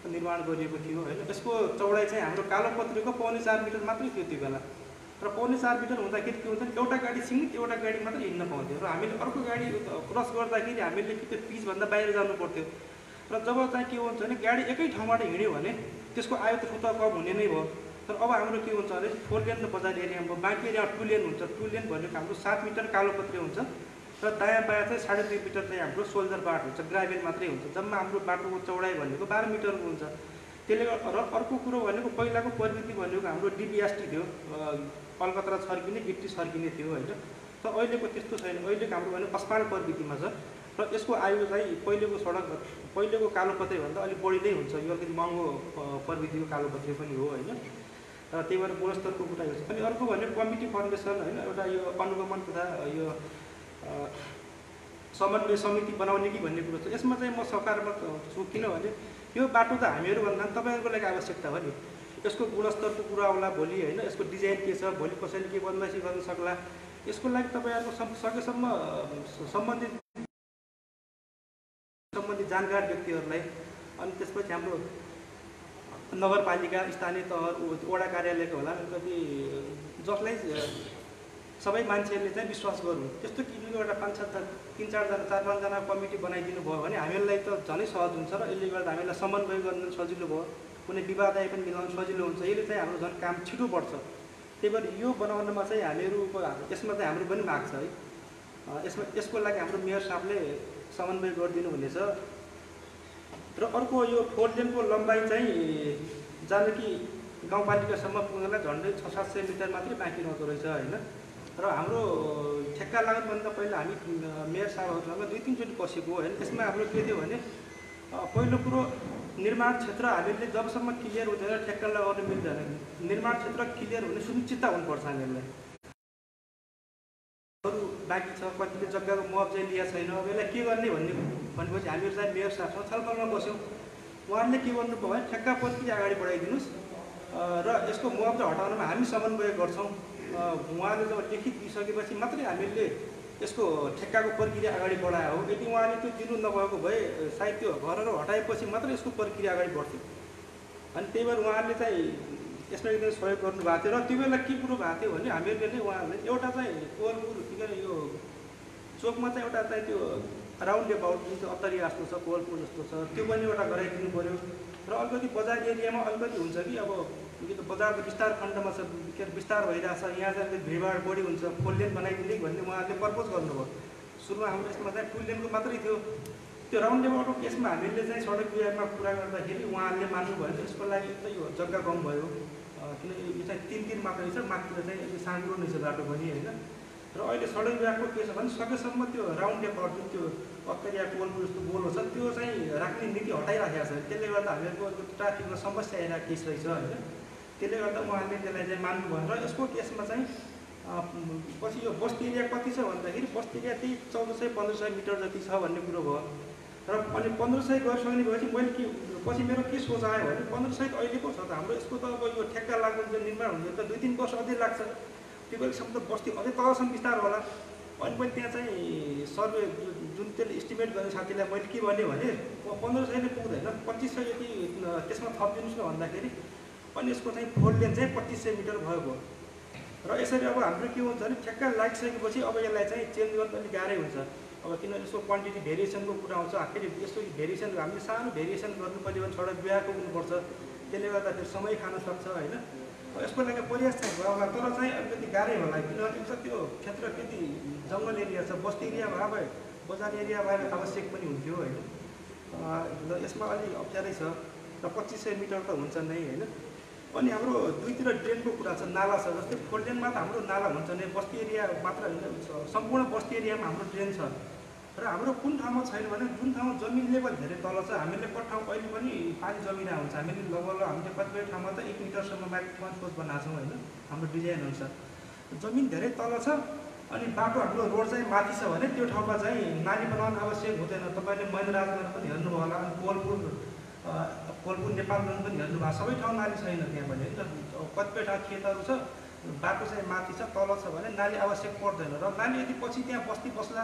निर्माण गरिएको थियो, होइन? यसको चौडाइ चाहिँ हाम्रो कालोपत्रीको 4.25 मिटर मात्रै थियो त्यो बेला। र 4.25 मिटर हुँदाखेरि के हुन्छ भने एउटा गाडी सिङ्गित एउटा गाडी मात्रै हिँड्न पाउँथ्यो। र हामीले अर्को गाडी क्रस गर्दाखेरि हामीले कि त्यो पिचभन्दा बाहिर जानु पर्थ्यो। र जब चाहिँ के हुन्छ भने गाडी एकै ठाउँबाट हिँड्यो भने त्यसको आयु त स्वतः कम हुने नै भयो। तर अब हाम्रो के हुन्छ भने 4 लेन त बजार एरियामा भयो, बाँकी एरिया 2 लेन हुन्छ। 2 लेन भनेको हाम्रो 7 मिटर कालोपत्री हुन्छ र दायाँ बायाँ चाहिँ 2.5 मिटर चाहिँ हाम्रो सोल्जर बाटो हुन्छ, ग्राभेल मात्रै हुन्छ। जम्मा हाम्रो बाटोको चौडाइ भनेको 12 मिटरको हुन्छ। त्यसले गर्दा अर्को कुरो भनेको पहिलाको प्रवृत्ति भनेको हाम्रो डिबिएसटी थियो, अलकत्रा छर्किने गिट्टी छर्किने थियो, होइन? तर अहिलेको त्यस्तो छैन। अहिलेको हाम्रो भने अस्पाल प्रवृत्तिमा छ। र यसको आयु चाहिँ पहिलेको कालोपत्रेभन्दा अलिक बढी नै हुन्छ। यो अलिकति महँगो प्रविधिको कालोपत्रे पनि हो होइन। र त्यही भएर गुणस्तरको कुरा यो छ। अनि अर्को भने कमिटी फर्मेसन होइन, एउटा यो अनुगमन तथा यो समन्वय समिति बनाउने कि भन्ने कुरो छ। यसमा चाहिँ म सकारात्मक छु, किनभने यो बाटो त हामीहरूभन्दा तपाईँहरूको लागि आवश्यकता हो नि। यसको गुणस्तरको कुरा होला भोलि होइन, यसको डिजाइन के छ, भोलि कसैले के बदमासी गर्न सक्ला, यसको लागि तपाईँहरूको सकेसम्म सम्बन्धित जानकार व्यक्तिहरूलाई, अनि त्यसपछि हाम्रो नगरपालिका स्थानीय तह वडा कार्यालयको होला कति जसलाई सबै मान्छेहरूले चाहिँ विश्वास गरौँ। त्यस्तो किसिमको एउटा 3-4जना 4-5जना कमिटी बनाइदिनु भयो भने हामीहरूलाई त झनै सहज हुन्छ र यसले गर्दा हामीलाई समन्वय गर्न सजिलो भयो, कुनै विवाद आए पनि मिलाउन सजिलो हुन्छ। यसले चाहिँ हाम्रो झन् काम छिटो बढ्छ। त्यही भएर यो बनाउनमा चाहिँ हामीहरूको यसमा चाहिँ हाम्रो पनि भाग छ है। यसको लागि हाम्रो मेयर साहबले समन्वय गरिदिनु हुनेछ। र अर्को यो 4 लेनको लम्बाइ चाहिँ जानकी गाउँपालिकासम्म पुग्नलाई झन्डै 600-700 मिटर मात्रै बाँकी रहँदो रहेछ होइन। र हाम्रो ठेक्का लाग्नुभन्दा पहिला हामी मेयर साहबहरूसँग 2-3 चोटि बसेको होइन। त्यसमा हाम्रो के थियो भने पहिलो कुरो निर्माण क्षेत्र हामीले जबसम्म क्लियर हुँदैन ठेक्का लगाउन मिल्दैन। निर्माण क्षेत्र क्लियर हुने सुनिश्चितता हुनुपर्छ हामीहरूलाई। अरू बाँकी छ, कतिले जग्गाको मुआवजा लिएको छैन, अब यसलाई के गर्ने भनेपछि हामीहरू चाहिँ मेयर साहबसँग छलफलमा बस्यौँ। उहाँहरूले के गर्नुभयो भने ठेक्का प्रक्रिया अगाडि बढाइदिनुहोस् र यसको मुआवजा हटाउनमा हामी समन्वय गर्छौँ। उहाँले जब लिखित दिइसकेपछि मात्रै हामीले यसको ठेक्काको प्रक्रिया अगाडि बढायो हो। यदि उहाँले त्यो दिनु नभएको भए सायद त्यो घरहरू हटाएपछि मात्रै यसको प्रक्रिया अगाडि बढ्थ्यो। अनि त्यही भएर उहाँहरूले चाहिँ यसमा एकदमै सहयोग गर्नुभएको थियो। र त्यो बेला के कुरो भएको थियो भने हामीहरूले नै उहाँहरूले एउटा चाहिँ कोवलपुर यो चोकमा चाहिँ एउटा चाहिँ त्यो राउन्ड एबाउट जुन चाहिँ अत्तरिया जस्तो छ, कोवलपुर जस्तो छ, त्यो पनि एउटा गराइदिनु पऱ्यो। र अलिकति बजार एरियामा अलिकति हुन्छ कि अब बजारको विस्तार खण्डमा छ, के अरे विस्तार भइरहेछ, यहाँ चाहिँ भिडभाड बढी हुन्छ, 4 लेन बनाइदिने भन्ने उहाँहरूले प्रपोज गर्नुभयो। सुरुमा हाम्रो यसमा चाहिँ 2 लेनको मात्रै थियो। त्यो राउन्ड एबाउटको केसमा हामीले चाहिँ सडक विभागमा कुरा गर्दाखेरि उहाँहरूले मान्नु भयो। यसको लागि त यो जग्गा कम भयो, किनकि यो चाहिँ 3 मात्रै छ, माथितिर चाहिँ यो साँग्रो नै छ बाटो पनि होइन। र अहिले सडक विभागको के छ भने सकेसम्म त्यो राउन्ड एबाउट जुन त्यो अत्तरिया कोवलपुर जस्तो गोलो छ त्यो चाहिँ राख्ने नीति हटाइराखेको छ। त्यसले गर्दा हामीहरूको ट्राफिकमा समस्या आइरहेको केस रहेछ होइन। त्यसले गर्दा उहाँहरूले त्यसलाई चाहिँ मान्नुभयो। र यसको केसमा चाहिँ पछि यो बस्ती एरिया कति छ भन्दाखेरि बस्ती एरिया त्यही 1400-1500 मिटर जति छ भन्ने कुरो भयो। र अनि 1500 गरिसक्ने भएपछि मैले के पछि मेरो के सोच आयो भने 1500 अहिले पो छ त हाम्रो, यसको त अब यो ठेक्का लाग्नु चाहिँ निर्माण हुने त 2-3 वर्ष अझै लाग्छ। त्यो बेलासम्म त बस्ती अझै तलसम्म विस्तार होला। अनि पनि त्यहाँ चाहिँ सर्वे जुन त्यसले इस्टिमेट गर्ने साथीलाई मैले के भने 1500ले पुग्दैन, 2500 यदि त्यसमा थपिदिनुहोस् न भन्दाखेरि अनि यसको चाहिँ 4 लेन चाहिँ 2500 मिटर भएको। र यसरी अब हाम्रो के हुन्छ भने ठेक्का लागिसकेपछि अब यसलाई चाहिँ चेन्ज गर्न अलिक गाह्रै हुन्छ। अब किनभने यसको क्वान्टिटी भेरिएसनको कुरा आउँछ। आखिर यसको भेरिएसन हामीले सानो भेरिएसन गर्नु पर्यो भने सडक विभागको हुनुपर्छ। त्यसले गर्दाखेरि समय खान सक्छ होइन। यसको लागि प्रयास चाहिँ भयो होला, तर चाहिँ अलिकति गाह्रै होला, किनभने त्यो क्षेत्र त्यति जङ्गल एरिया छ। बस्ती एरिया भए बजार एरिया भए आवश्यक पनि हुन्थ्यो होइन। र यसमा अलिक अप्ठ्यारै छ। र 2500 मिटर त हुन्छ नै होइन। अनि हाम्रो दुईतिर ड्रेनको कुरा छ, नाला छ। जस्तै 4 लेनमा त हाम्रो नाला हुन्छ नै, बस्ती एरिया मात्र होइन, सम्पूर्ण बस्ती एरियामा हाम्रो ड्रेन छ। र हाम्रो कुन ठाउँमा छैन भने जुन ठाउँमा जमिन लेभल धेरै तल छ, हामीले कट्ठाउँ अहिले पनि पानी जमिरहेको हुन्छ। हामीले लगभग हामीले कतिपय ठाउँमा त 1 मिटरसम्म माथि ट्रान्सपोज बनाएको छौँ होइन हाम्रो डिजाइन अनुसार। जमिन धेरै तल छ अनि बाटो हाम्रो रोड चाहिँ माथि छ भने त्यो ठाउँमा चाहिँ नाली बनाउन आवश्यक हुँदैन। तपाईँले मैनराजमा पनि हेर्नुभयो होला, अनि कोवलपुर नेपालगञ्ज पनि हेर्नुभयो, सबै ठाउँ नाली छैन त्यहाँ पनि होइन। कतिपय ठाउँ खेतहरू छ, बाटो चाहिँ माथि छ, तल छ भने नाली आवश्यक पर्दैन। र नाली यदि पछि त्यहाँ बस्ती बस्ला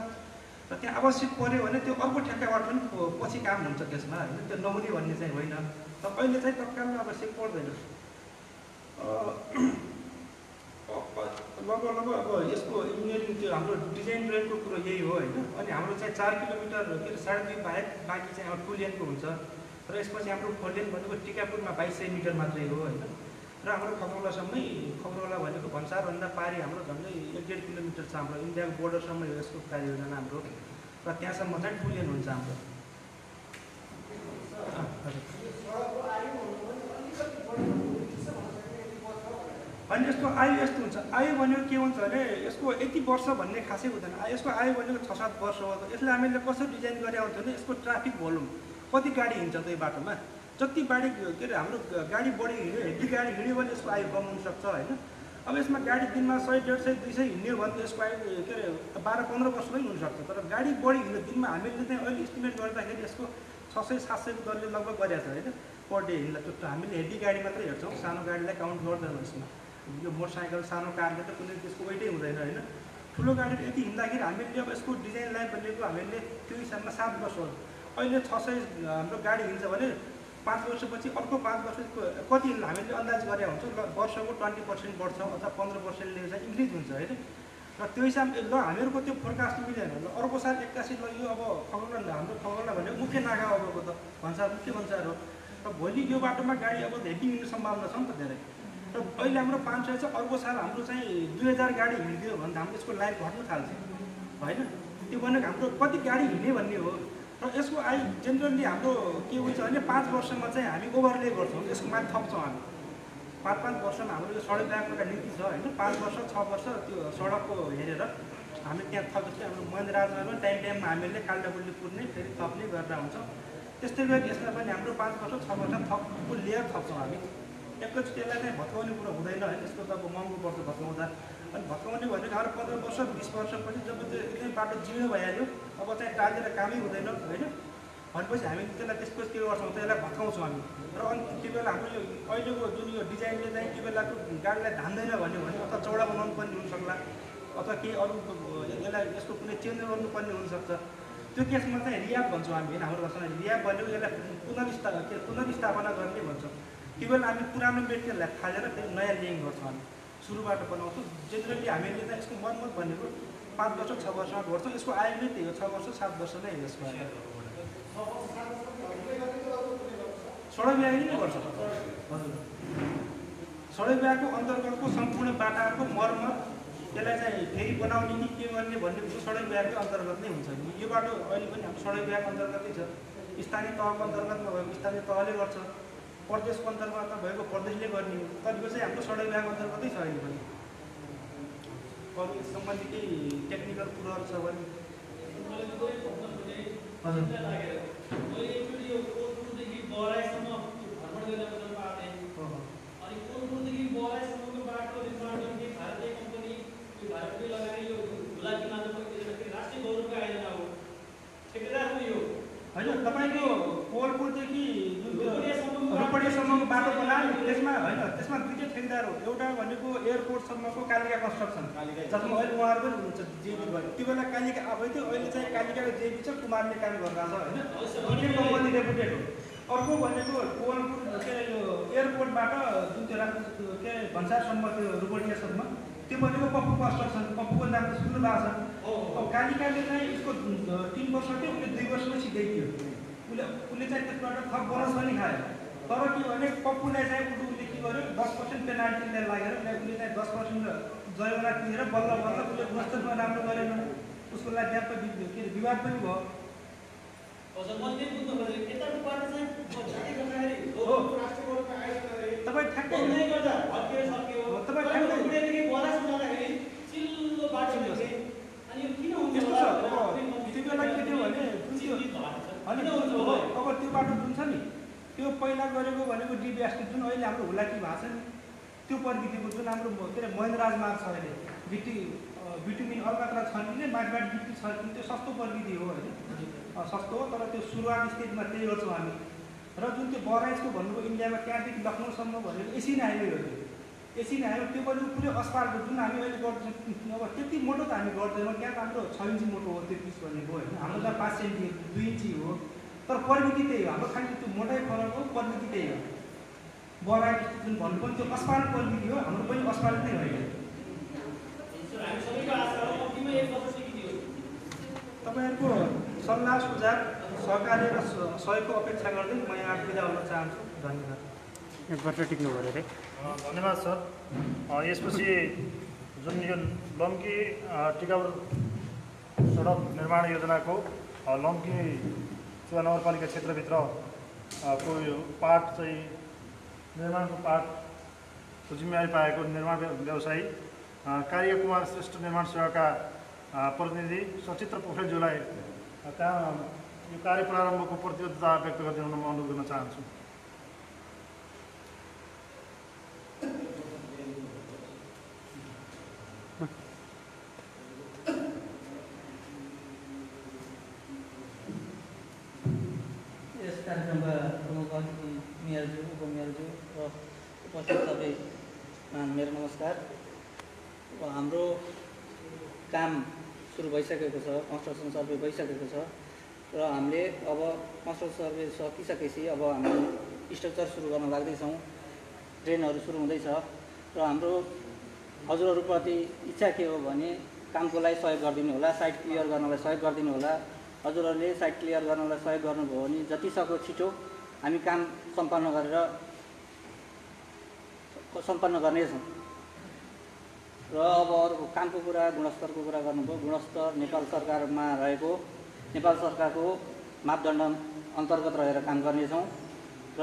र त्यहाँ आवश्यक पऱ्यो भने त्यो अर्को ठेक्काबाट पनि पछि काम हुन्छ त्यसमा होइन। त्यो नहुने भन्ने चाहिँ होइन। तर अहिले चाहिँ तत्कालमा आवश्यक पर्दैन। लगभग अब यसको इन्जिनियरिङ त्यो हाम्रो डिजाइन ड्रइङको कुरो यही हो होइन। अनि हाम्रो चाहिँ 4 किलोमिटर के अरे 2.5 बाहेक बाँकी चाहिँ हाम्रो 2 लेनको हुन्छ। र यसपछि हाम्रो 4 लेन भनेको टिकापुरमा 2200 मिटर मात्रै हो होइन। र हाम्रो खबरौलासम्मै, खबरौला भनेको भन्सारभन्दा पारि हाम्रो झन्डै 1.5 किलोमिटर छ हाम्रो इन्डियाको बोर्डरसम्म यसको कार्ययोजना हाम्रो। र त्यहाँसम्म चाहिँ 2 लेन हुन्छ हाम्रो। अनि यसको आयु यस्तो हुन्छ। आयु भनेको के हुन्छ भने यसको यति वर्ष भन्ने खासै हुँदैन। यसको आयु भनेको 6-7 वर्ष हो। यसलाई हामीले कसरी डिजाइन गरे हुन्छ भने यसको ट्राफिक भोल्युम कति गाडी हिँड्छ त्यो बाटोमा, जति गाडी के अरे हाम्रो गाडी बढी हिँड्यो, हेभी गाडी हिँड्यो भने यसको आयु कम हुनसक्छ होइन। अब यसमा गाडी दिनमा 100-150-200 हिँड्यो भने त यसको आयु के अरे 12-15 वर्ष पनि हुनसक्छ। तर गाडी बढी हिँड्यो दिनमा हामीले चाहिँ अहिले इस्टिमेट गर्दाखेरि यसको 600-700 को दरले लगभग गरेको छ होइन पर डे हिँड्दा। त्यो हामीले हेभी गाडी मात्रै हेर्छौँ, सानो गाडीलाई काउन्ट गर्दैन यसमा। यो मोटरसाइकल सानो कारले त कुनै त्यसको वेटै हुँदैन होइन। ठुलो गाडी यति हिँड्दाखेरि हामीले अब यसको डिजाइन लाइन भनेको हामीले त्यो हिसाबमा 7 वर्ष हो। अहिले 600 हाम्रो गाडी हिँड्छ भने 5 वर्षपछि अर्को 5 वर्ष कति हामीले अन्दाज गरे हुन्छ वर्षको 20% बढ्छ अथवा 15%ले चाहिँ इन्क्रिज हुन्छ होइन। र त्यो हिसाबले ल हामीहरूको त्यो फोरकास्ट मिलेन। ल अर्को साल 81 ल यो अब खगोला हाम्रो खगोला भनेको मुख्य नागा अबको त भन्सार मुख्य भन्सार हो। र भोलि यो बाटोमा गाडी अब हेभी हिँड्ने सम्भावना छ नि त धेरै। र अहिले हाम्रो 500 छ, अर्को साल हाम्रो चाहिँ 2000 गाडी हिँडिदियो भने हाम्रो यसको लाइफ घट्नु थाल्छ होइन। त्यो भनेको हाम्रो कति गाडी हिँड्ने भन्ने हो। र यसको आयु जेनरली हाम्रो के हुन्छ भने 5 वर्षमा चाहिँ हामी ओभरले गर्छौँ, यसको माथि थप्छौँ हामी। 5-5 वर्षमा हाम्रो यो सडक विभागको एउटा नीति छ होइन। 5 वर्ष 6 वर्ष त्यो सडकको हेरेर हामी त्यहाँ जस्तै हाम्रो महेन्द्रराजमा पनि टाइममा हामीले काल्डाबुल्ली पुर्ने फेरि थप्ने गरेर हुन्छ। त्यस्तै गरी यसमा पनि हाम्रो 5 वर्ष 6 वर्ष थपको लेयर थप्छौँ हामी। एकैचोटि यसलाई चाहिँ भत्काउने कुरो हुँदैन होइन। यसको त अब महँगो पर्छ भत्काउँदा। अनि भत्काउने भनेको हाम्रो 15 वर्ष 20 वर्षपछि जब त्यो एकदमै बाटो जीर्ण भइहाल्यो अब चाहिँ टालेर कामै हुँदैन होइन भनेपछि हामी त्यसलाई त्यसपछि के गर्छौँ त यसलाई भत्काउँछौँ हामी। र अनि त्यो बेला हाम्रो यो अहिलेको जुन यो डिजाइनले चाहिँ त्यो बेलाको गाडीलाई धान्दैन भन्यो भने अथवा चौडा बनाउनु पर्ने हुनसक्ला अथवा केही अरू यसलाई यसको कुनै चेन्ज गर्नुपर्ने हुनसक्छ। त्यो केसमा चाहिँ रियाब भन्छौँ हामी होइन। हाम्रो भाषामा रियाब भनेको यसलाई पुनर्स्थापना गर्ने भन्छौँ। त्यो बेला हामी पुरानो मेटेरियललाई फालेर फेरि नयाँ लिङ गर्छौँ हामी, सुरुबाट बनाउँछौँ। जेनरली हामीले चाहिँ यसको मर्मत भनेको 5 वर्ष 6 वर्षमा गर्छौँ। यसको आयु नै त्यही हो, 6 वर्ष 7 वर्ष नै हो यसको आयु। सडक विभागले नै गर्छ हजुर। सडक विभागको अन्तर्गतको सम्पूर्ण बाटाको मर्मत यसलाई चाहिँ फेरि बनाउने कि के गर्ने भन्ने कुरो सडक विभागको अन्तर्गत नै हुन्छ। यो बाटो अहिले पनि हाम्रो सडक विभाग अन्तर्गतै छ। स्थानीय तहको अन्तर्गतमा भएको स्थानीय तहले गर्छ, प्रदेशको अन्तर्गतमा भएको प्रदेशले गर्ने हो। तर यो चाहिँ हाम्रो सडक विभाग अन्तर्गतै छ अहिले पनि। अरू सम्बन्धी केही टेक्निकल कुराहरू छ भने हजुर होइन। तपाईँको कोलपुरदेखि रोपडियासम्मको बाटो बनायो त्यसमा होइन, त्यसमा दुईटै ठेकेदार हो। एउटा भनेको एयरपोर्टसम्मको कालिका कन्स्ट्रक्सन जसमा अहिले उहाँहरू पनि हुनुहुन्छ जेबी भयो। त्यो बेला कालिका अब थियो, अहिले चाहिँ कालिकाको जेबी छ, कुमारले काम गरिरहेको छ होइन। दुईटै कम्पनी रेपुटेड हो। अर्को भनेको कोलपुर के अरे यो एयरपोर्टबाट जुन त्यो के अरे भन्सारसम्म त्यो रोपडियासम्म त्यो भनेको पप्पू कन्स्ट्रक्सन, पप्पूको नाम त सुन्नु भएको छ। अब कालिकाले चाहिँ यसको 3 वर्ष थियो, उसले 2 वर्षमै सिधाइदियो। उसले चाहिँ त्यसबाट थप बोनस पनि खायो। तर के भने पप्पूलाई चाहिँ उसले के गर्यो 10% पेनाल्टी लागेर उसले चाहिँ 10% जरिवाना तिरेर बल्ल बल्ल उसले गुणस्तरमा राम्रो गरेन। उसको लागि व्यापक के अरे विवाद पनि भयो। तपाईँ ठ्याक्कै अब त्यो बाटो जुन छ नि त्यो पहिला गरेको भनेको डिबिएसटी जुन अहिले हाम्रो हुलाकी भएको छ नि त्यो प्रविधिको जुन हाम्रो के अरे महेन्द्रराज मार्ग छ अहिले भिटामिन अलकत्रा छ नि माथिबाट गिटी छ नि त्यो सस्तो प्रविधि हो होइन। सस्तो हो तर त्यो सुरुवात स्टेजमा त्यही गर्छौँ हामी। र जुन त्यो बराइजको भन्नुभयो इन्डियामा त्यहाँदेखि लखनऊसम्म भनेको एसियन हाइवे हो। त्यो एसियन हाइवे त्यो भनेको पुरै अस्पतालको जुन हामी अहिले गर्छौँ अब त्यति मोटो त हामी गर्दैनौँ। त्यहाँ त हाम्रो 6 इन्ची मोटो हो त्यो पिस भनेको होइन। हाम्रो त 5 सेन्टी 2 इन्ची हो। तर प्रविधि त्यही हो, हाम्रो खालि त्यो मोटाइ फरक हो, प्रविधि त्यही हो। बराइज जुन भन्नुभयो त्यो अस्पताल प्रविधि हो, हाम्रो पनि अस्पताल नै होइन। तपाईँहरूको सल्लाह सुझाव सहकार्य र सहयोगको अपेक्षा गर्दै म यहाँ बिदा हुन चाहन्छु। धन्यवाद। एकपल्ट टिक्नु पऱ्यो अरे। धन्यवाद सर। यसपछि जुन यो लम्की टिकापुर सडक निर्माण योजनाको लम्की चुवा नगरपालिका क्षेत्रभित्र को यो पार्ट चाहिँ निर्माणको पार्ट जिम्मेवारी पाएको निर्माण व्यवसायी कार्य कुमार श्रेष्ठ निर्माण सेवाका प्रतिनिधि सचित्र पोखरेलज्यूलाई यो कार्य प्रारम्भको प्रतिबद्धता व्यक्त गर्दै हुन म अनुरोध गर्न चाहन्छु। यस कार्यक्रमका प्रमुख अतिथि मेयरज्यू उपमेयरज्यू र उपस्थित सबै मेरो नमस्कार। हाम्रो काम सुरु भइसकेको छ, कन्स्ट्रक्सन सर्वे भइसकेको छ र हामीले अब कन्स्ट्रक्सन सर्वे सकिसकेपछि अब हामी स्ट्रक्चर सुरु गर्न लाग्दैछौँ। ड्रेनहरू सुरु हुँदैछ र हाम्रो हजुरहरूप्रति इच्छा के हो भने कामको लागि सहयोग गरिदिनु होला, साइट क्लियर गर्नलाई सहयोग गरिदिनु होला। हजुरहरूले साइट क्लियर गर्नलाई सहयोग गर्नुभयो भने जतिसक्दो छिटो हामी काम सम्पन्न गर्नेछौँ। र अब अरू कामको कुरा, गुणस्तरको कुरा गर्नुभयो। गुणस्तर नेपाल सरकारमा रहेको नेपाल सरकारको मापदण्ड अन्तर्गत रहेर काम गर्नेछौँ र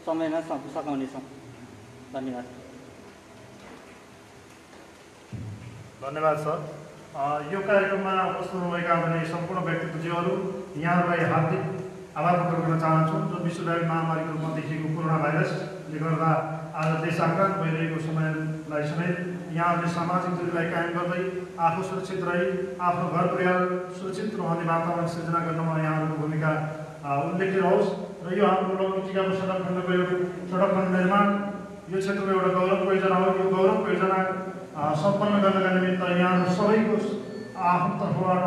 समयमा सघाउनेछौँ। धन्यवाद। धन्यवाद सर। यो कार्यक्रममा उपस्थित हुनुभएका आदरणीय सम्पूर्ण व्यक्तित्वज्यूहरू यहाँहरूलाई हार्दिक आभार प्रकट गर्न चाहन्छु। जो विश्वव्यापी महामारीको रूपमा देखिएको कोरोना भाइरसले गर्दा आज देश आक्रान्त भइरहेको समयलाई समेत यहाँहरूले सामाजिक दूरीलाई कायम गर्दै आफू सुरक्षित रही आफ्नो घर परिवार सुरक्षित रहने वातावरण सृजना गर्नमा यहाँहरूको भूमिका उल्लेख्य रहोस्। र यो हाम्रो लघु टिकापुर सडक खण्डको सडक खण्ड निर्माण यो क्षेत्रमा एउटा गौरवको योजना हो। यो गौरवको योजना सम्पन्न गर्नका निमित्त यहाँहरू सबैको आफ्नो तर्फबाट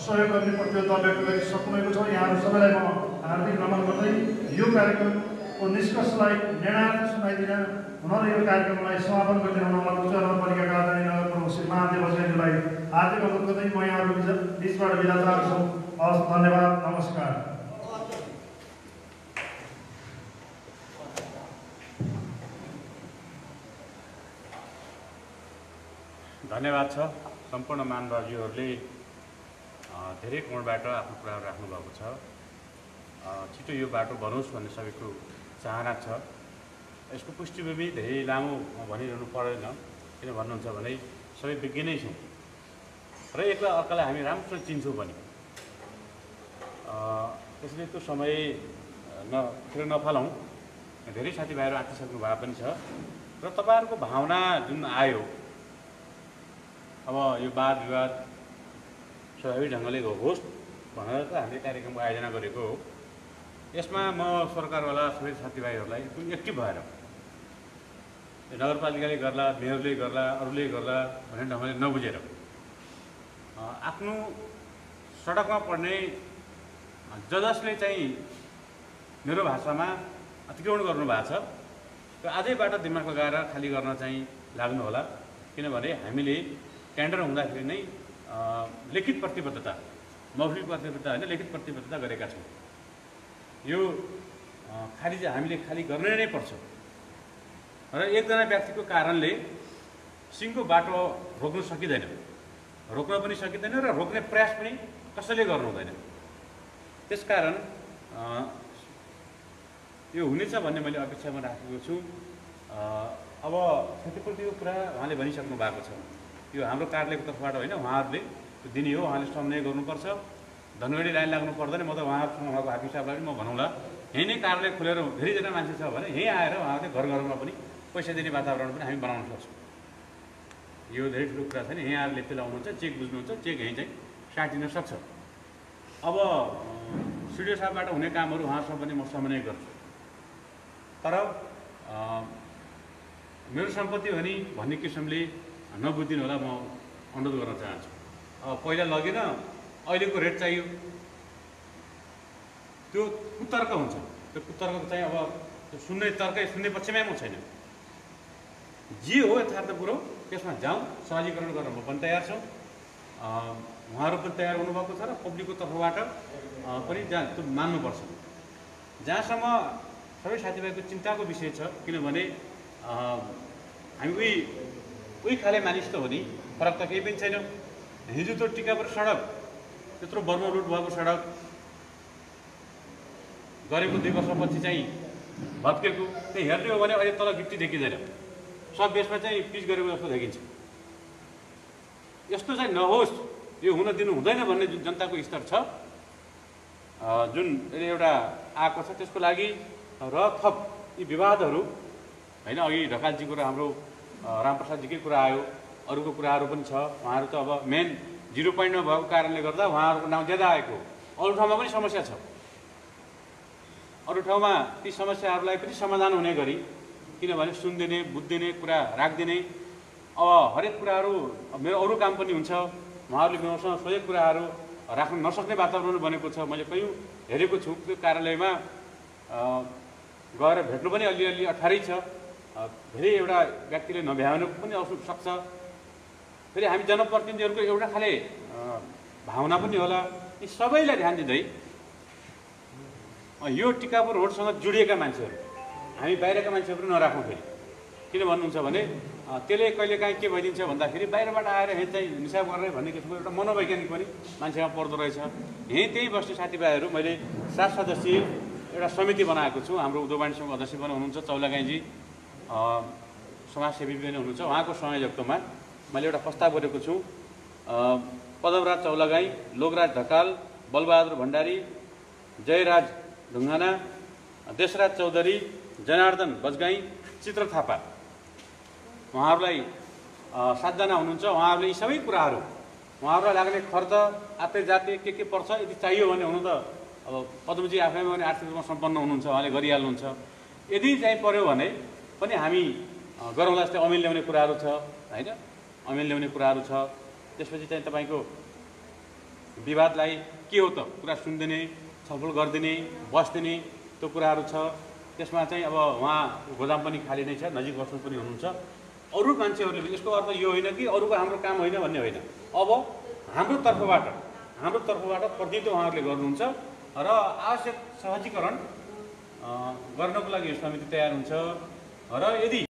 सहयोग गर्ने प्रतिबद्धता व्यक्त गरिसक्नुभएको छ। यहाँहरू सबैलाई म हार्दिक नमन गर्दै यो कार्यक्रमको निष्कर्षलाई निर्णायक सुनाइदिन हुन र यो कार्यक्रमलाई समापन गर्दै हुन उच्च नगरपालिकाका आदरणीय नगर प्रमुख श्री महादेव बस्नेतज्यूलाई हार्दिक अनुरोध गर्दै म यहाँहरूको बिचबाट बिदा चाहन्छु। हवस्, धन्यवाद, नमस्कार। धन्यवाद छ। सम्पूर्ण महानुभावज्यूहरूले धेरै कोणबाट आफ्नो कुराहरू राख्नुभएको छ। छिटो यो बाटो बनोस् भन्ने सबैको चाहना छ। यसको पृष्ठभूमि धेरै लामो भनिरहनु पर्दैन। किन भन्नुहुन्छ भने सबै विज्ञ नै छौँ र एकलाई अर्कालाई हामी राम्रोसँग चिन्छौँ पनि। त्यसले त्यो समय खेर नफालौँ। धेरै साथीभाइहरू आँटिसक्नु भएको पनि छ र तपाईँहरूको भावना जुन आयो, अब यो वाद विवाद स्वाभाविक ढङ्गले होस् भनेर त हामीले कार्यक्रमको आयोजना गरेको हो। यसमा म सरकारवाला सबै साथीभाइहरूलाई एक्टिभ भएर नगरपालिकाले गर्ला, मेयरले गर्ला, अरूले गर्ला भन्ने ढङ्गले नबुझेर आफ्नो सडकमा पर्ने जसले चाहिँ मेरो भाषामा अतिक्रमण गर्नुभएको छ त्यो आजैबाट दिमाग लगाएर खाली गर्न चाहिँ लाग्नु होला। किनभने हामीले टेन्डर हुँदाखेरि नै लिखित प्रतिबद्धता, मौखिक प्रतिबद्धता होइन, लिखित प्रतिबद्धता गरेका छौँ। यो हामीले खाली गर्ने नै पर्छ र एकजना व्यक्तिको कारणले सिङ्गो बाटो रोक्न सकिँदैन, रोक्न पनि सकिँदैन र रोक्ने प्रयास पनि कसैले गर्नु हुँदैन। त्यसकारण यो हुनेछ भन्ने मैले अपेक्षामा राखेको छु। अब क्षतिपूर्तिको कुरा उहाँले भनिसक्नु भएको छ। यो हाम्रो कार्यालयको तर्फबाट होइन, उहाँहरूले दिने हो, उहाँले समन्वय गर्नुपर्छ। धनगढी लाइन लाग्नु पर्दैन। म त उहाँहरूसँग उहाँको हाफिस साहबलाई पनि म भनौँला, यहीँ नै कार्यालय खोलेर धेरैजना मान्छे छ भने यहीँ आएर उहाँहरूले घर घरमा पनि पैसा दिने वातावरण पनि हामी बनाउन सक्छौँ। यो धेरै ठुलो कुरा छैन। यहीँ आएर लेप्चे लाउनुहुन्छ, चेक बुझ्नुहुन्छ, चेक यहीँ चाहिँ साटिन सक्छ। अब सिडिओ साहबबाट हुने कामहरू उहाँसँग पनि म समन्वय गर्छु। तर मेरो सम्पत्ति हो नि भन्ने किसिमले नबुझिदिनु होला, म अनुरोध गर्न चाहन्छु। पहिला लगेन, अहिलेको रेट चाहियो, त्यो कुतर्क हुन्छ। त्यो कुतर्क चाहिँ अब सुन्ने पक्षमै म छैन। जे हो यथार्थ कुरो त्यसमा जाउँ, सहजीकरण गर्न म पनि तयार छु। उहाँहरू पनि तयार हुनुभएको छ र पब्लिकको तर्फबाट पनि त्यो मान्नुपर्छ। जहाँसम्म सबै साथीभाइको चिन्ताको विषय छ, किनभने हामी उही खाले मानिस त हो नि, फरक त केही पनि छैन। हिजो त्यो टिकापुर सडक त्यत्रो बर्मा रुट भएको सडक गरेको 2 वर्षपछि चाहिँ भत्केको, त्यही हेर्ने हो भने अहिले तल गिट्टी देखिँदैन। सब बेसमा चाहिँ पिच गरेको जस्तो देखिन्छ। यस्तो चाहिँ नहोस्, यो हुन दिनु हुँदैन भन्ने जुन जनताको स्तर छ, जुन एउटा आएको छ, त्यसको लागि र थप यी विवादहरू होइन, अघि ढकालजीको र हाम्रो रामप्रसादजीकै कुरा आयो, अरूको कुराहरू पनि छ। उहाँहरू त अब मेन 0 पोइन्टमा भएको कारणले गर्दा उहाँहरूको नाम ज्यादा आएको, अरू ठाउँमा पनि समस्या छ। अरू ठाउँमा ती समस्याहरूलाई पनि समाधान हुने गरी, किनभने सुनिदिने बुझिदिने कुरा राखिदिने, अब हरेक कुराहरू मेरो अरू काम पनि हुन्छ, उहाँहरूले मेरोसँग सोधेको कुराहरू राख्न नसक्ने वातावरण बनेको छ। मैले कयौँ हेरेको छु, त्यो कार्यालयमा गएर भेट्नु पनि अलिअलि अठारै छ। धेरै एउटा व्यक्तिले नभ्याउनु पनि सक्छ। फेरि हामी जनप्रतिनिधिहरूको एउटा खाले भावना पनि होला, यी सबैलाई ध्यान दिँदै यो टिकापुर रोडसँग जोडिएका मान्छेहरू, हामी बाहिरका मान्छेहरू पनि नराखौँ। फेरि किन भन्नुहुन्छ भने त्यसले कहिलेकाहीँ के भइदिन्छ भन्दाखेरि बाहिरबाट आएर यहाँ चाहिँ हिसाब गर्ने भन्ने किसिमको एउटा मनोवैज्ञानिक पनि मान्छेमा पर्दो रहेछ। यहीँ त्यही बस्ने साथीभाइहरू, मैले 7 सदस्यीय एउटा समिति बनाएको छु। हाम्रो उद्योग वाणिज्य अध्यक्ष पनि हुनुहुन्छ, चौलागाईजी समाजसेवी पनि हुनुहुन्छ, उहाँको संयोजकत्वमा मैले एउटा प्रस्ताव गरेको छु। पदमराज चौलागाई, लोकराज ढकाल, बलबहादुर भण्डारी, जयराज ढुङ्गाना, देशराज चौधरी, जनार्दन बजगाई, चित्र थापा, उहाँहरूलाई 7 जना हुनुहुन्छ। उहाँहरूले यी सबै कुराहरू, उहाँहरूलाई लाग्ने खर्च आते जाते के पर्छ, यदि चाहियो भने, हुनु त अब पद्मजी आफैमा पनि आर्थिक रूपमा सम्पन्न हुनुहुन्छ, उहाँले गरिहाल्नुहुन्छ। यदि चाहिँ पर्यो भने पनि हामी गरौँला। जस्तै अमिल ल्याउने कुराहरू छ होइन, अमिल ल्याउने कुराहरू छ। त्यसपछि चाहिँ तपाईँको विवादलाई के हो त कुरा सुनिदिने, छलफल गरिदिने, बस्दिने, त्यो कुराहरू छ। त्यसमा चाहिँ अब उहाँ गोदाम पनि खाली नै छ, नजिक बस्नु पनि हुनुहुन्छ। अरू मान्छेहरूले पनि, यसको अर्थ यो होइन कि अरूको हाम्रो काम होइन भन्ने होइन। अब हाम्रो तर्फबाट प्रतिनिधित्व उहाँहरूले गर्नुहुन्छ र आवश्यक सहजीकरण गर्नको लागि यो समिति तयार हुन्छ। र यदि